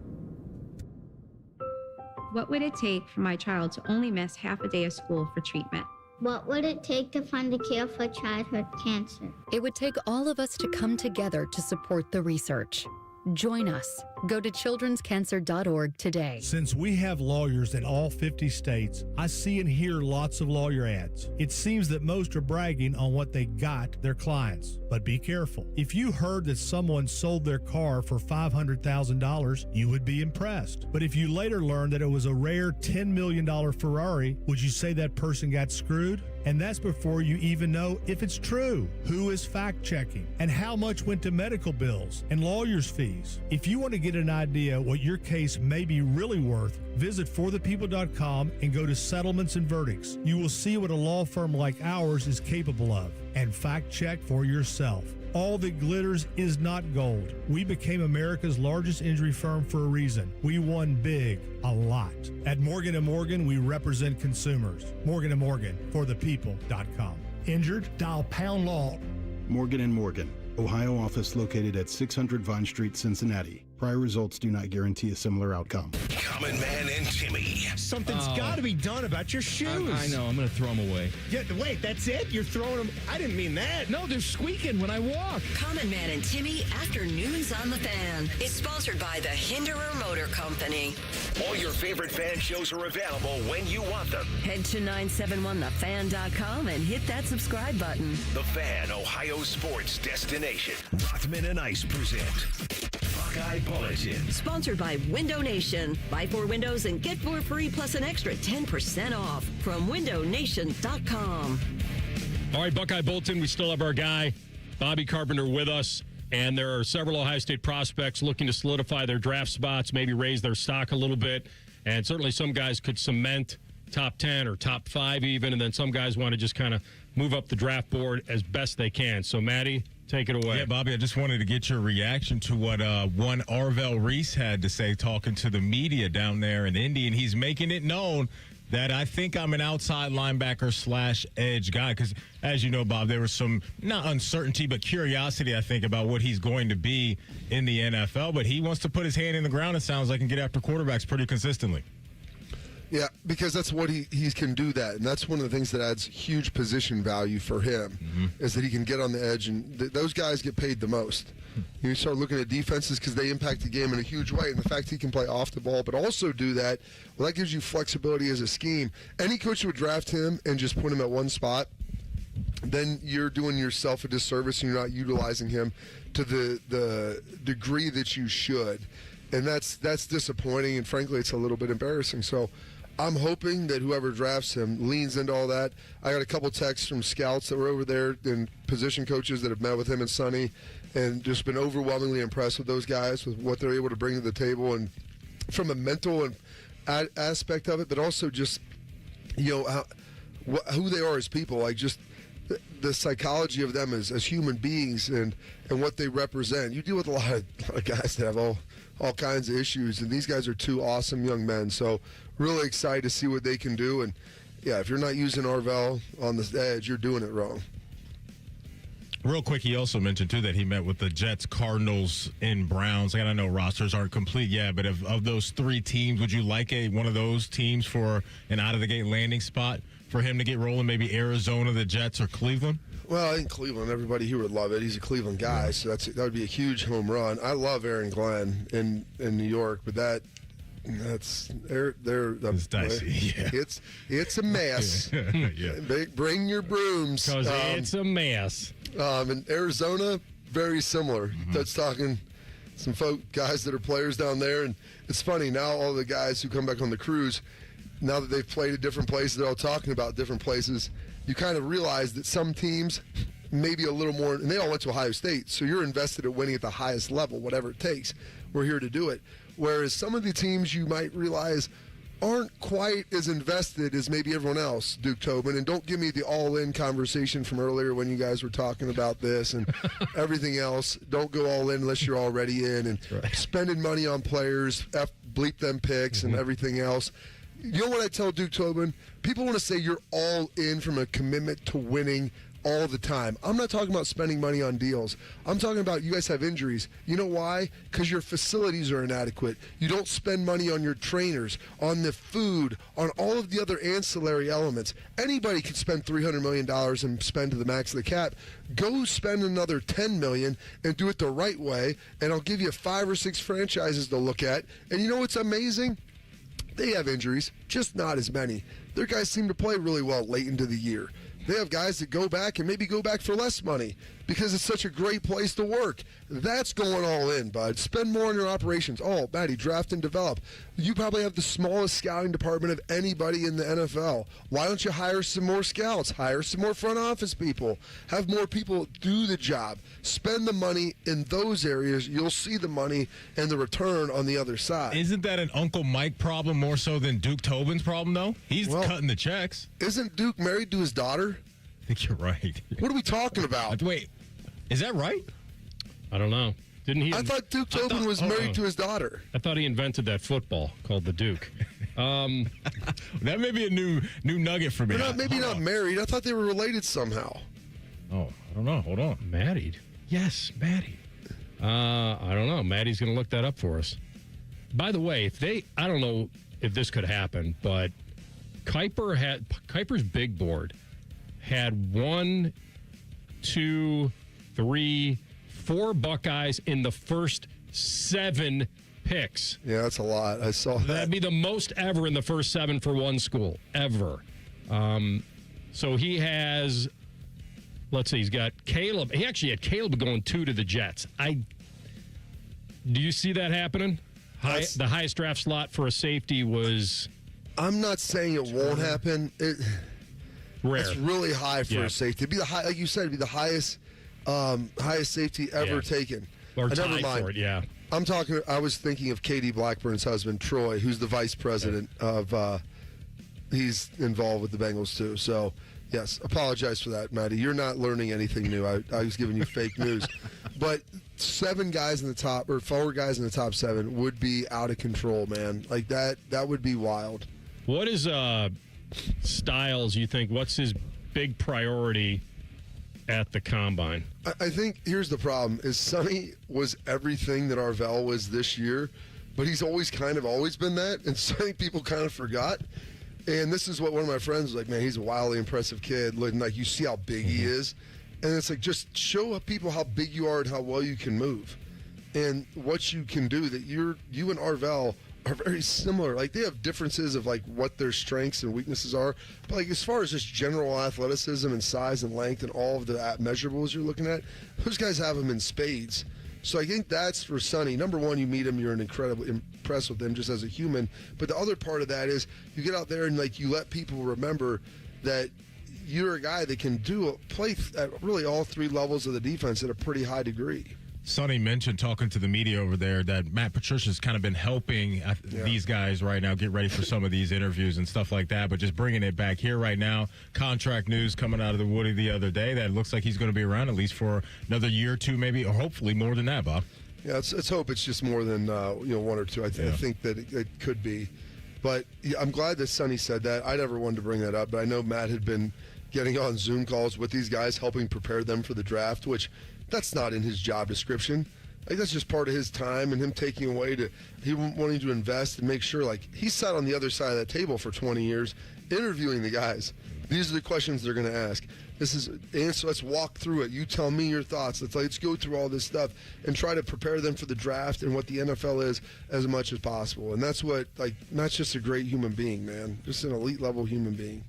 What would it take for my child to only miss half a day of school for treatment? What would it take to find a cure for childhood cancer? It would take all of us to come together to support the research. Join us. Go to childrenscancer.org today. Since we have lawyers in all 50 states, I see and hear lots of lawyer ads. It seems that most are bragging on what they got their clients. But be careful. If you heard that someone sold their car for $500,000, you would be impressed. But if you later learned that it was a rare $10 million Ferrari, would you say that person got screwed? And that's before you even know if it's true. Who is fact-checking? And how much went to medical bills and lawyers' fees? If you want to get an idea what your case may be really worth, visit forthepeople.com and go to settlements and verdicts. You will see what a law firm like ours is capable of. And fact-check for yourself. All that glitters is not gold. We became America's largest injury firm for a reason. We won big, a lot. At Morgan & Morgan, we represent consumers. Morgan & Morgan, forthepeople.com. Injured? Dial pound law. Morgan & Morgan, Ohio office located at 600 Vine Street, Cincinnati. Prior results do not guarantee a similar outcome. Common Man and Timmy. Something's got to be done about your shoes. I know. I'm going to throw them away. Yeah, wait, that's it? You're throwing them? I didn't mean that. No, they're squeaking when I walk. Common Man and Timmy Afternoons on the Fan is sponsored by the Hinderer Motor Company. All your favorite fan shows are available when you want them. Head to 971thefan.com and hit that subscribe button. The Fan, Ohio sports destination. Rothman and Ice present Buckeye Bulletin. Sponsored by Window Nation. Buy 4 windows and get 4 free plus an extra 10% off from windownation.com. All right, Buckeye Bulletin. We still have our guy, Bobby Carpenter, with us. And there are several Ohio State prospects looking to solidify their draft spots, maybe raise their stock a little bit. And certainly some guys could cement top 10 or top 5 even. And then some guys want to just kind of move up the draft board as best they can. So, Maddie, take it away. Yeah, Bobby, I just wanted to get your reaction to what one Arvell Reese had to say talking to the media down there in Indy. And he's making it known that I think I'm an outside linebacker / edge guy. Because, as you know, Bob, there was some, not uncertainty, but curiosity, I think, about what he's going to be in the NFL. But he wants to put his hand in the ground, it sounds like, and get after quarterbacks pretty consistently. Yeah, because that's what he can do that. And that's one of the things that adds huge position value for him, is that he can get on the edge. And those guys get paid the most. You start looking at defenses because they impact the game in a huge way. And the fact he can play off the ball but also do that, well, that gives you flexibility as a scheme. Any coach would draft him and just put him at one spot, then you're doing yourself a disservice and you're not utilizing him to the degree that you should. And that's disappointing, and frankly, it's a little bit embarrassing. So I'm hoping that whoever drafts him leans into all that. I got a couple texts from scouts that were over there and position coaches that have met with him and Sonny and just been overwhelmingly impressed with those guys, with what they're able to bring to the table, and from a mental and aspect of it, but also just, you know, who they are as people, like just the psychology of them as human beings and what they represent. You deal with a lot of guys that have all kinds of issues, and these guys are 2 awesome young men. So really excited to see what they can do. And, yeah, if you're not using Arvell on the edge, you're doing it wrong. Real quick, he also mentioned, too, that he met with the Jets, Cardinals, and Browns. Like, I know rosters aren't complete yet, but of those 3 teams, would you like one of those teams for an out-of-the-gate landing spot for him to get rolling? Maybe Arizona, the Jets, or Cleveland? Well, I think Cleveland, everybody here would love it. He's a Cleveland guy, so that would be a huge home run. I love Aaron Glenn in New York, but they're dicey. Yeah. It's a mess. Yeah. Bring your brooms. Because it's a mess. In Arizona, very similar. That's talking some guys that are players down there, and it's funny now. All the guys who come back on the cruise, now that they've played at different places, they're all talking about different places, you kind of realize that some teams maybe a little more, and they all went to Ohio State, so you're invested at winning at the highest level, whatever it takes. We're here to do it. Whereas some of the teams you might realize aren't quite as invested as maybe everyone else, Duke Tobin. And don't give me the all-in conversation from earlier when you guys were talking about this and everything else. Don't go all in unless you're already in. And spending money on players, bleep them picks and everything else. You know what I tell Duke Tobin? People want to say you're all in from a commitment to winning all the time. I'm not talking about spending money on deals. I'm talking about you guys have injuries. You know why? Because your facilities are inadequate. You don't spend money on your trainers, on the food, on all of the other ancillary elements. Anybody could spend $300 million and spend to the max of the cap. Go spend another $10 million and do it the right way, and I'll give you 5 or 6 franchises to look at. And you know what's amazing? They have injuries, just not as many. Their guys seem to play really well late into the year. They have guys that go back and maybe go back for less money because it's such a great place to work. That's going all in, bud. Spend more on your operations. Oh, Maddie, draft and develop. You probably have the smallest scouting department of anybody in the NFL. Why don't you hire some more scouts? Hire some more front office people. Have more people do the job. Spend the money in those areas. You'll see the money and the return on the other side. Isn't that an Uncle Mike problem more so than Duke Tobin's problem, though? He's cutting the checks. Isn't Duke married to his daughter? I think you're right. What are we talking about? Wait, is that right? I don't know. Didn't he? I thought Duke Tobin was married to his daughter. I thought he invented that football called the Duke. That may be a new nugget for me. They're maybe not married. I thought they were related somehow. Oh, I don't know. Hold on. Married? Yes, married. I don't know. Maddie's going to look that up for us. By the way, I don't know if this could happen, but Kuiper's big board had 1, 2, 3, 4 Buckeyes in the first 7 picks. Yeah, that's a lot. I saw that. That'd be the most ever in the first 7 for one school, ever. So he has, let's see, he's got Caleb. He actually had Caleb going 2 to the Jets. Do you see that happening? The highest draft slot for a safety was... I'm not saying it won't happen. Rare. It's really high for a safety. It'd be the high, like you said, it'd be the highest safety ever taken. Or never tied mind. for it, yeah. I was thinking of Katie Blackburn's husband, Troy, who's the vice president of, he's involved with the Bengals too. So, yes, apologize for that, Maddie. You're not learning anything new. I was giving you fake news. But 7 guys in the top, or 4 guys in the top 7 would be out of control, man. Like that would be wild. What is Styles, you think, what's his big priority at the Combine? I think here's the problem, is Sonny was everything that Arvell was this year, but he's always been that, and so many people kind of forgot. And this is what one of my friends was like, man, he's a wildly impressive kid. Like, you see how big he is. And it's like, just show people how big you are and how well you can move and what you can do. That you and Arvell are very similar. Like, they have differences of like what their strengths and weaknesses are, but like as far as just general athleticism and size and length and all of the measurables you're looking at, those guys have them in spades. So I think that's for Sonny. Number one, you meet him, you're incredibly impressed with him just as a human. But the other part of that is you get out there and like you let people remember that you're a guy that can play at really all 3 levels of the defense at a pretty high degree. Sonny mentioned talking to the media over there that Matt Patricia's kind of been helping these guys right now get ready for some of these interviews and stuff like that, but just bringing it back here right now. Contract news coming out of the Woody the other day that looks like he's going to be around at least for another year or 2 maybe, or hopefully more than that, Bob. Yeah, let's hope it's just more than 1 or 2. I think that it could be. But yeah, I'm glad that Sonny said that. I never wanted to bring that up, but I know Matt had been getting on Zoom calls with these guys, helping prepare them for the draft, which that's not in his job description. Like, that's just part of his time and him taking away he wanting to invest and make sure, like, he sat on the other side of that table for 20 years interviewing the guys. These are the questions they're going to ask. Let's walk through it. You tell me your thoughts. Let's go through all this stuff and try to prepare them for the draft and what the NFL is as much as possible. And that's what, like, not just a great human being, man, just an elite level human being.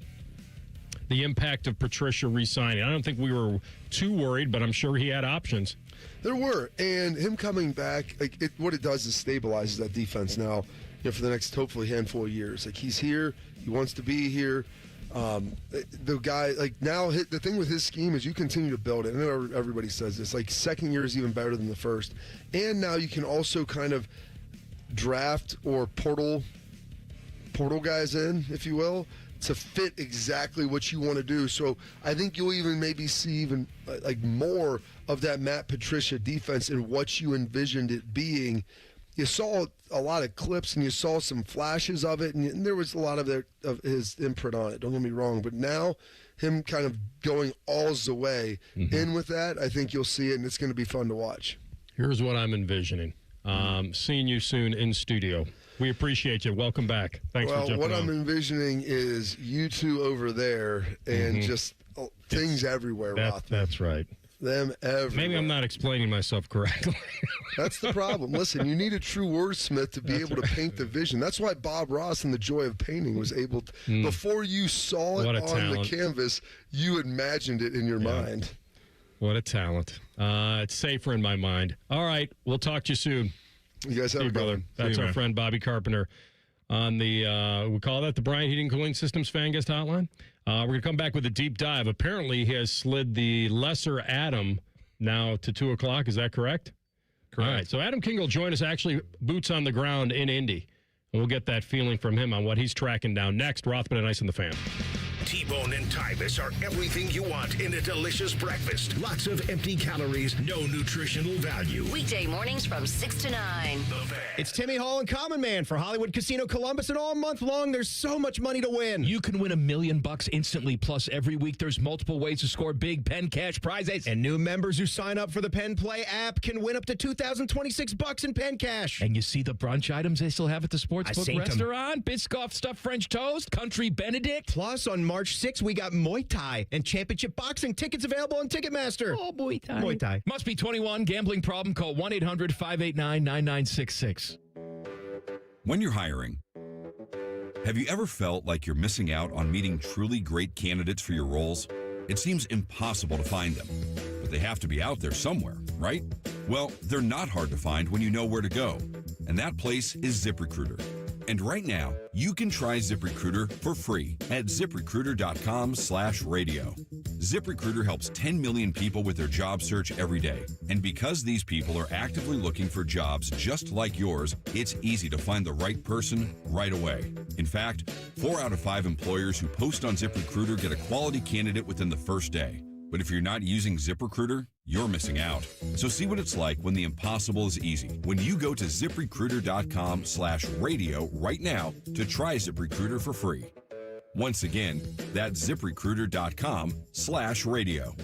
The impact of Patricia re-signing. I don't think we were too worried, but I'm sure he had options. There were, and him coming back, what it does is stabilizes that defense now. for the next hopefully handful of years. Like, he's here, he wants to be here. The guy, like, now the thing with his scheme is you continue to build it. I know everybody says this, like, second year is even better than the first. And now you can also kind of draft or portal guys in, if you will, to fit exactly what you want to do. So I think you'll even maybe see even like more of that Matt Patricia defense and what you envisioned it being. You saw a lot of clips and you saw some flashes of it, and there was a lot of his imprint on it. Don't get me wrong, but now him kind of going all the way in with that, I think you'll see it, and it's going to be fun to watch. Here's what I'm envisioning. Seeing you soon in studio. We appreciate you. Welcome back. Thanks for jumping on. What I'm envisioning is you two over there and just things everywhere, Rothman. That's right. Them everywhere. Maybe I'm not explaining myself correctly. That's the problem. Listen, you need a true wordsmith to be able to paint the vision. That's why Bob Ross in The Joy of Painting was able to, before you saw it on the canvas, you imagined it in your mind. What a talent. It's safer in my mind. All right. We'll talk to you soon. You guys have a good one. That's our friend Bobby Carpenter on the, we call that the Bryant Heating Cooling Systems Fan Guest Hotline. We're going to come back with a deep dive. Apparently, he has slid the lesser Adam now to 2 o'clock. Is that correct? Correct. All right. So Adam King will join us, actually, boots on the ground in Indy. And we'll get that feeling from him on what he's tracking down next. Rothman and Ice and the Fan. T-Bone and Tyvis are everything you want in a delicious breakfast. Lots of empty calories, no nutritional value. Weekday mornings from 6 to 9. It's Timmy Hall and Common Man for Hollywood Casino Columbus, and all month long, there's so much money to win. You can win $1 million instantly, plus every week there's multiple ways to score big Penn Cash prizes. And new members who sign up for the Penn Play app can win up to $2,026 in Penn Cash. And you see the brunch items they still have at the Sportsbook restaurant? Biscoff stuffed French toast, Country Benedict. Plus, on March 6th, we got Muay Thai and Championship Boxing tickets available on Ticketmaster. Oh, Muay Thai. Muay Thai. Must be 21. Gambling problem? Call 1-800-589-9966. When you're hiring, have you ever felt like you're missing out on meeting truly great candidates for your roles? It seems impossible to find them, but they have to be out there somewhere, right? Well, they're not hard to find when you know where to go, and that place is ZipRecruiter. And right now, you can try ZipRecruiter for free at ZipRecruiter.com/radio. ZipRecruiter helps 10 million people with their job search every day. And because these people are actively looking for jobs just like yours, it's easy to find the right person right away. In fact, 4 out of 5 employers who post on ZipRecruiter get a quality candidate within the first day. But if you're not using ZipRecruiter, you're missing out. So see what it's like when the impossible is easy. When you go to ZipRecruiter.com/radio right now to try ZipRecruiter for free. Once again, that's ZipRecruiter.com/radio.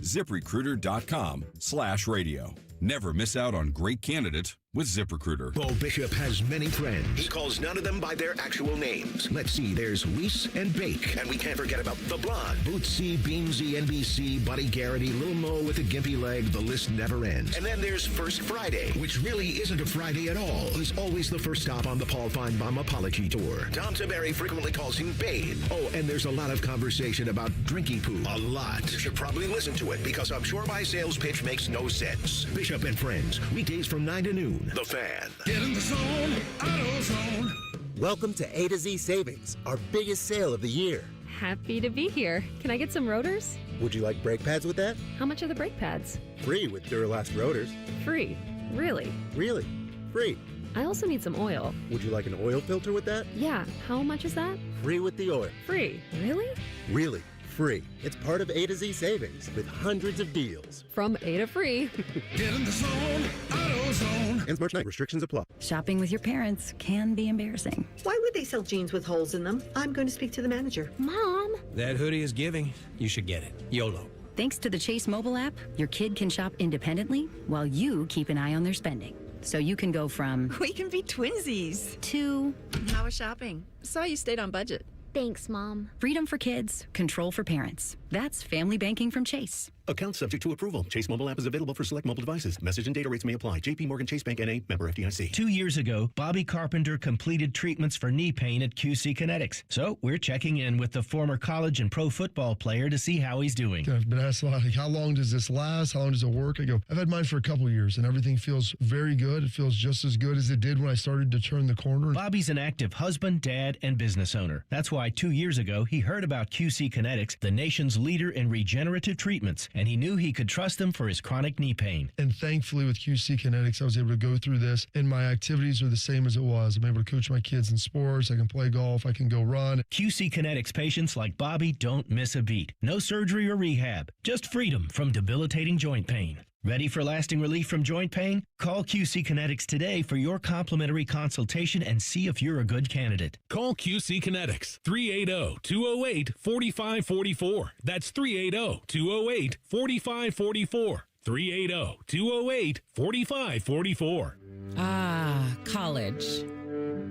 ZipRecruiter.com/radio. Never miss out on great candidates with ZipRecruiter. Bo Bishop has many friends. He calls none of them by their actual names. Let's see, there's Weiss and Bake. And we can't forget about the Blonde. Bootsy, Beamsy, NBC, Buddy Garrity, Lil Mo with a gimpy leg. The list never ends. And then there's First Friday, which really isn't a Friday at all. He's always the first stop on the Paul Feinbaum apology tour. Dante frequently calls him Babe. Oh, and there's a lot of conversation about drinking poo. A lot. You should probably listen to it, because I'm sure my sales pitch makes no sense. Bishop and Friends, weekdays from 9 to noon. The Fan. Get in the zone, AutoZone. Welcome to A to Z Savings, our biggest sale of the year. Happy to be here. Can I get some rotors? Would you like brake pads with that? How much are the brake pads? Free with Duralast rotors. Free? Really? Really? Free. I also need some oil. Would you like an oil filter with that? Yeah. How much is that? Free with the oil. Free? Really? Really. Free. It's part of A to Z Savings with hundreds of deals. From A to free. Get in the zone, AutoZone. Ends March 9th. Restrictions apply. Shopping with your parents can be embarrassing. Why would they sell jeans with holes in them? I'm going to speak to the manager. Mom! That hoodie is giving. You should get it. YOLO. Thanks to the Chase mobile app, your kid can shop independently while you keep an eye on their spending. So you can go from... We can be twinsies. ...to... How was shopping? Saw you stayed on budget. Thanks, Mom. Freedom for kids, control for parents. That's family banking from Chase. Account subject to approval. Chase mobile app is available for select mobile devices. Message and data rates may apply. JP Morgan Chase Bank N.A. Member FDIC. 2 years ago, Bobby Carpenter completed treatments for knee pain at QC Kinetics. So we're checking in with the former college and pro football player to see how he's doing. I've been asked a lot, like, how long does this last? How long does it work? I go, I've had mine for a couple years, and everything feels very good. It feels just as good as it did when I started to turn the corner. Bobby's an active husband, dad, and business owner. That's why 2 years ago, he heard about QC Kinetics, the nation's leader in regenerative treatments, and he knew he could trust them for his chronic knee pain. And thankfully with QC Kinetics, I was able to go through this, and my activities are the same as it was. I'm able to coach my kids in sports. I can play golf. I can go run. QC Kinetics patients like Bobby don't miss a beat. No surgery or rehab, just freedom from debilitating joint pain. Ready for lasting relief from joint pain? Call QC Kinetics today for your complimentary consultation and see if you're a good candidate. Call QC Kinetics, 380-208-4544. That's 380-208-4544. 380-208-4544. Ah, college.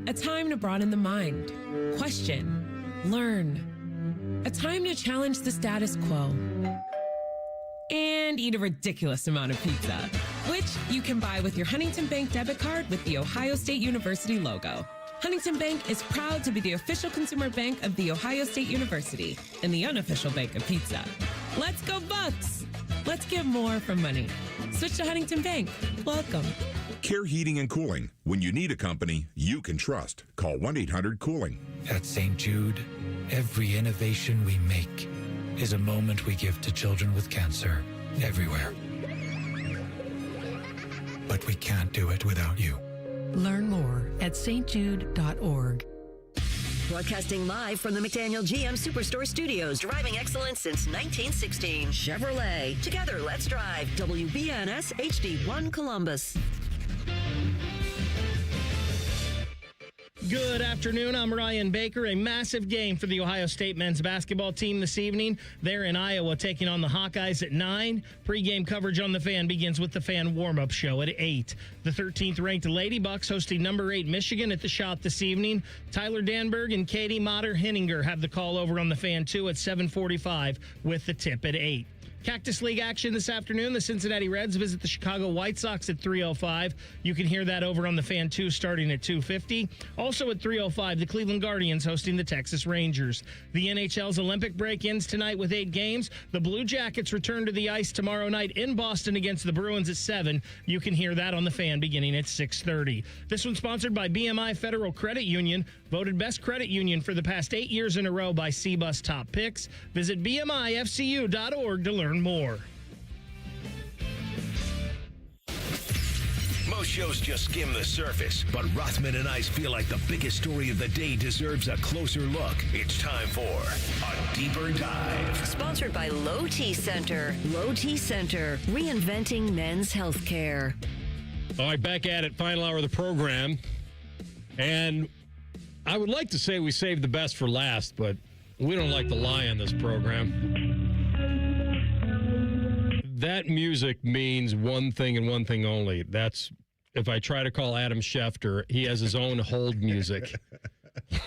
A time to broaden the mind, question, learn. A time to challenge the status quo. And eat a ridiculous amount of pizza, which you can buy with your Huntington Bank debit card with the Ohio State University logo. Huntington Bank is proud to be the official consumer bank of the Ohio State University and the unofficial bank of pizza. Let's go Bucks! Let's get more from money. Switch to Huntington Bank. Welcome. Care Heating and Cooling. When you need a company you can trust, call 1-800-COOLING. At St. Jude, every innovation we make is a moment we give to children with cancer everywhere. But we can't do it without you. Learn more at stjude.org. Broadcasting live from the McDaniel GM Superstore Studios, driving excellence since 1916. Chevrolet. Together, let's drive. WBNS HD1 Columbus. Good afternoon. I'm Ryan Baker. A massive game for the Ohio State men's basketball team this evening. They're in Iowa taking on the Hawkeyes at 9. Pre-game coverage on The Fan begins with the Fan warm-up show at 8. The 13th-ranked Lady Bucks hosting number 8 Michigan at the Shot this evening. Tyler Danberg and Katie Motter-Henninger have the call over on The Fan 2 at 7:45 with the tip at 8. Cactus League action this afternoon. The Cincinnati Reds visit the Chicago White Sox at 3:05. You can hear that over on the Fan 2 starting at 2:50. Also at 3:05, the Cleveland Guardians hosting the Texas Rangers. The NHL's Olympic break ends tonight with 8 games. The Blue Jackets return to the ice tomorrow night in Boston against the Bruins at 7. You can hear that on the Fan beginning at 6:30. This one's sponsored by BMI Federal Credit Union, voted best credit union for the past 8 years in a row by CBUS Top Picks. Visit bmifcu.org to learn more. Most shows just skim the surface, but Rothman and I feel like the biggest story of the day deserves a closer look. It's time for a deeper dive. Sponsored by Low T Center. Low T Center, reinventing men's health care. All right, back at it, final hour of the program. And I would like to say we saved the best for last, but we don't like to lie on this program. That music means one thing and one thing only. That's if I try to call Adam Schefter, he has his own hold music.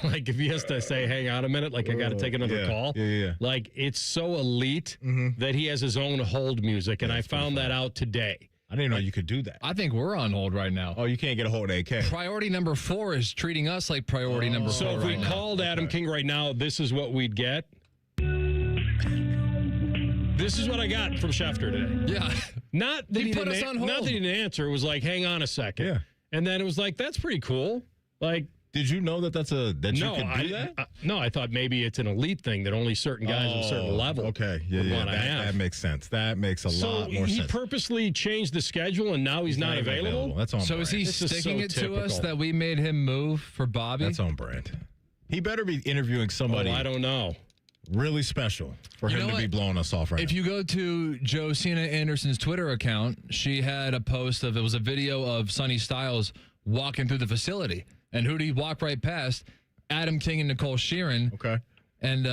Like if he has to say, hang on a minute, like I got to take another call. Yeah. Like it's so elite that he has his own hold music. And I found that out today. I didn't know you could do that. I think we're on hold right now. Oh, you can't get a hold of AK. Priority number 4 is treating us like priority number 4. So if we called Adam King right now, this is what we'd get. This is what I got from Schefter today. Yeah. Not that he put us on hold. Not that he didn't answer. It was like, hang on a second. Yeah. And then it was like, that's pretty cool. Like, did you know that you could do that? No, I thought maybe it's an elite thing that only certain guys at a certain level would want to have. That makes sense. That makes a lot more sense. So he purposely changed the schedule and now he's not available? That's on So brand. is he sticking it to us that we made him move for Bobby? That's on brand. He better be interviewing somebody. I don't know. Really special for him to be blowing us off right now. If you go to Josina Anderson's Twitter account, she had a post it was a video of Sonny Styles walking through the facility. And who did he walk right past? Adam King and Nicole Sheeran. Okay. And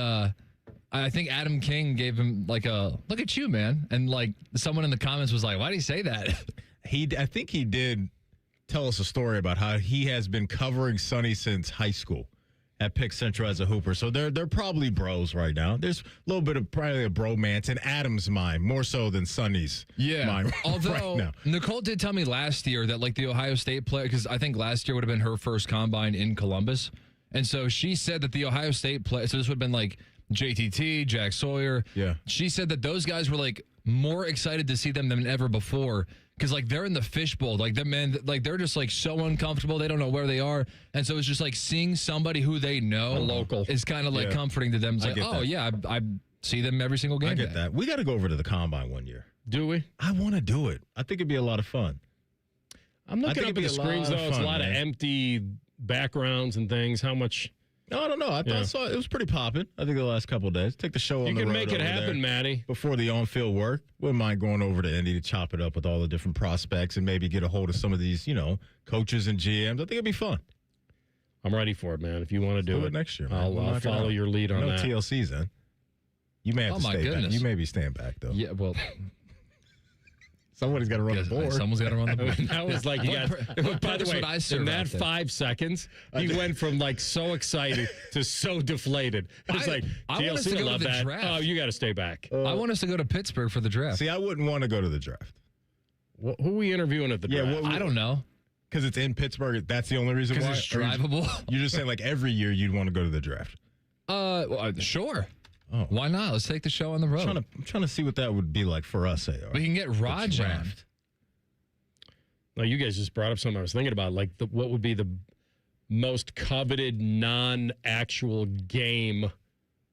I think Adam King gave him like a, look at you, man. And like someone in the comments was like, why did he say that? I think he did tell us a story about how he has been covering Sonny since high school. at Pick Central as a hooper. So they're probably bros right now. There's a little bit of probably a bromance in Adam's mind, more so than Sonny's mind Although right now. Nicole did tell me last year that like the Ohio State player, because I think last year would have been her first combine in Columbus. And so she said that the Ohio State player, so this would have been like JTT, Jack Sawyer. Yeah. She said that those guys were like more excited to see them than ever before. Because, like, they're in the fishbowl. Like, they're just, like, so uncomfortable. They don't know where they are. And so it's just, like, seeing somebody who they know local is kind of, like, comforting to them. It's like, oh, yeah, I see them every single game. I get that. We got to go over to the Combine one year. Do we? I want to do it. I think it'd be a lot of fun. I'm looking up at the screens, though. It's a lot of empty backgrounds and things. How much... No, I don't know. I saw it was pretty popping. I think the last couple of days. Take the show on the road. You can make it happen, Matty. Before the on-field work. Wouldn't mind going over to Indy to chop it up with all the different prospects and maybe get a hold of some of these, coaches and GMs. I think it'd be fun. I'm ready for it, man. If you want to do it next year, man. I'll follow your lead on that. No TLCs then. You may have to stay back. You may be staying back, though. Yeah, well... Somebody's got to run the board. Someone's got to run the board. That was like, by the way, in that 5 seconds, he went from like so excited to so deflated. It's like, I want us to TLC go love to the that. draft. Oh, you got to stay back. I want us to go to Pittsburgh for the draft. See, I wouldn't want to go to the draft. Who are we interviewing at the draft? I don't know. Because it's in Pittsburgh. That's the only reason why. Because it's drivable. You're just saying like every year you'd want to go to the draft. Sure. Oh. Why not? Let's take the show on the road. I'm trying to see what that would be like for us, AR. We can get Raj on. No, you guys just brought up something I was thinking about. Like, what would be the most coveted non-actual game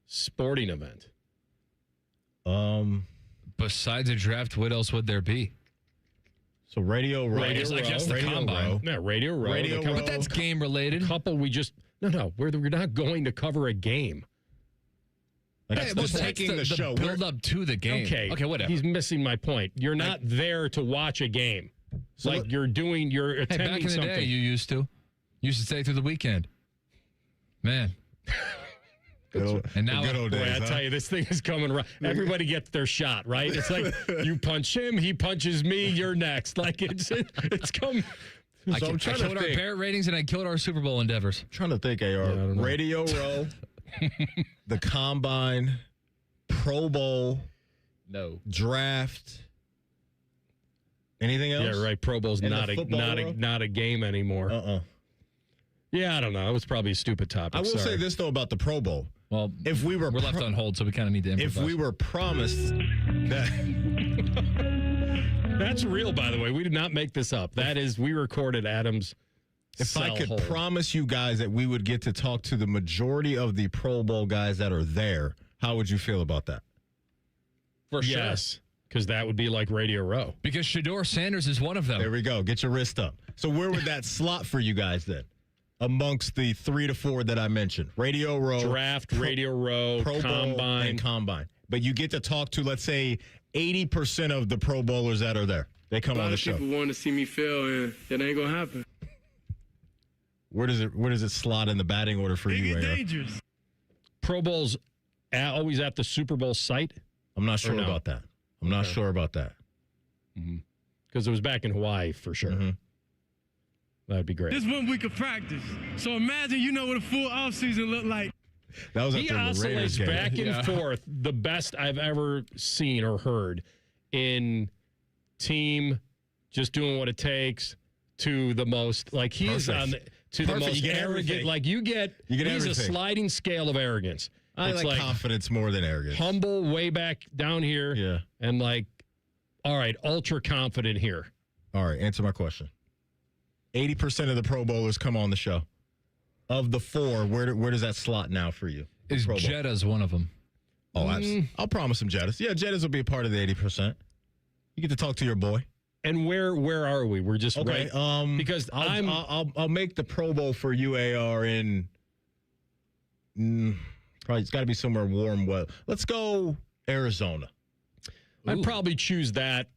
sporting event? Besides a draft, what else would there be? So Radio Row. I guess the Combine. Yeah, Radio Row. But that's game related. Couple we just we're not going to cover a game. Like just taking the show. Build up to the game. Okay, whatever. He's missing my point. You're not there to watch a game. So like you're attending back in the something. day, you used to stay through the weekend. Man. And now, good old days, I tell you, this thing is coming right. Everybody gets their shot, right? It's like you punch him, he punches me, you're next. Like it's coming. I killed our parent ratings and I killed our Super Bowl endeavors. I'm trying to think, AR. Radio Row, the Combine, Pro Bowl, draft. Anything else? Yeah, right. Pro Bowl's not a game anymore. Yeah, I don't know. It was probably a stupid topic. I will say this though about the Pro Bowl. Well, if we're left on hold, so we kind of need to improvise. If we were promised that that's real, by the way. We did not make this up. That is, we recorded Adam's. If I could promise you guys that we would get to talk to the majority of the Pro Bowl guys that are there, how would you feel about that? For sure. Yes. Because that would be like Radio Row. Because Shador Sanders is one of them. There we go. Get your wrist up. So where would that slot for you guys then? Amongst the 3 to 4 that I mentioned. Radio Row. Draft, Radio Row, Pro Combine. Bowl, and Combine. But you get to talk to, let's say, 80% of the Pro Bowlers that are there. They come on the show. A lot of people want to see me fail, and that ain't going to happen. Where does it slot in the batting order for you, AR? Dangerous. Pro Bowl's always at the Super Bowl site? I'm not sure about that. I'm not sure about that. Because it was back in Hawaii for sure. That'd be great. This 1 week of practice. So imagine what a full offseason looked like. That was he oscillates back and forth. The best I've ever seen or heard in team, just doing what it takes, to the most like he is on the most arrogant. Everything. Like you get he's everything. a sliding scale of arrogance. I it's like confidence more than arrogance. Humble way back down here. Yeah. And like, all right, ultra confident here. All right, answer my question. 80% of the Pro Bowlers come on the show. Of the 4, where does that slot now for you? Is Jeddah's one of them? Oh, I'll promise him Jeddah's. Yeah, Jeddah's will be a part of the 80%. You get to talk to your boy. And where are we? We're just okay. Right, because I'll make the Pro Bowl for UAR in probably it's got to be somewhere warm. Well, let's go Arizona. I'd probably choose that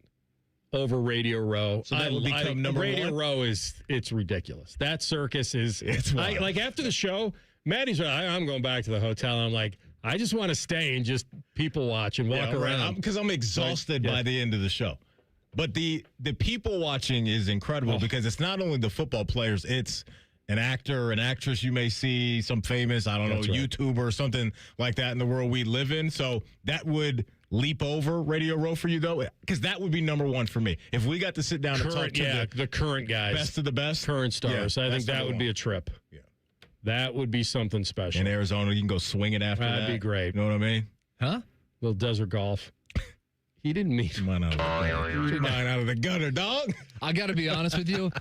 over Radio Row. So that would become number Radio 1? Row it's ridiculous. That circus is like after the show, Maddie's I'm going back to the hotel. And I'm like, I just want to stay and just people watch and walk around because I'm exhausted by the end of the show. But the people watching is incredible because it's not only the football players, it's an actor or an actress you may see, some famous, I don't know, YouTuber or something like that in the world we live in. So that would leap over Radio Row for you, though? Because that would be number one for me. If we got to sit down and talk to the current guys. Best of the best. Current stars. I think that would be a trip. Yeah. That would be something special. In Arizona, you can go swinging after that. That'd be great. You know what I mean? Huh? Little desert golf. He didn't mean mine out of the gutter, dog. I got to be honest with you.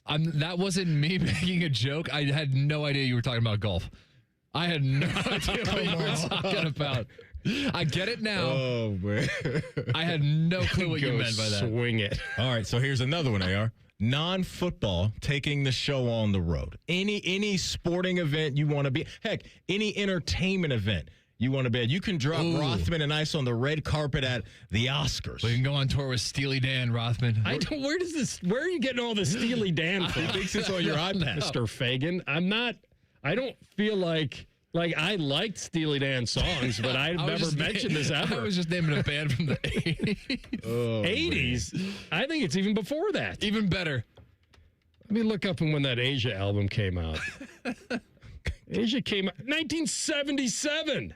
That wasn't me making a joke. I had no idea you were talking about golf. I had no idea what you were talking about. I get it now. Oh, man. I had no clue what you meant by that. Swing it. All right, so here's another one, AR. Non-football, taking the show on the road. Any sporting event you want to be. Heck, any entertainment event you want to be at. You can drop Rothman and Ice on the red carpet at the Oscars. We can go on tour with Steely Dan, Rothman. Where are you getting all this Steely Dan from? He thinks it's on your iPad. Mr. Fagan. I don't feel like I liked Steely Dan songs, but I've never mentioned this ever. I was just naming a band from the 80s. 80s? I think it's even before that. Even better. Let me look up when that Asia album came out. Asia came out 1977.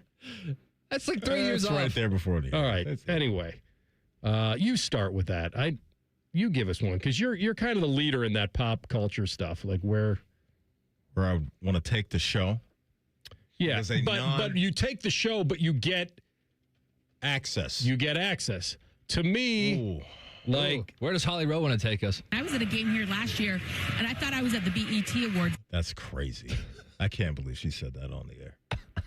That's like 3 years off. right there before the. All right. Anyway, you start with that. You give us one because you're kind of the leader in that pop culture stuff. Like where I want to take the show. Yeah, but you take the show, but you get access. You get access. To me, where does Holly Rowe want to take us? I was at a game here last year, and I thought I was at the BET Awards. That's crazy. I can't believe she said that on the air.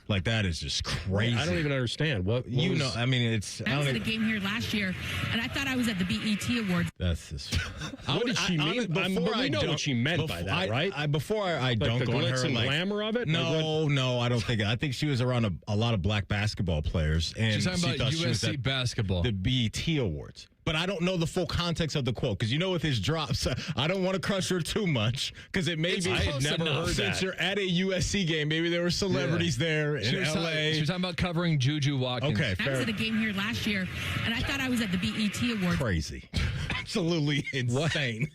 Like, that is just crazy. I don't even understand. What I mean, it's... I was at a game here last year, and I thought I was at the BET Awards. That's just... What did she mean? We know what she meant by that, right? Before I dunk the on her... glitz and glamour of it? No, I don't think... I think she was around a lot of black basketball players. And she's talking about USC basketball. The BET Awards. But I don't know the full context of the quote because with his drops, I don't want to crush her too much because it may be. I had never heard since that. you're at a USC game, maybe there were celebrities there in LA. She was talking about covering Juju Watkins. Okay, I was at a game here last year, and I thought I was at the BET Awards. Crazy, absolutely insane.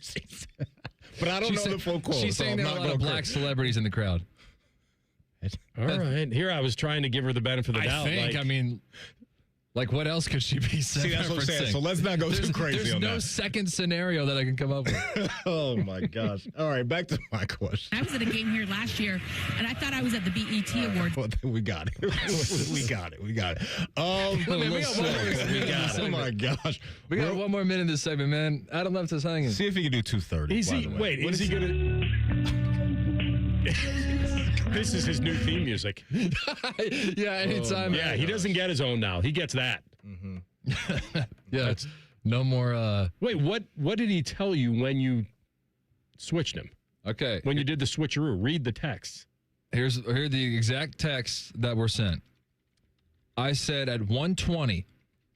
But I don't know the full quote. She's saying there are a lot of black celebrities in the crowd. All right, here I was trying to give her the benefit of the doubt. Like, what else could she be referencing? See, that's what I'm saying. So let's not go too crazy on that. There's no second scenario that I can come up with. Oh, my gosh. All right, back to my question. I was at a game here last year, and I thought I was at the BET Awards. Well, we got it. We got it. We got it. Oh, my gosh. We got one more minute in this segment, man. Adam left us hanging. See if he can do 2:30. Is he going to... This is his new theme music. Yeah, anytime. Yeah, he doesn't get his own now. He gets that. Mm-hmm. Yeah, it's no more. Wait, what did he tell you when you switched him? Okay. When you did the switcheroo, read the text. Here are the exact texts that were sent. I said at 1:20,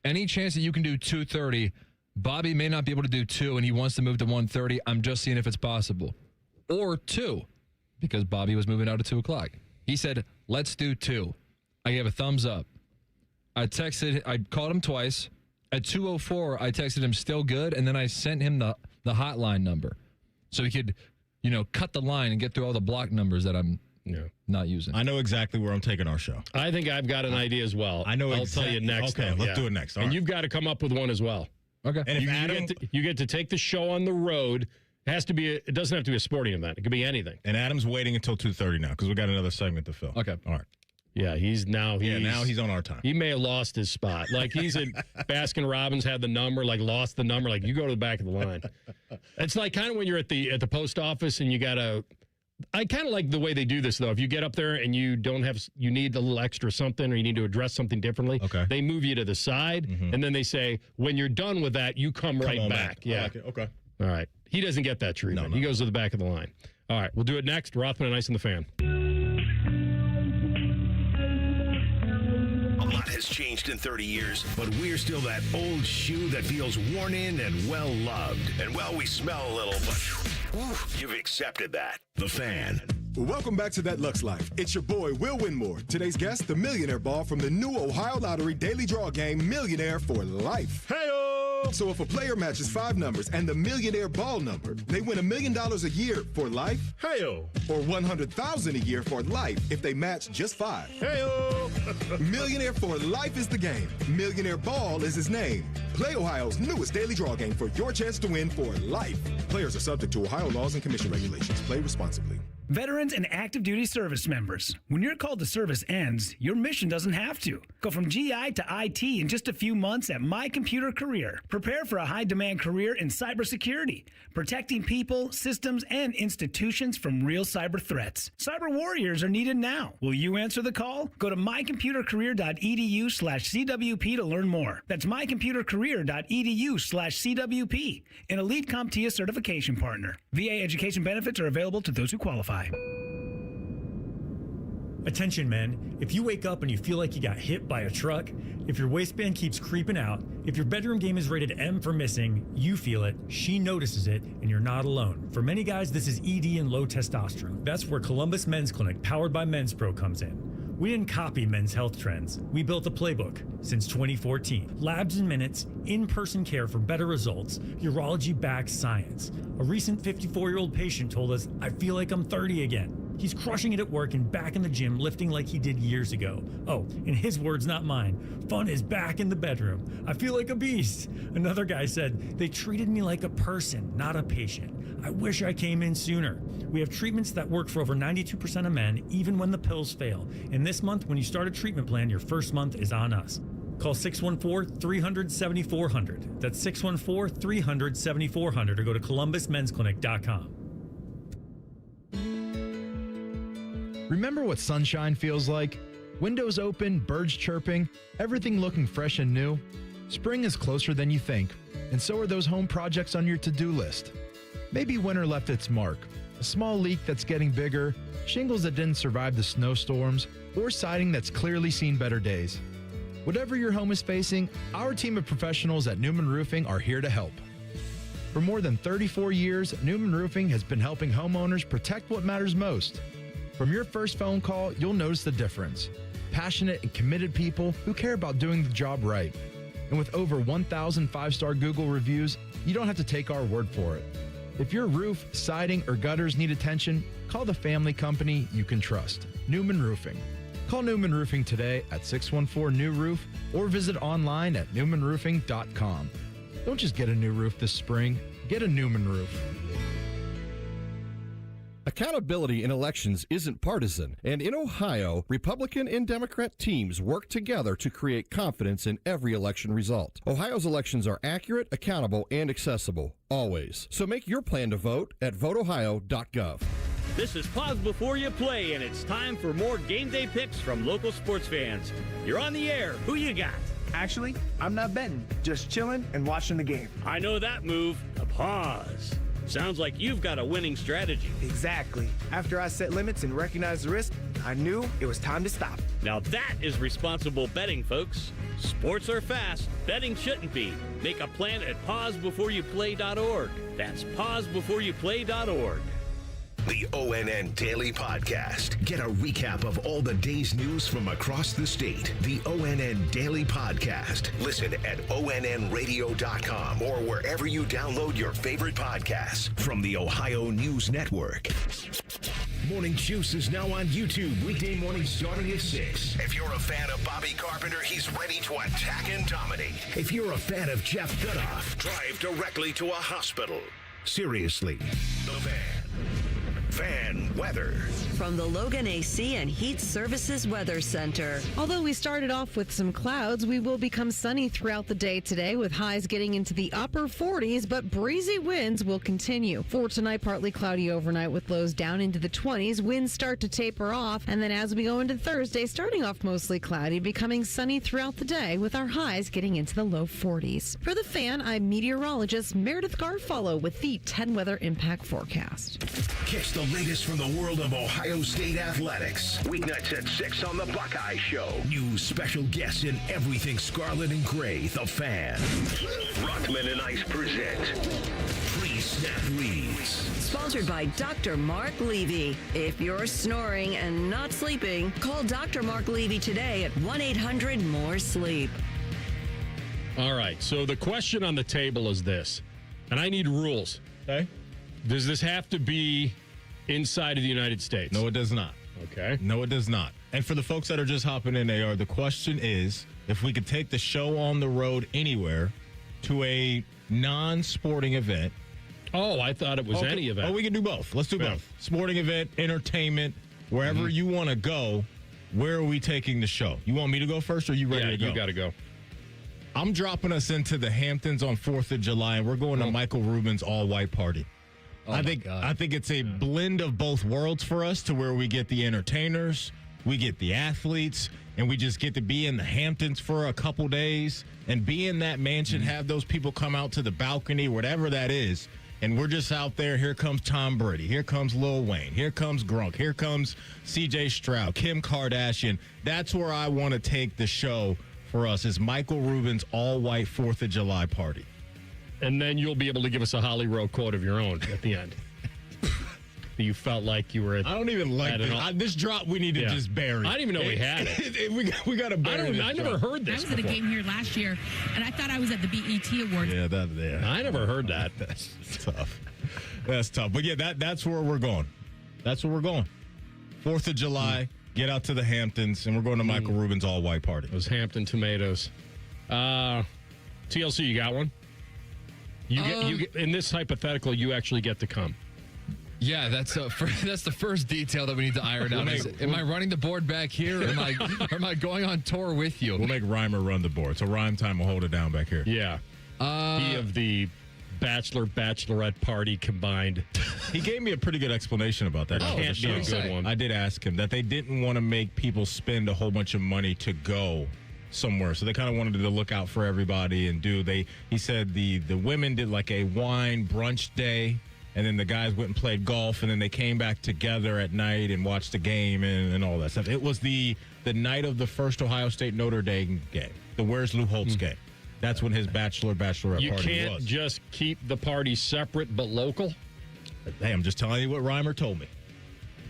any chance that you can do 2:30, Bobby may not be able to do 2, and he wants to move to 1:30. I'm just seeing if it's possible. Or 2. Because Bobby was moving out at 2 o'clock. He said, let's do 2. I gave a thumbs up. I called him twice. At 2:04, I texted him still good, and then I sent him the hotline number. So he could, cut the line and get through all the block numbers that I'm not using. I know exactly where I'm taking our show. I think I've got an idea as well. I know I'll tell you next. Okay, let's do it next. All and right. you've got to come up with one as well. Okay. And you get to take the show on the road. It doesn't have to be a sporting event. It could be anything. And Adam's waiting until 2:30 now because we got another segment to fill. Okay. All right. Yeah, now he's on our time. He may have lost his spot. Like he's at Baskin Robbins, had the number, lost the number. Like you go to the back of the line. It's like kind of when you're at the post office and you gotta. I kind of like the way they do this though. If you get up there and you need a little extra something or you need to address something differently. Okay. They move you to the side and then they say when you're done with that, you come right back. Yeah. I like it. Okay. All right. He doesn't get that treatment. No. He goes to the back of the line. All right. We'll do it next. Rothman and Ice and the Fan. A lot has changed in 30 years, but we're still that old shoe that feels worn in and well-loved. And we smell a little, but you've accepted that. The Fan. Welcome back to That Lux Life. It's your boy, Will Winmore. Today's guest, the millionaire ball from the new Ohio Lottery Daily Draw Game, Millionaire for Life. Hey-o! So if a player matches 5 numbers and the millionaire ball number, they win $1 million a year for life. Hey-o. Or $100,000 a year for life if they match just 5. Hey-o. Millionaire for life is the game. Millionaire Ball is his name. Play Ohio's newest daily draw game for your chance to win for life. Players are subject to Ohio laws and commission regulations. Play responsibly. Veterans and active duty service members, when your call to service ends, your mission doesn't have to. Go from GI to IT in just a few months at My Computer Career. Prepare for a high-demand career in cybersecurity, protecting people, systems, and institutions from real cyber threats. Cyber warriors are needed now. Will you answer the call? Go to mycomputercareer.edu/CWP to learn more. That's mycomputercareer.edu/CWP, an elite CompTIA certification partner. VA education benefits are available to those who qualify. Attention men, if you wake up and you feel like you got hit by a truck, if your waistband keeps creeping out, if your bedroom game is rated M for missing, you feel it, she notices it, and you're not alone. For many guys, this is ED and low testosterone. That's where Columbus Men's Clinic, powered by Men's Pro, comes in. We didn't copy men's health trends. We built a playbook since 2014. Labs in minutes, in-person care for better results, urology-backed science. A recent 54-year-old patient told us, I feel like I'm 30 again. He's crushing it at work and back in the gym, lifting like he did years ago. Oh, in his words, not mine, fun is back in the bedroom. I feel like a beast. Another guy said, they treated me like a person, not a patient. I wish I came in sooner. We have treatments that work for over 92% of men, even when the pills fail. And this month, when you start a treatment plan, your first month is on us. Call 614-300-7400. That's 614-300-7400 or go to columbusmensclinic.com. Remember what sunshine feels like? Windows open, birds chirping, everything looking fresh and new? Spring is closer than you think, and so are those home projects on your to-do list. Maybe winter left its mark, a small leak that's getting bigger, shingles that didn't survive the snowstorms, or siding that's clearly seen better days. Whatever your home is facing, our team of professionals at Newman Roofing are here to help. For more than 34 years, Newman Roofing has been helping homeowners protect what matters most. From your first phone call, you'll notice the difference. Passionate and committed people who care about doing the job right. And with over 1,000 five-star Google reviews, you don't have to take our word for it. If your roof, siding, or gutters need attention, call the family company you can trust, Newman Roofing. Call Newman Roofing today at 614-NEW-ROOF or visit online at newmanroofing.com. Don't just get a new roof this spring, get a Newman roof. Accountability in elections isn't partisan, and in Ohio, Republican and Democrat teams work together to create confidence in every election result. Ohio's elections are accurate, accountable, and accessible, always. So make your plan to vote at voteohio.gov. This is Pause Before You Play, and it's time for more game day picks from local sports fans. You're on the air. Who you got? Actually, I'm not betting, just chilling and watching the game. I know that move, a pause. Sounds like you've got a winning strategy. Exactly. After I set limits and recognized the risk, I knew it was time to stop. Now that is responsible betting, folks. Sports are fast. Betting shouldn't be. Make a plan at pausebeforeyouplay.org. That's pausebeforeyouplay.org. The ONN Daily Podcast. Get a recap of all the day's news from across the state. The ONN Daily Podcast. Listen at onnradio.com or wherever you download your favorite podcasts from the Ohio News Network. Morning Juice is now on YouTube, weekday mornings starting at 6. If you're a fan of Bobby Carpenter, he's ready to attack and dominate. If you're a fan of Jeff Goodoff, drive directly to a hospital. Seriously, the Fan. Fan weather. From the Logan AC and Heat Services Weather Center. Although we started off with some clouds, we will become sunny throughout the day today with highs getting into the upper 40s, but breezy winds will continue. For tonight, partly cloudy overnight with lows down into the 20s. Winds start to taper off, and then as we go into Thursday, starting off mostly cloudy, becoming sunny throughout the day with our highs getting into the low 40s. For the Fan, I'm meteorologist Meredith Garfalo with the 10 Weather Impact Forecast. Catch the latest from the world of Ohio State athletics. Weeknights at 6 on the Buckeye Show. News, special guests, and everything scarlet and gray. The Fan. Rothman and Ice present Pre-Snap Reads. Sponsored by Dr. Mark Levy. If you're snoring and not sleeping, call Dr. Mark Levy today at 1-800-MORE-SLEEP. All right. So the question on the table is this, and I need rules. Okay. Does this have to be inside of the United States? No, it does not. Okay. No, it does not. And for the folks that are just hopping in, AR, the question is if we could take the show on the road anywhere to a non-sporting event. Oh, I thought it was any event. Oh, we can do both. Let's do both. Sporting event, entertainment, wherever you want to go. Where are we taking the show? You want me to go first, or are you ready to go? You got to go. I'm dropping us into the Hamptons on 4th of July, and we're going to Michael Rubin's all-white party. I think it's a blend of both worlds for us, to where we get the entertainers, we get the athletes, and we just get to be in the Hamptons for a couple days and be in that mansion, have those people come out to the balcony, whatever that is. And we're just out there. Here comes Tom Brady. Here comes Lil Wayne. Here comes Gronk. Here comes C.J. Stroud, Kim Kardashian. That's where I want to take the show for us, is Michael Rubin's all-white 4th of July party. And then you'll be able to give us a Holly Rowe quote of your own at the end. You felt like you were at... I don't even like this. This drop we need to just bury. I didn't even know we had it. We got to bury this I never heard this I was at a game here last year, and I thought I was at the BET Awards. Yeah, I never heard that. That's tough. That's tough. But, yeah, that's where we're going. That's where we're going. 4th of July, get out to the Hamptons, and we're going to Michael Rubin's all-white party. Those Hampton tomatoes. TLC, you got one? You get in this hypothetical, you actually get to come. Yeah, that's the first detail that we need to iron out. Am I running the board back here, or am I going on tour with you? We'll make Reimer run the board. So Rhyme Time will hold it down back here. Yeah. He of the Bachelorette party combined. He gave me a pretty good explanation about that. Can't be a good one. I did ask him that they didn't want to make people spend a whole bunch of money to go somewhere, so they kind of wanted to look out for everybody and he said the women did like a wine brunch day, and then the guys went and played golf, and then they came back together at night and watched the game and all that stuff. It was the night of the first Ohio State Notre Dame game, the Where's Lou Holtz game. That's when his bachelorette party was. You can't just keep the party separate but local? Hey, I'm just telling you what Reimer told me.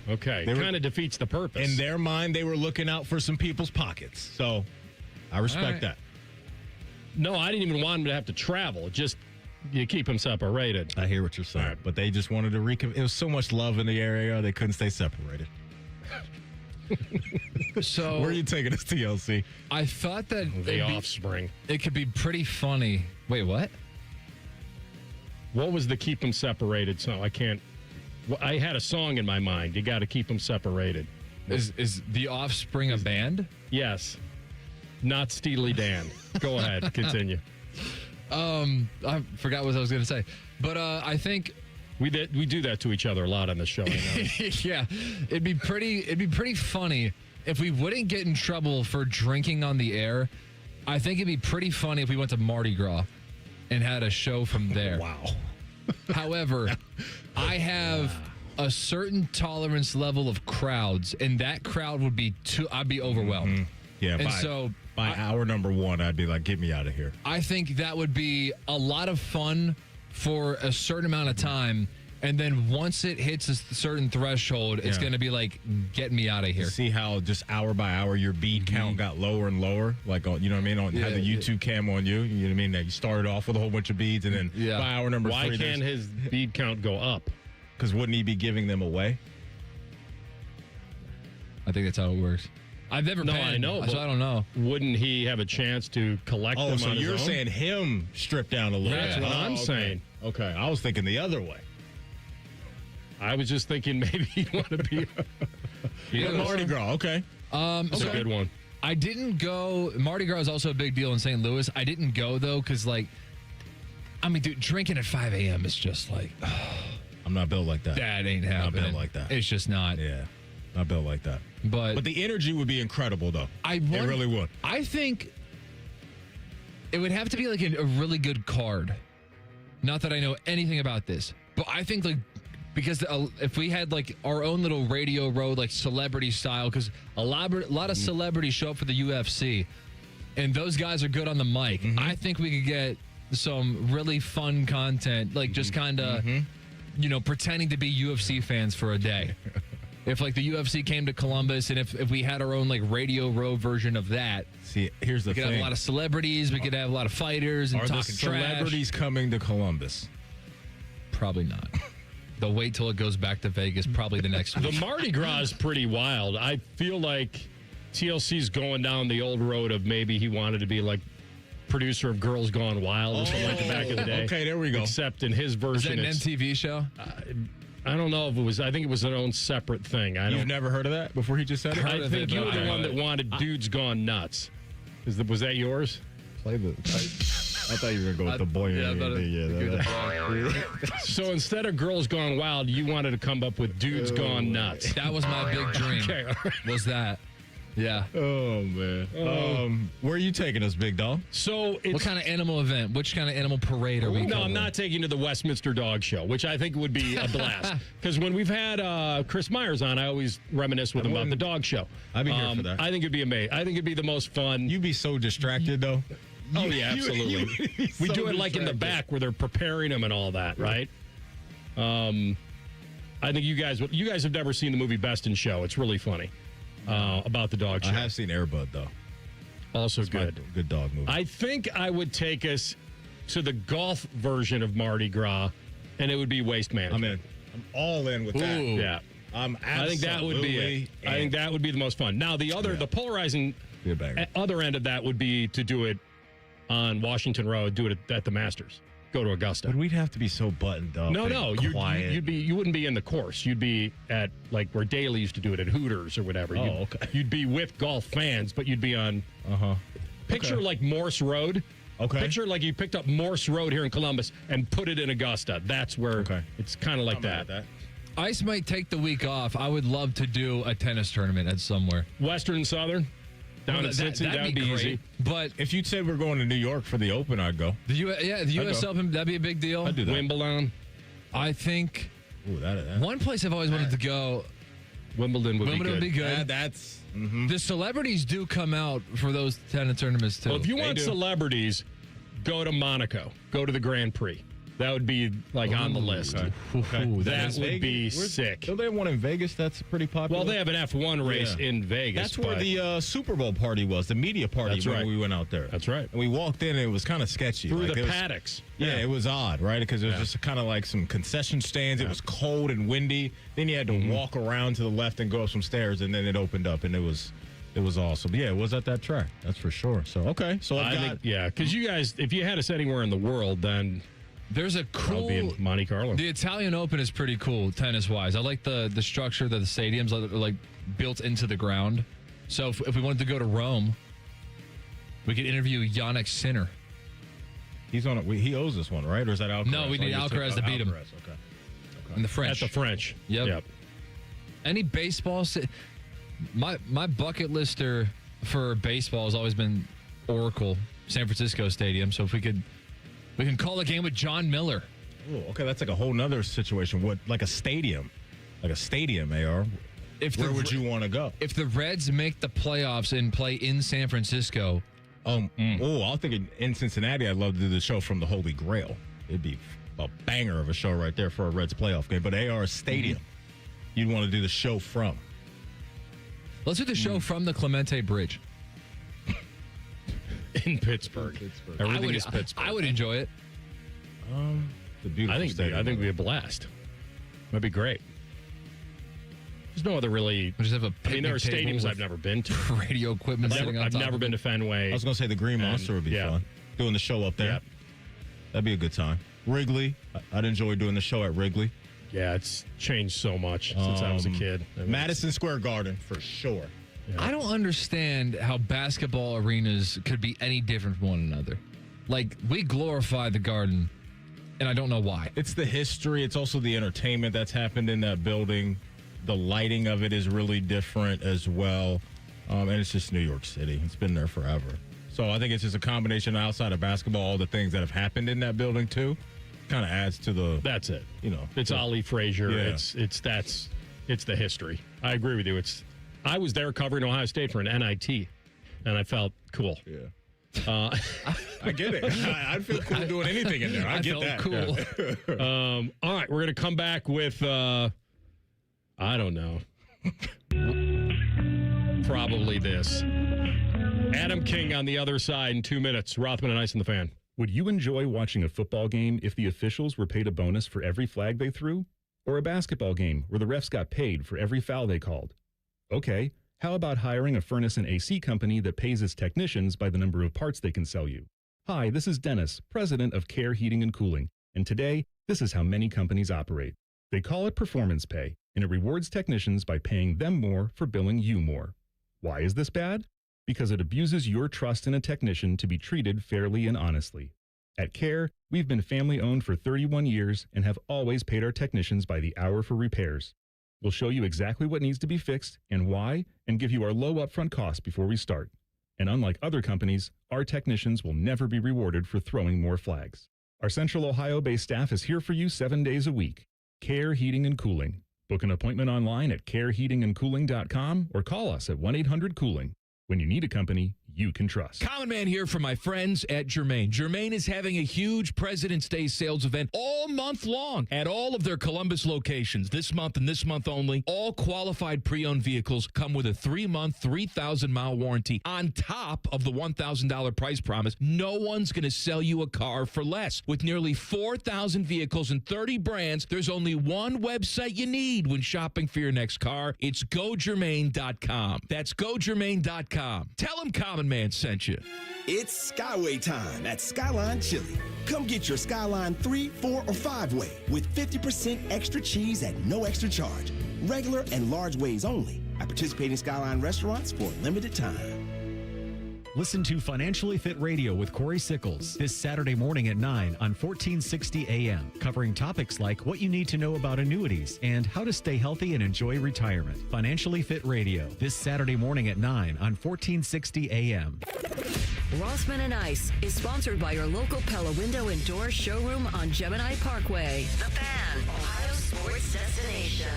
Okay, it kind of defeats the purpose. In their mind, they were looking out for some people's pockets, so I respect that. No, I didn't even want him to have to travel. Just you keep them separated. I hear what you're saying, but they just wanted to it was so much love in the area, they couldn't stay separated. So where are you taking us, TLC? I thought that the offspring. It could be pretty funny. Wait, what? What was the keep them separated? So I can't. I had a song in my mind. You got to keep them separated. Is the Offspring a band? Yes. Not Steely Dan. Go ahead. Continue. I forgot what I was going to say, but I think we do that to each other a lot on the show. Yeah, it'd be pretty funny if we wouldn't get in trouble for drinking on the air. I think it'd be pretty funny if we went to Mardi Gras and had a show from there. Wow. However, I have a certain tolerance level of crowds, and that crowd would be I'd be overwhelmed. Yeah, and by hour number one, I'd be like, get me out of here. I think that would be a lot of fun for a certain amount of time. And then once it hits a certain threshold, it's going to be like, get me out of here. See how just hour by hour your bead count got lower and lower? Like, you know what I mean? Had the YouTube cam on you. You know what I mean? That you started off with a whole bunch of beads, and then by hour number 3. Why can't his bead count go up? Because wouldn't he be giving them away? I think that's how it works. I've never been. I know. So I don't know. Wouldn't he have a chance to collect them on so his you're own? saying him strip down a little bit. That's what I'm saying. Okay, I was thinking the other way. I was just thinking maybe he'd want to be Mardi Gras. Okay. That's a good one. I didn't go. Mardi Gras is also a big deal in St. Louis. I didn't go, though, because, dude, drinking at 5 a.m. is just like... I'm not built like that. That ain't happening. Not built like that. It's just not. Yeah, not built like that. But the energy would be incredible, though. It really would. I think it would have to be, a really good card. Not that I know anything about this, but I think, because if we had our own little radio road, celebrity style, because a lot of celebrities show up for the UFC, and those guys are good on the mic. I think we could get some really fun content, just kind of, pretending to be UFC fans for a day. If like the UFC came to Columbus, and if we had our own like Radio Row version of that. See, here's the we thing. could have a lot of celebrities. We could have a lot of fighters and Are the talking celebrities trash. coming to Columbus? Probably not. They'll wait till it goes back to Vegas. Probably the next week. The Mardi Gras is pretty wild. I feel like TLC's going down the old road of maybe he wanted to be like producer of Girls Gone Wild or something like the back of the day. Okay, there we go. Except in his version, Is that an MTV show? I don't know if it was. I think it was an own separate thing. You've never heard of that before he just said it? I think you were the one that wanted Dudes Gone Nuts. Was that yours? Play the. I thought you were going to go with the boy. So instead of Girls Gone Wild, you wanted to come up with Dudes Gone Nuts. That was my big dream. Okay, all right. Was that? Yeah. Oh man. Where are you taking us, big dog? So it's, what kind of animal event? Which kind of animal parade are we? No, covering? I'm not taking you to the Westminster Dog Show, which I think would be a blast. Because when we've had Chris Myers on, I always reminisce with him about the dog show. I'd be here for that. I think it'd be amazing. I think it'd be the most fun. You'd be so distracted though. Oh yeah, absolutely. We do it like in the back where they're preparing them and all that, right? I think you guys have never seen the movie Best in Show. It's really funny about the dog show. I have seen Air Bud though. Also It's good. my good dog movie. I think I would take us to the golf version of Mardi Gras, and it would be Waste Management. I'm in. I'm all in with that. Yeah. I think that would be it. I think that would be the most fun. Now, the polarizing Be a banger. other end of that would be to do it on Washington Road, do it at the Masters. Go to Augusta. But we'd have to be so buttoned up. No, quiet. you wouldn't be in the course. You'd be at like where Daly used to do it at Hooters or whatever. Okay. You'd be with golf fans, but you'd be on. Picture like Morse Road. Okay. Picture like you picked up Morse Road here in Columbus and put it in Augusta. That's where it's kind of like that. Ice might take the week off. I would love to do a tennis tournament at somewhere. Western and Southern. Down at Cincy, that'd be easy. But if you said we're going to New York for the Open, I'd go. The U.S. Open, that'd be a big deal. I'd do that. Wimbledon. I think that. One place I've always wanted to go. Wimbledon would be good. That's the celebrities do come out for those tennis tournaments too. Well, if you want celebrities, go to Monaco. Go to the Grand Prix. That would be like on the list. That would be sick. Don't they have one in Vegas that's pretty popular? Well, they have an F1 race in Vegas. That's where the Super Bowl party was, the media party That's when right. we went out there. That's right. And we walked in and it was kind of sketchy. Through Like, the it was- paddocks. Yeah, it was odd, right? Because it was just kind of like some concession stands. It was cold and windy. Then you had to walk around to the left and go up some stairs, and then it opened up, and it was awesome. But yeah, it was at that track. That's for sure. So, okay. So I think, because you guys, if you had us anywhere in the world, then there's a I'll be in cool Monte Carlo. The Italian Open is pretty cool tennis wise. I like the structure that the stadiums are like built into the ground. So if we wanted to go to Rome, we could interview Yannick Sinner. He's on it. He owes us one, right? Or is that Alcaraz? No, we need Alcaraz to beat him. Okay. And the French. At the French. Yep. Any baseball? My bucket lister for baseball has always been Oracle, San Francisco Stadium. So if we can call a game with John Miller. Oh, okay. That's like a whole nother situation. What, like a stadium? Like a stadium, AR? Where would you want to go? If the Reds make the playoffs and play in San Francisco. I'm thinking in Cincinnati, I'd love to do the show from the Holy Grail. It'd be a banger of a show right there for a Reds playoff game. But AR Stadium, you'd want to do the show from. Let's do the show from the Clemente Bridge. In Pittsburgh. Everything is Pittsburgh. I would enjoy it. It's a beautiful stadium. I think it'd be a blast. That'd be great. There's no other really. We just have a there are picnic table stadiums with I've never been to. Radio equipment sitting on I've top never of been it. to Fenway. I was going to say the Green Monster would be fun. Doing the show up there. Yep. That'd be a good time. Wrigley. I'd enjoy doing the show at Wrigley. Yeah, it's changed so much since I was a kid. Madison Square Garden, for sure. I don't understand how basketball arenas could be any different from one another. Like, we glorify the Garden, and I don't know why. It's the history. It's also the entertainment that's happened in that building. The lighting of it is really different as well. And it's just New York City. It's been there forever. So I think it's just a combination outside of basketball, all the things that have happened in that building, too. Kind of adds to the... That's it. You know. It's Ali Frazier. Yeah. It's the history. I agree with you. I was there covering Ohio State for an NIT, and I felt cool. Yeah. I get it. I'd feel cool doing anything in there. I get felt that. cool. All right, we're going to come back with, I don't know. Probably this. Adam King on the other side in 2 minutes. Rothman and Ice in the Fan. Would you enjoy watching a football game if the officials were paid a bonus for every flag they threw? Or a basketball game where the refs got paid for every foul they called? Okay, how about hiring a furnace and AC company that pays its technicians by the number of parts they can sell you? Hi, this is Dennis, president of Care Heating and Cooling, and today, this is how many companies operate. They call it performance pay, and it rewards technicians by paying them more for billing you more. Why is this bad? Because it abuses your trust in a technician to be treated fairly and honestly. At Care, we've been family-owned for 31 years and have always paid our technicians by the hour for repairs. We'll show you exactly what needs to be fixed and why, and give you our low upfront costs before we start. And unlike other companies, our technicians will never be rewarded for throwing more flags. Our Central Ohio-based staff is here for you 7 days a week. Care Heating and Cooling. Book an appointment online at careheatingandcooling.com or call us at 1-800-COOLING. When you need a company you can trust. Common Man here for my friends at Germain. Germain is having a huge President's Day sales event all month long at all of their Columbus locations. This month and this month only, all qualified pre-owned vehicles come with a 3-month, 3,000-mile warranty on top of the $1,000 price promise. No one's going to sell you a car for less. With nearly 4,000 vehicles and 30 brands, there's only one website you need when shopping for your next car. It's GoGermain.com. That's GoGermain.com. Tell them Common Man sent you. It's Skyway time at Skyline Chili. Come get your Skyline 3, 4, or 5-way with 50% extra cheese at no extra charge. Regular and large ways only at participating Skyline restaurants for a limited time. Listen to Financially Fit Radio with Corey Sickles this Saturday morning at 9 on 1460 AM, covering topics like what you need to know about annuities and how to stay healthy and enjoy retirement. Financially Fit Radio this Saturday morning at 9 on 1460 AM. Rothman and Ice is sponsored by your local Pella Window and Door showroom on Gemini Parkway. The Fan, Ohio sports destination.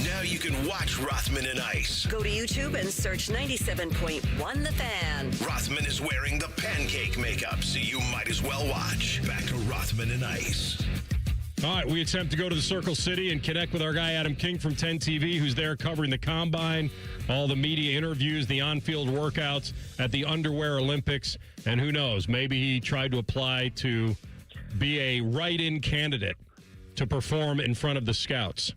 Now you can watch Rothman and Ice. Go to YouTube and search 97.1 The Fan. Rothman is wearing the pancake makeup, so you might as well watch. Back to Rothman and Ice. All right, we attempt to go to the Circle City and connect with our guy Adam King from 10 TV, who's there covering the Combine, all the media interviews, the on-field workouts at the Underwear Olympics, and who knows, maybe he tried to apply to be a write-in candidate to perform in front of the scouts.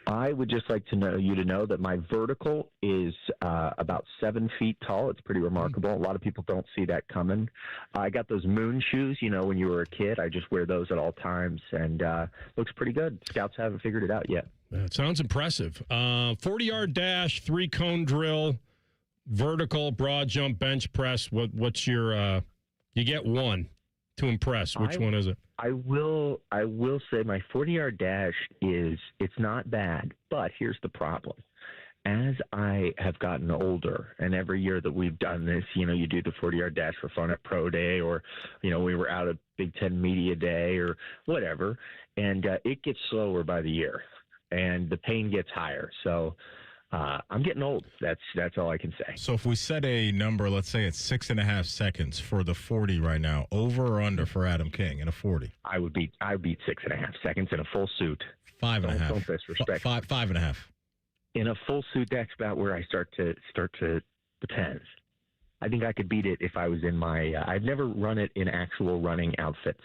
I would just like to know that my vertical is about 7 feet tall. It's pretty remarkable. A lot of people don't see that coming. I got those moon shoes, when you were a kid. I just wear those at all times, and looks pretty good. Scouts haven't figured it out yet. It sounds impressive. 40-yard dash, 3-cone drill, vertical, broad jump, bench press. What's your you get one to impress. Which one is it? I will say my 40-yard dash it's not bad, but here's the problem. As I have gotten older, and every year that we've done this, you do the 40-yard dash for fun at Pro Day, or, we were out at Big Ten Media Day or whatever, and it gets slower by the year, and the pain gets higher. So I'm getting old. That's all I can say. So if we set a number, let's say it's 6.5 seconds for the 40 right now, over or under for Adam King in a 40? I would beat 6.5 seconds in a full suit. 5.5. Don't disrespect. 5.5. In a full suit, that's about where I start to the tens. I think I could beat it if I was in my. I've never run it in actual running outfits.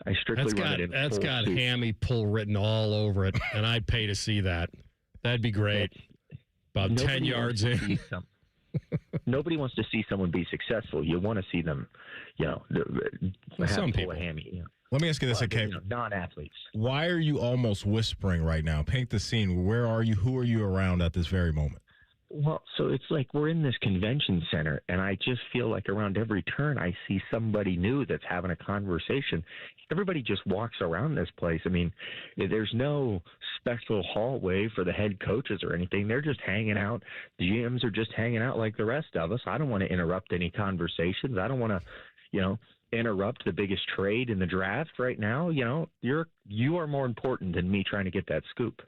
I strictly run it in. That's got hammy pull written all over it, and I'd pay to see that. That'd be great. About 10 yards in. Nobody wants to see someone be successful. You want to see them, some people. A hammy. Let me ask you this, okay? Non-athletes. Why are you almost whispering right now? Paint the scene. Where are you? Who are you around at this very moment? Well, so it's like we're in this convention center, and I just feel like around every turn I see somebody new that's having a conversation. Everybody just walks around this place. I mean, there's no special hallway for the head coaches or anything. They're just hanging out. The GMs are just hanging out like the rest of us. I don't want to interrupt any conversations. I don't want to, interrupt the biggest trade in the draft right now. You are more important than me trying to get that scoop.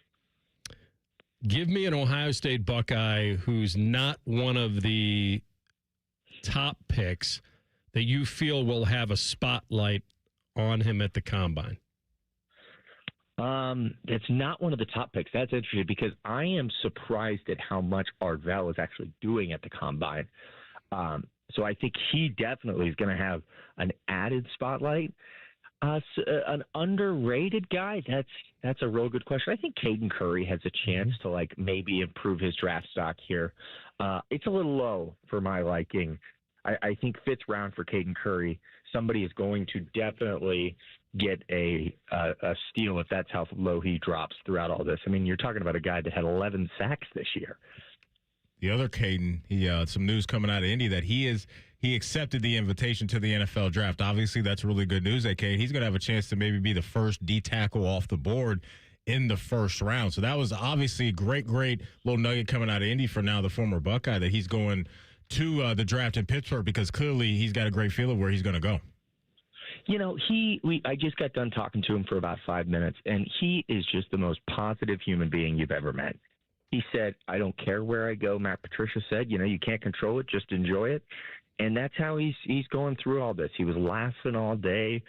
Give me an Ohio State Buckeye who's not one of the top picks that you feel will have a spotlight on him at the Combine. That's not one of the top picks. That's interesting because I am surprised at how much Art Bell is actually doing at the Combine. So I think he definitely is going to have an added spotlight. An underrated guy, that's a real good question. I think Caden Curry has a chance to maybe improve his draft stock here. It's a little low for my liking. I think 5th round for Caden Curry, somebody is going to definitely get a steal if that's how low he drops throughout all this. I mean, you're talking about a guy that had 11 sacks this year. The other Caden, some news coming out of Indy that he accepted the invitation to the NFL draft. Obviously, that's really good news, Caden. He's going to have a chance to maybe be the first D tackle off the board in the first round. So that was obviously a great little nugget coming out of Indy for now the former Buckeye that he's going to the draft in Pittsburgh because clearly he's got a great feel of where he's going to go. You know, I just got done talking to him for about 5 minutes, and he is just the most positive human being you've ever met. He said, I don't care where I go. Matt Patricia said, you can't control it, just enjoy it. And that's how he's going through all this. He was laughing all day,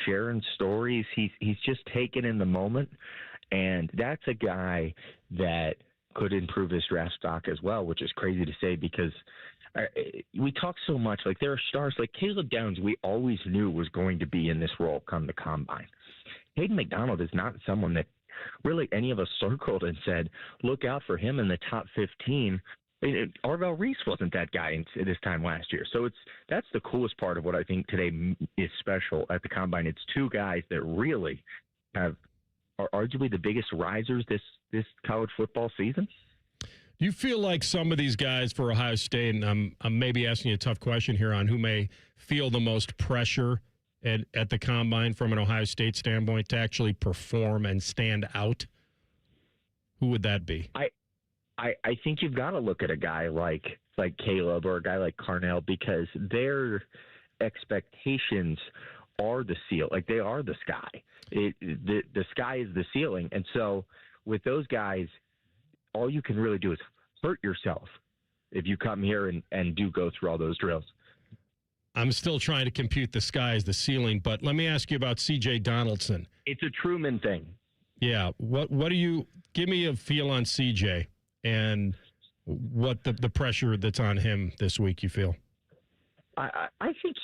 sharing stories. He's just taking in the moment. And that's a guy that could improve his draft stock as well, which is crazy to say because we talk so much. Like, there are stars like Caleb Downs we always knew was going to be in this role come the Combine. Hayden McDonald is not someone that really any of us circled and said, look out for him in the top 15. Arvell Reese wasn't that guy this time last year. So that's the coolest part of what I think today is special at the Combine. It's two guys that really are arguably the biggest risers this college football season. Do you feel like some of these guys for Ohio State, and I'm maybe asking you a tough question here on who may feel the most pressure at the Combine from an Ohio State standpoint to actually perform and stand out? Who would that be? I think you've got to look at a guy like Caleb or a guy like Carnell because their expectations are the seal. Like, they are the sky. The sky is the ceiling. And so with those guys, all you can really do is hurt yourself if you come here and do go through all those drills. I'm still trying to compute the sky as the ceiling, but let me ask you about C.J. Donaldson. It's a Truman thing. Yeah. What do you – give me a feel on C.J. and what the pressure that's on him this week you feel. I think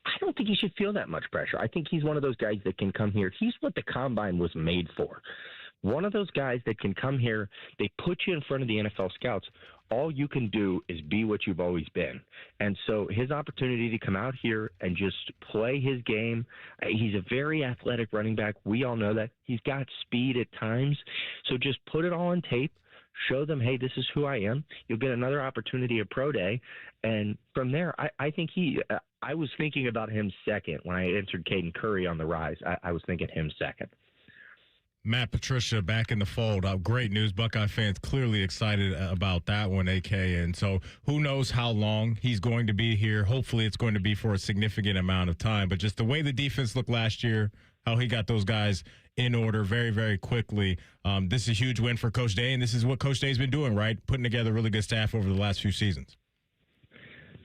I don't think he should feel that much pressure. I think he's one of those guys that can come here. He's what the Combine was made for. One of those guys that can come here, they put you in front of the NFL scouts. All you can do is be what you've always been. And so his opportunity to come out here and just play his game, he's a very athletic running back. We all know that. He's got speed at times. So just put it all on tape. Show them, hey, this is who I am. You'll get another opportunity at Pro Day. And from there, I think I was thinking about him second when I answered Caden Curry on the rise. I was thinking him second. Matt Patricia back in the fold. Great news. Buckeye fans clearly excited about that one, AK. And so who knows how long he's going to be here. Hopefully it's going to be for a significant amount of time. But just the way the defense looked last year, how he got those guys in order very, very quickly. This is a huge win for Coach Day, and this is what Coach Day's been doing, right? Putting together really good staff over the last few seasons.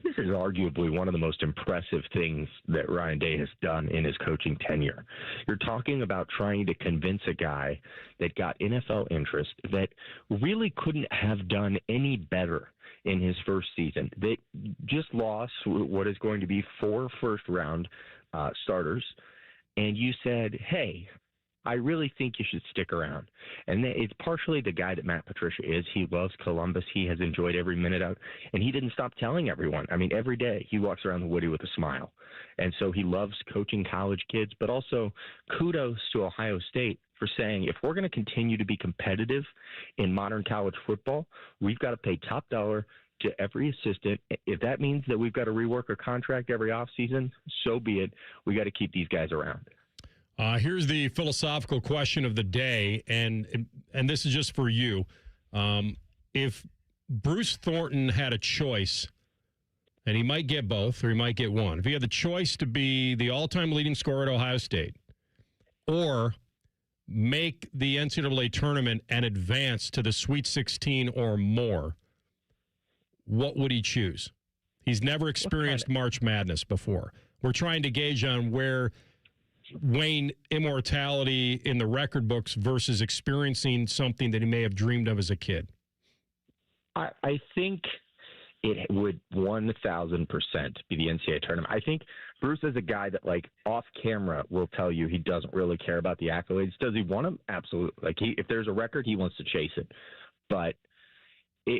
This is arguably one of the most impressive things that Ryan Day has done in his coaching tenure. You're talking about trying to convince a guy that got NFL interest that really couldn't have done any better in his first season. They just lost what is going to be 4 first-round starters, and you said, hey, I really think you should stick around. And it's partially the guy that Matt Patricia is. He loves Columbus. He has enjoyed every minute out. And he didn't stop telling everyone. I mean, every day he walks around the Woody with a smile. And so he loves coaching college kids. But also kudos to Ohio State for saying, if we're going to continue to be competitive in modern college football, we've got to pay top dollar to every assistant. If that means that we've got to rework a contract every offseason, so be it. We got to keep these guys around. Here's the philosophical question of the day, and this is just for you. If Bruce Thornton had a choice, and he might get both or he might get one, if he had the choice to be the all-time leading scorer at Ohio State or make the NCAA tournament and advance to the Sweet 16 or more, what would he choose? He's never experienced March Madness before. We're trying to gauge on where weighing immortality in the record books versus experiencing something that he may have dreamed of as a kid? I think it would 1,000% be the NCAA tournament. I think Bruce is a guy that, like, off camera will tell you he doesn't really care about the accolades. Does he want them? Absolutely. Like, if there's a record, he wants to chase it. But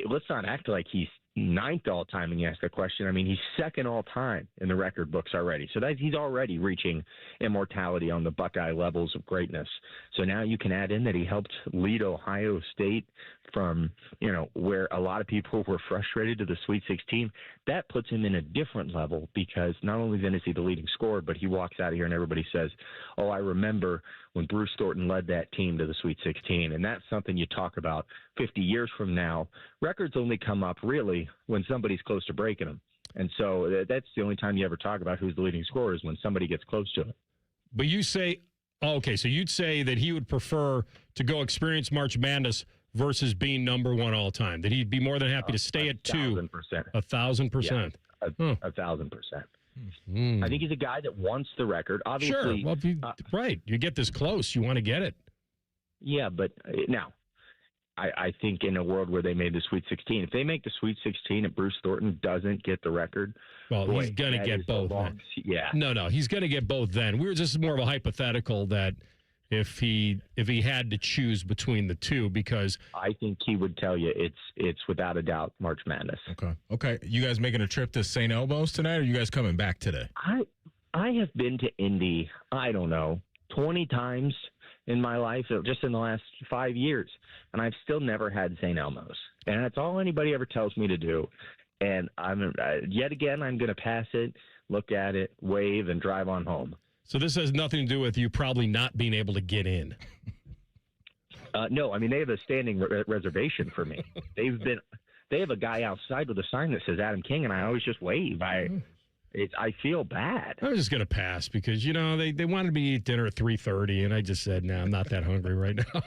let's not act like he's ninth all time and you ask the question. I mean, he's second all time in the record books already. So he's already reaching immortality on the Buckeye levels of greatness. So now you can add in that he helped lead Ohio State from, where a lot of people were frustrated to the Sweet 16. That puts him in a different level, because not only then is he the leading scorer, but he walks out of here and everybody says, oh, I remember when Bruce Thornton led that team to the Sweet 16. And that's something you talk about 50 years from now. Records only come up really when somebody's close to breaking them. And so that's the only time you ever talk about who's the leading scorer, is when somebody gets close to it. But you say, okay, so you'd say that he would prefer to go experience March Madness versus being number one all time, that he'd be more than happy to stay at 2. 1,000%. 1,000%. Yeah, 1,000%. I think he's a guy that wants the record. Obviously, sure. Well, right. You get this close, you want to get it. Yeah, but now, I think in a world where they made the Sweet 16, if they make the Sweet 16 and Bruce Thornton doesn't get the record, well, he's going to get both. Yeah. No, he's going to get both then. This is more of a hypothetical that if he had to choose between the two, because I think he would tell you it's without a doubt March Madness. Okay. You guys making a trip to St. Elmo's tonight, or are you guys coming back today? I have been to Indy, I don't know, 20 times in my life, just in the last 5 years, and I've still never had St. Elmo's, and that's all anybody ever tells me to do. And yet again, I'm going to pass it, look at it, wave, and drive on home. So this has nothing to do with you probably not being able to get in. No, I mean, they have a standing reservation for me. They have a guy outside with a sign that says Adam King, and I always just wave. I feel bad. I was just going to pass because, they wanted me to eat dinner at 3:30, and I just said, no, I'm not that hungry right now.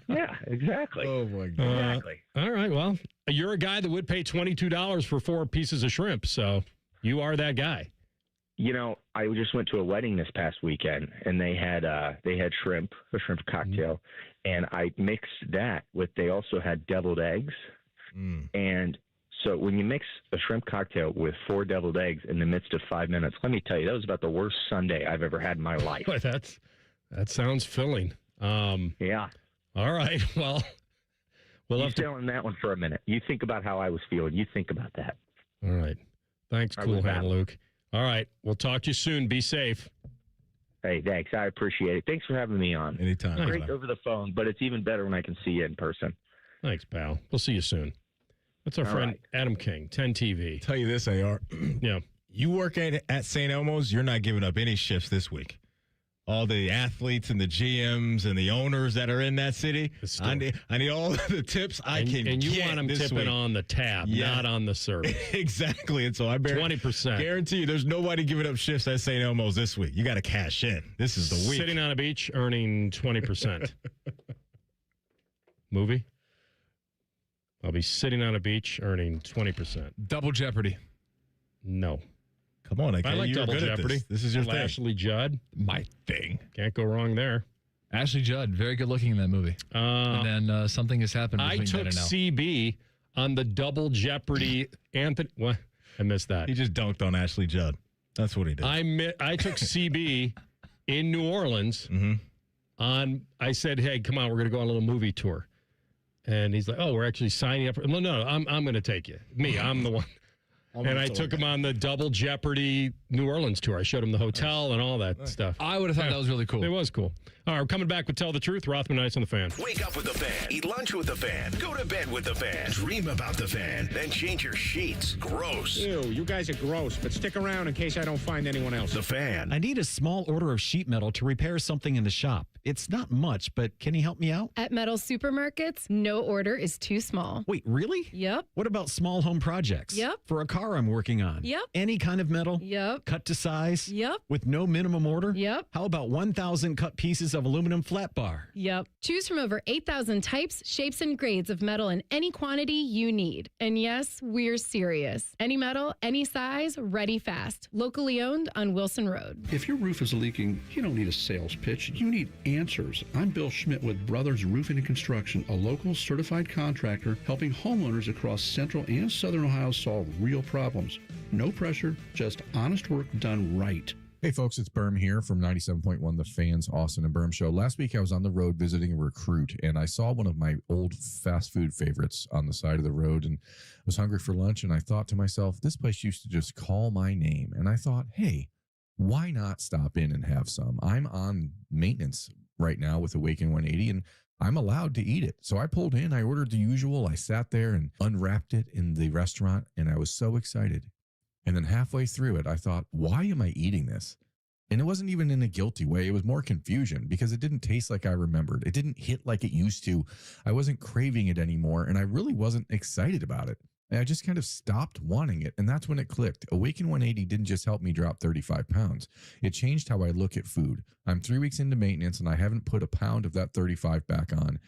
Yeah, exactly. Oh, my God. Exactly. All right, well, you're a guy that would pay $22 for 4 pieces of shrimp, so you are that guy. I just went to a wedding this past weekend, and they had shrimp, a shrimp cocktail, and I mixed that with, they also had deviled eggs. And so when you mix a shrimp cocktail with 4 deviled eggs in the midst of 5 minutes, let me tell you, that was about the worst Sunday I've ever had in my life. That sounds filling. Yeah. All right. Well, we'll have to stay on that one for a minute. You think about how I was feeling. You think about that. All right. Thanks, Cool Hand Luke. All right. We'll talk to you soon. Be safe. Hey, thanks. I appreciate it. Thanks for having me on. Anytime. It's great over the phone, but it's even better when I can see you in person. Thanks, pal. We'll see you soon. That's our friend Adam King, 10 TV. Tell you this, AR. Yeah. You work at St. Elmo's, you're not giving up any shifts this week. All the athletes and the GMs and the owners that are in that city, I need all the tips I can get. And you want them tipping week. On the tab, not on the service. Exactly. And so I 20%. Guarantee you there's nobody giving up shifts at St. Elmo's this week. You got to cash in. This is the week. Sitting on a beach, earning 20%. Movie? I'll be sitting on a beach, earning 20%. Double Jeopardy. No. Come on, I like Double Jeopardy. This is your thing. Ashley Judd. My thing. Can't go wrong there. Ashley Judd, very good looking in that movie. And then something has happened between I took then and now. CB on the Double Jeopardy. Anthony, what? I missed that. He just dunked on Ashley Judd. That's what he did. I took CB in New Orleans. I said, hey, come on, we're going to go on a little movie tour. And he's like, oh, we're actually signing up. No, I'm going to take you. I'm the one. And I took him on the Double Jeopardy New Orleans tour. I showed him the hotel and all that stuff. I would have thought that was really cool. It was cool. All right, we're coming back with Tell the Truth. Rothman and Ice on the Fan. Wake up with the Fan. Eat lunch with the Fan. Go to bed with the Fan. Dream about the Fan. Then change your sheets. Gross. Ew, you guys are gross, but stick around in case I don't find anyone else. The Fan. I need a small order of sheet metal to repair something in the shop. It's not much, but can you help me out? At Metal Supermarkets, no order is too small. Wait, really? Yep. What about small home projects? Yep. For a car I'm working on? Yep. Any kind of metal? Yep. Cut to size? Yep. With no minimum order? Yep. How about 1,000 cut pieces of aluminum flat bar? Yep. Choose from over 8,000 types, shapes, and grades of metal in any quantity you need. And yes, we're serious. Any metal, any size, ready fast. Locally owned on Wilson Road. If your roof is leaking, you don't need a sales pitch. You need answers. I'm Bill Schmidt with Brothers Roofing and Construction, a local certified contractor helping homeowners across central and southern Ohio solve real problems. No pressure, just honest work done right. Hey folks, it's Berm here from 97.1 The Fans, Austin and Berm Show. Last week I was on the road visiting a recruit and I saw one of my old fast food favorites on the side of the road and was hungry for lunch, and I thought to myself, this place used to just call my name. And I thought, hey, why not stop in and have some? I'm on maintenance right now with Awaken 180 and I'm allowed to eat it. So I pulled in, I ordered the usual, I sat there and unwrapped it in the restaurant and I was so excited. And then halfway through it, I thought, why am I eating this? And it wasn't even in a guilty way. It was more confusion because it didn't taste like I remembered. It didn't hit like it used to. I wasn't craving it anymore, and I really wasn't excited about it. And I just kind of stopped wanting it, and that's when it clicked. Awaken 180 didn't just help me drop 35 pounds. It changed how I look at food. I'm 3 weeks into maintenance, and I haven't put a pound of that 35 back on.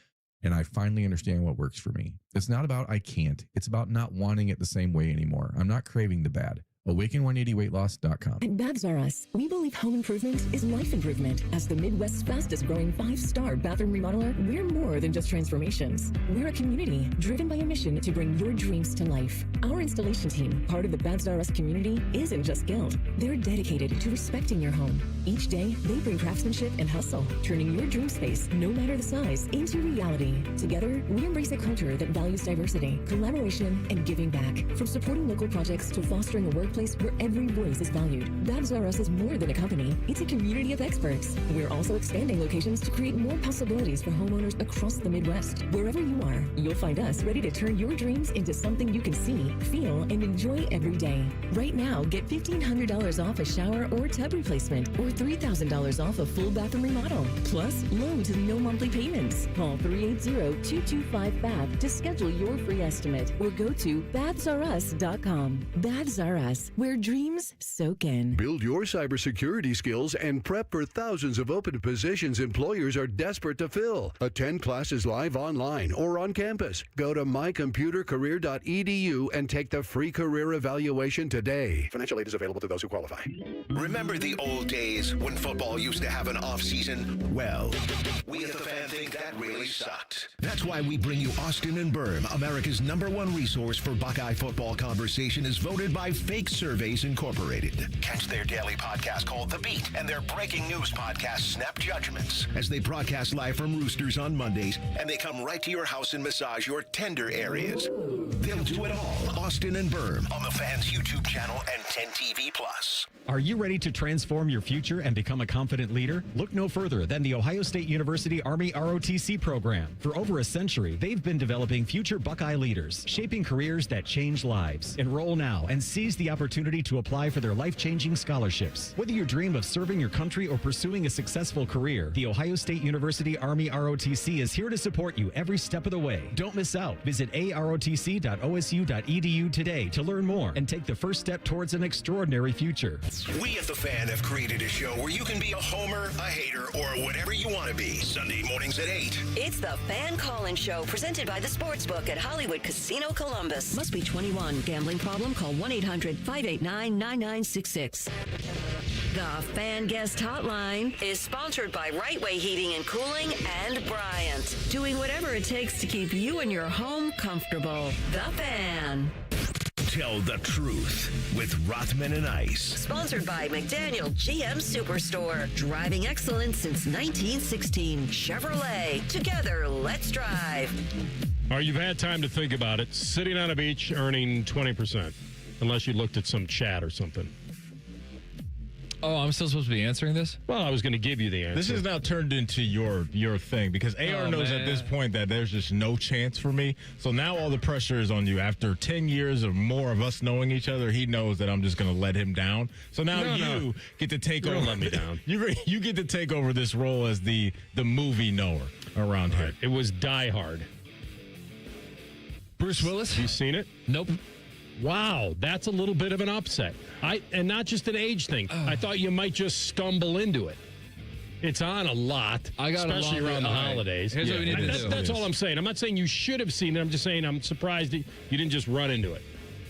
And I finally understand what works for me. It's not about I can't. It's about not wanting it the same way anymore. I'm not craving the bad. Awaken180weightloss.com. At Babs R Us, we believe home improvement is life improvement. As the Midwest's fastest growing 5-star bathroom remodeler, we're more than just transformations. We're a community driven by a mission to bring your dreams to life. Our installation team, part of the Babs R Us community, isn't just skilled. They're dedicated to respecting your home. Each day, they bring craftsmanship and hustle, turning your dream space, no matter the size, into reality. Together, we embrace a culture that values diversity, collaboration, and giving back. From supporting local projects to fostering a workplace where every voice is valued. Babs R Us is more than a company. It's a community of experts. We're also expanding locations to create more possibilities for homeowners across the Midwest. Wherever you are, you'll find us ready to turn your dreams into something you can see, feel, and enjoy every day. Right now, get $1,500 off a shower or tub replacement or $3,000 off a full bathroom remodel. Plus, low to no monthly payments. Call 380-225-BAB to schedule your free estimate or go to babsrus.com. Babs R Us, where dreams soak in. Build your cybersecurity skills and prep for thousands of open positions employers are desperate to fill. Attend classes live online or on campus. Go to mycomputercareer.edu and take the free career evaluation today. Financial aid is available to those who qualify. Remember the old days when football used to have an off-season? Well, we at the Fan think that really sucked. That's why we bring you Austin and Berm, America's #1 resource for Buckeye football conversation, is voted by Fake Surveys Incorporated. Catch their daily podcast called The Beat and their breaking news podcast, Snap Judgments, as they broadcast live from Roosters on Mondays, and they come right to your house and massage your tender areas. They'll do it all. Austin and Berm on the Fans YouTube channel and 10 TV Plus. Are you ready to transform your future and become a confident leader? Look no further than the Ohio State University Army ROTC program. For over a century, they've been developing future Buckeye leaders, shaping careers that change lives. Enroll now and seize the opportunity to apply for their life-changing scholarships. Whether you dream of serving your country or pursuing a successful career, the Ohio State University Army ROTC is here to support you every step of the way. Don't miss out. Visit arotc.osu.edu today to learn more and take the first step towards an extraordinary future. We at The Fan have created a show where you can be a homer, a hater, or whatever you want to be. Sunday mornings at 8. It's the Fan Call-In Show, presented by the Sportsbook at Hollywood Casino Columbus. Must be 21. Gambling problem? Call 1-800-589-9966. The Fan Guest Hotline is sponsored by Right Way Heating and Cooling and Bryant, doing whatever it takes to keep you and your home comfortable. The Fan. Tell the truth with Rothman and Ice. Sponsored by McDaniel GM Superstore. Driving excellence since 1916. Chevrolet. Together, let's drive. All right, you've had time to think about it. Sitting on a beach earning 20%, unless you looked at some chat or something. Oh, I'm still supposed to be answering this? Well, I was going to give you the answer. This has now turned into your thing because AR knows at this point that there's just no chance for me. So now all the pressure is on you. After 10 years or more of us knowing each other, he knows that I'm just going to let him down. So now you get to take over. Let me down. You get to take over this role as the movie knower around here. It was Die Hard. Bruce Willis? You seen it? Nope. Wow, that's a little bit of an upset. And not just an age thing. I thought you might just stumble into it. It's on a lot, especially around the holidays. Here's what we need to do. That's all I'm saying. I'm not saying you should have seen it. I'm just saying I'm surprised you didn't just run into it.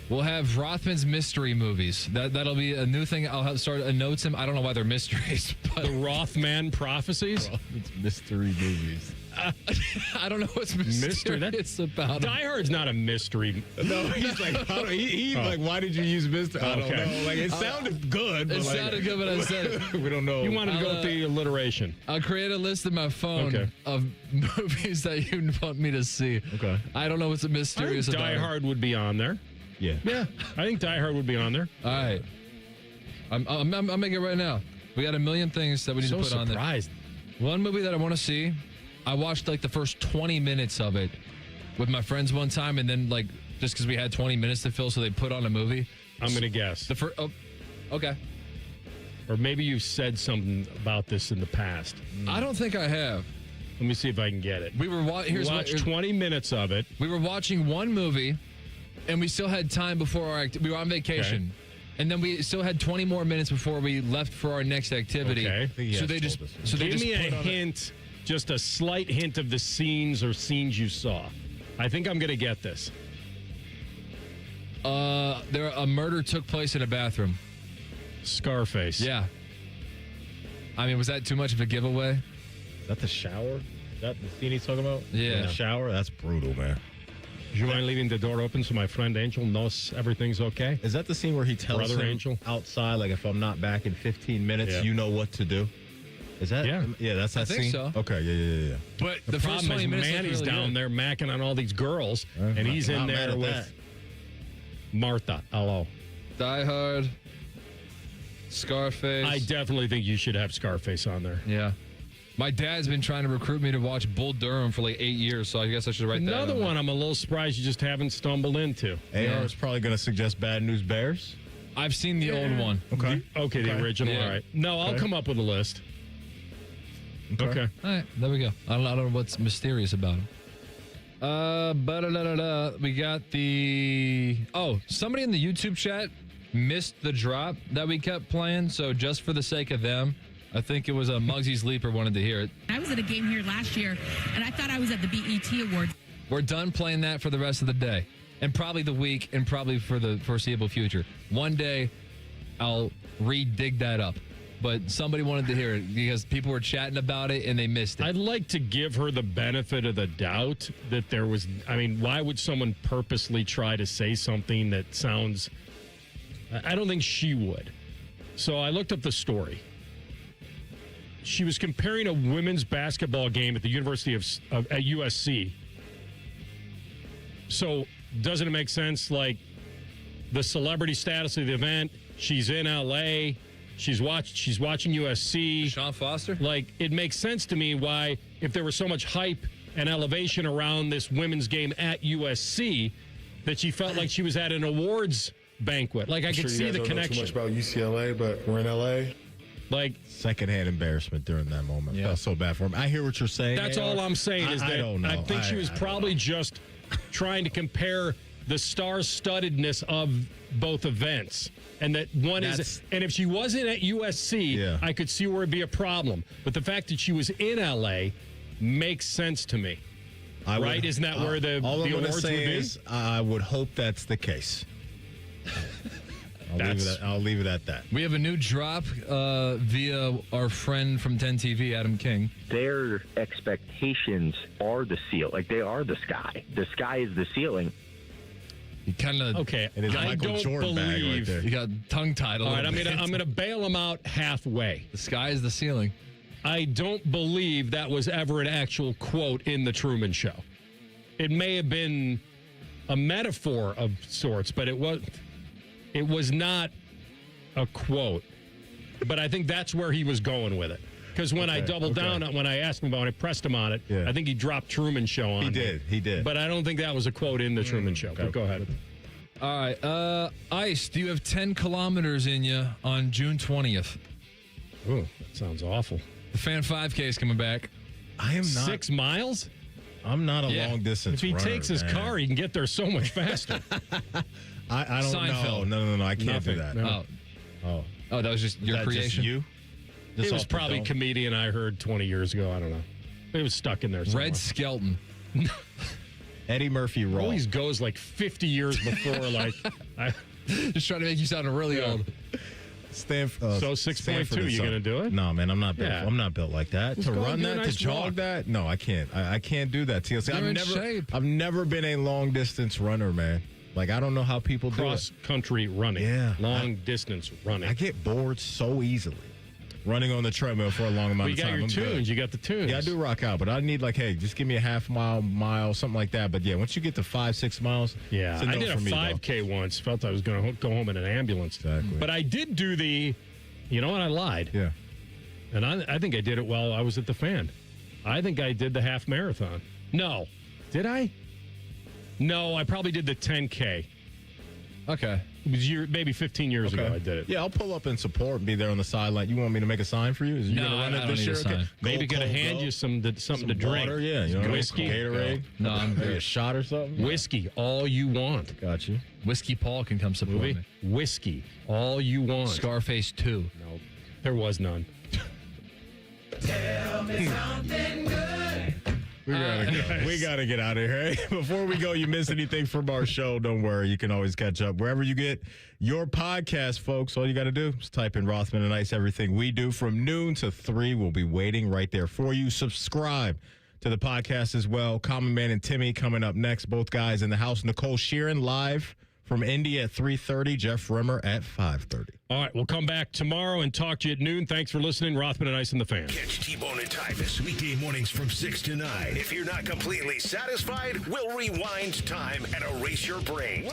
We'll have Rothman's mystery movies. That'll be a new thing. I'll have start notes him. I don't know why they're mysteries. But the Rothman prophecies? Rothman's mystery movies. I don't know what's mysterious about Die Hard's not a mystery. No, he's like, he's like, why did you use mystery? I don't know. Like, it sounded good. It sounded good, but I said it. We don't know. You wanted to go with the alliteration. I'll create a list in my phone of movies that you want me to see. Okay. I don't know what's mysterious about Die Hard would be on there. Yeah. I think Die Hard would be on there. All right. I'm making it right now. We got a million things that we need to put on there. One movie that I want to see. I watched like the first 20 minutes of it with my friends one time, and then like just because we had 20 minutes to fill, so they put on a movie. I'm gonna guess the first. Oh, okay. Or maybe you said something about this in the past. I don't think I have. Let me see if I can get it. We were watched 20 minutes of it. We were watching one movie, and we still had time before we were on vacation. Okay. And then we still had 20 more minutes before we left for our next activity. Okay. So they just give me a hint. Just a slight hint of the scenes you saw. I think I'm going to get this. A murder took place in a bathroom. Scarface. Yeah. I mean, was that too much of a giveaway? Is that the shower? Is that the scene he's talking about? Yeah. In the shower? That's brutal, man. Do you mind leaving the door open so my friend Angel knows everything's okay? Is that the scene where he tells Brother him Angel outside, like, if I'm not back in 15 minutes, you know what to do? Is that? Yeah, that's that scene. I think so. Okay, yeah. But the problem is Manny's down there macking on all these girls, and he's in there with Martha. Hello. Die Hard. Scarface. I definitely think you should have Scarface on there. Yeah. My dad's been trying to recruit me to watch Bull Durham for like 8 years, so I guess I should write that. Another one I'm a little surprised you just haven't stumbled into. AR is probably going to suggest Bad News Bears. I've seen the old one. Okay. The original. Yeah. All right. No, I'll come up with a list. Okay. All right, there we go. I don't know what's mysterious about him. We got somebody in the YouTube chat missed the drop that we kept playing, so just for the sake of them, I think it was Muggsy's Leaper wanted to hear it. I was at a game here last year, and I thought I was at the BET Awards. We're done playing that for the rest of the day, and probably the week, and probably for the foreseeable future. One day, I'll dig that up. But somebody wanted to hear it because people were chatting about it and they missed it. I'd like to give her the benefit of the doubt that there was. I mean, why would someone purposely try to say something that sounds. I don't think she would. So I looked up the story. She was comparing a women's basketball game at the University at USC. So doesn't it make sense? Like the celebrity status of the event, she's in LA. She's watching USC. Sean Foster? Like, it makes sense to me why, if there was so much hype and elevation around this women's game at USC, that she felt like she was at an awards banquet. Like, I could see the connection. Too much about UCLA, but we're in LA. Like, secondhand embarrassment during that moment. Felt so bad for him. I hear what you're saying. That's all I'm saying is that I don't know. I think she was probably just trying to compare the star-studdedness of both events. And that one is, and if she wasn't at USC, I could see where it'd be a problem. But the fact that she was in LA makes sense to me. Right? Isn't that where the awards would be? I would hope that's the case. I'll leave it at that. We have a new drop via our friend from 10 TV, Adam King. Their expectations are the ceiling. Like, they are the sky. The sky is the ceiling. You kind of okay. It is I Michael don't Jordan bag right there. You got tongue-tied a All little right, bit. I'm gonna bail him out halfway. The sky is the ceiling. I don't believe that was ever an actual quote in the Truman Show. It may have been a metaphor of sorts, but it was not a quote. But I think that's where he was going with it. Because when I doubled down, when I asked him about it, I pressed him on it, I think he dropped Truman Show on me. He did. But I don't think that was a quote in the Truman Show. But go ahead. All right. Ice, do you have 10 kilometers in you on June 20th? Ooh, that sounds awful. The Fan 5K is coming back. I am not. 6 miles? I'm not a long distance runner. If he takes his car, he can get there so much faster. I don't Seinfeld. know. No. I can't do that. No. Oh, that was just your creation? Just you? It was probably a comedian I heard 20 years ago. I don't know. It was stuck in there somewhere. Red Skelton. Eddie Murphy Raw. Always goes like 50 years before. Just trying to make you sound really old. So 6.2, you gonna do it? No, man, I'm not built. Yeah. I'm not built like that. Just to go run and do a that, nice to jog walk. that, no, I can't. I can't do that. TLC. You're in shape. I've never been a long distance runner, man. Like I don't know how people do it. Cross country running. Yeah, long distance running. I get bored so easily. Running on the treadmill for a long amount of time. You got your tunes. You got the tunes. Yeah, I do rock out, but I need hey, just give me a half mile, something like that. But yeah, once you get to 5-6 miles, yeah, it's a no I did a for me, 5K once. Felt I was going to go home in an ambulance. Exactly. But I did do you know what? I lied. Yeah. And I think I did it while I was at the Fan. I think I did the half marathon. No. Did I? No, I probably did the 10K. Okay. It was maybe 15 years ago I did it. Yeah, I'll pull up and support and be there on the sideline. You want me to make a sign for you? Is you No, gonna run I it don't this need year? a sign. Okay. Maybe Go, going to Coke, hand go. you something Some to drink. water, yeah. You know, whiskey. Gatorade. No, I'm Maybe good. a shot or something. Whiskey, all you want. Got you. Whiskey Paul can come support Movie? me. Whiskey, all you want. Scarface 2. No, there was none. Tell me something good. We gotta get out of here. Hey, before we go, you miss anything from our show, don't worry. You can always catch up wherever you get your podcast, folks. All you got to do is type in Rothman and Ice. Everything we do from noon to 3 will be waiting right there for you. Subscribe to the podcast as well. Common Man and Timmy coming up next. Both guys in the house. Nicole Sheeran live from Indy at 3:30. Jeff Rimmer at 5:30. All right, we'll come back tomorrow and talk to you at noon. Thanks for listening. Rothman and Ice and the Fan. Catch T-Bone and Tyvis weekday mornings from 6 to 9. If you're not completely satisfied, we'll rewind time and erase your brain.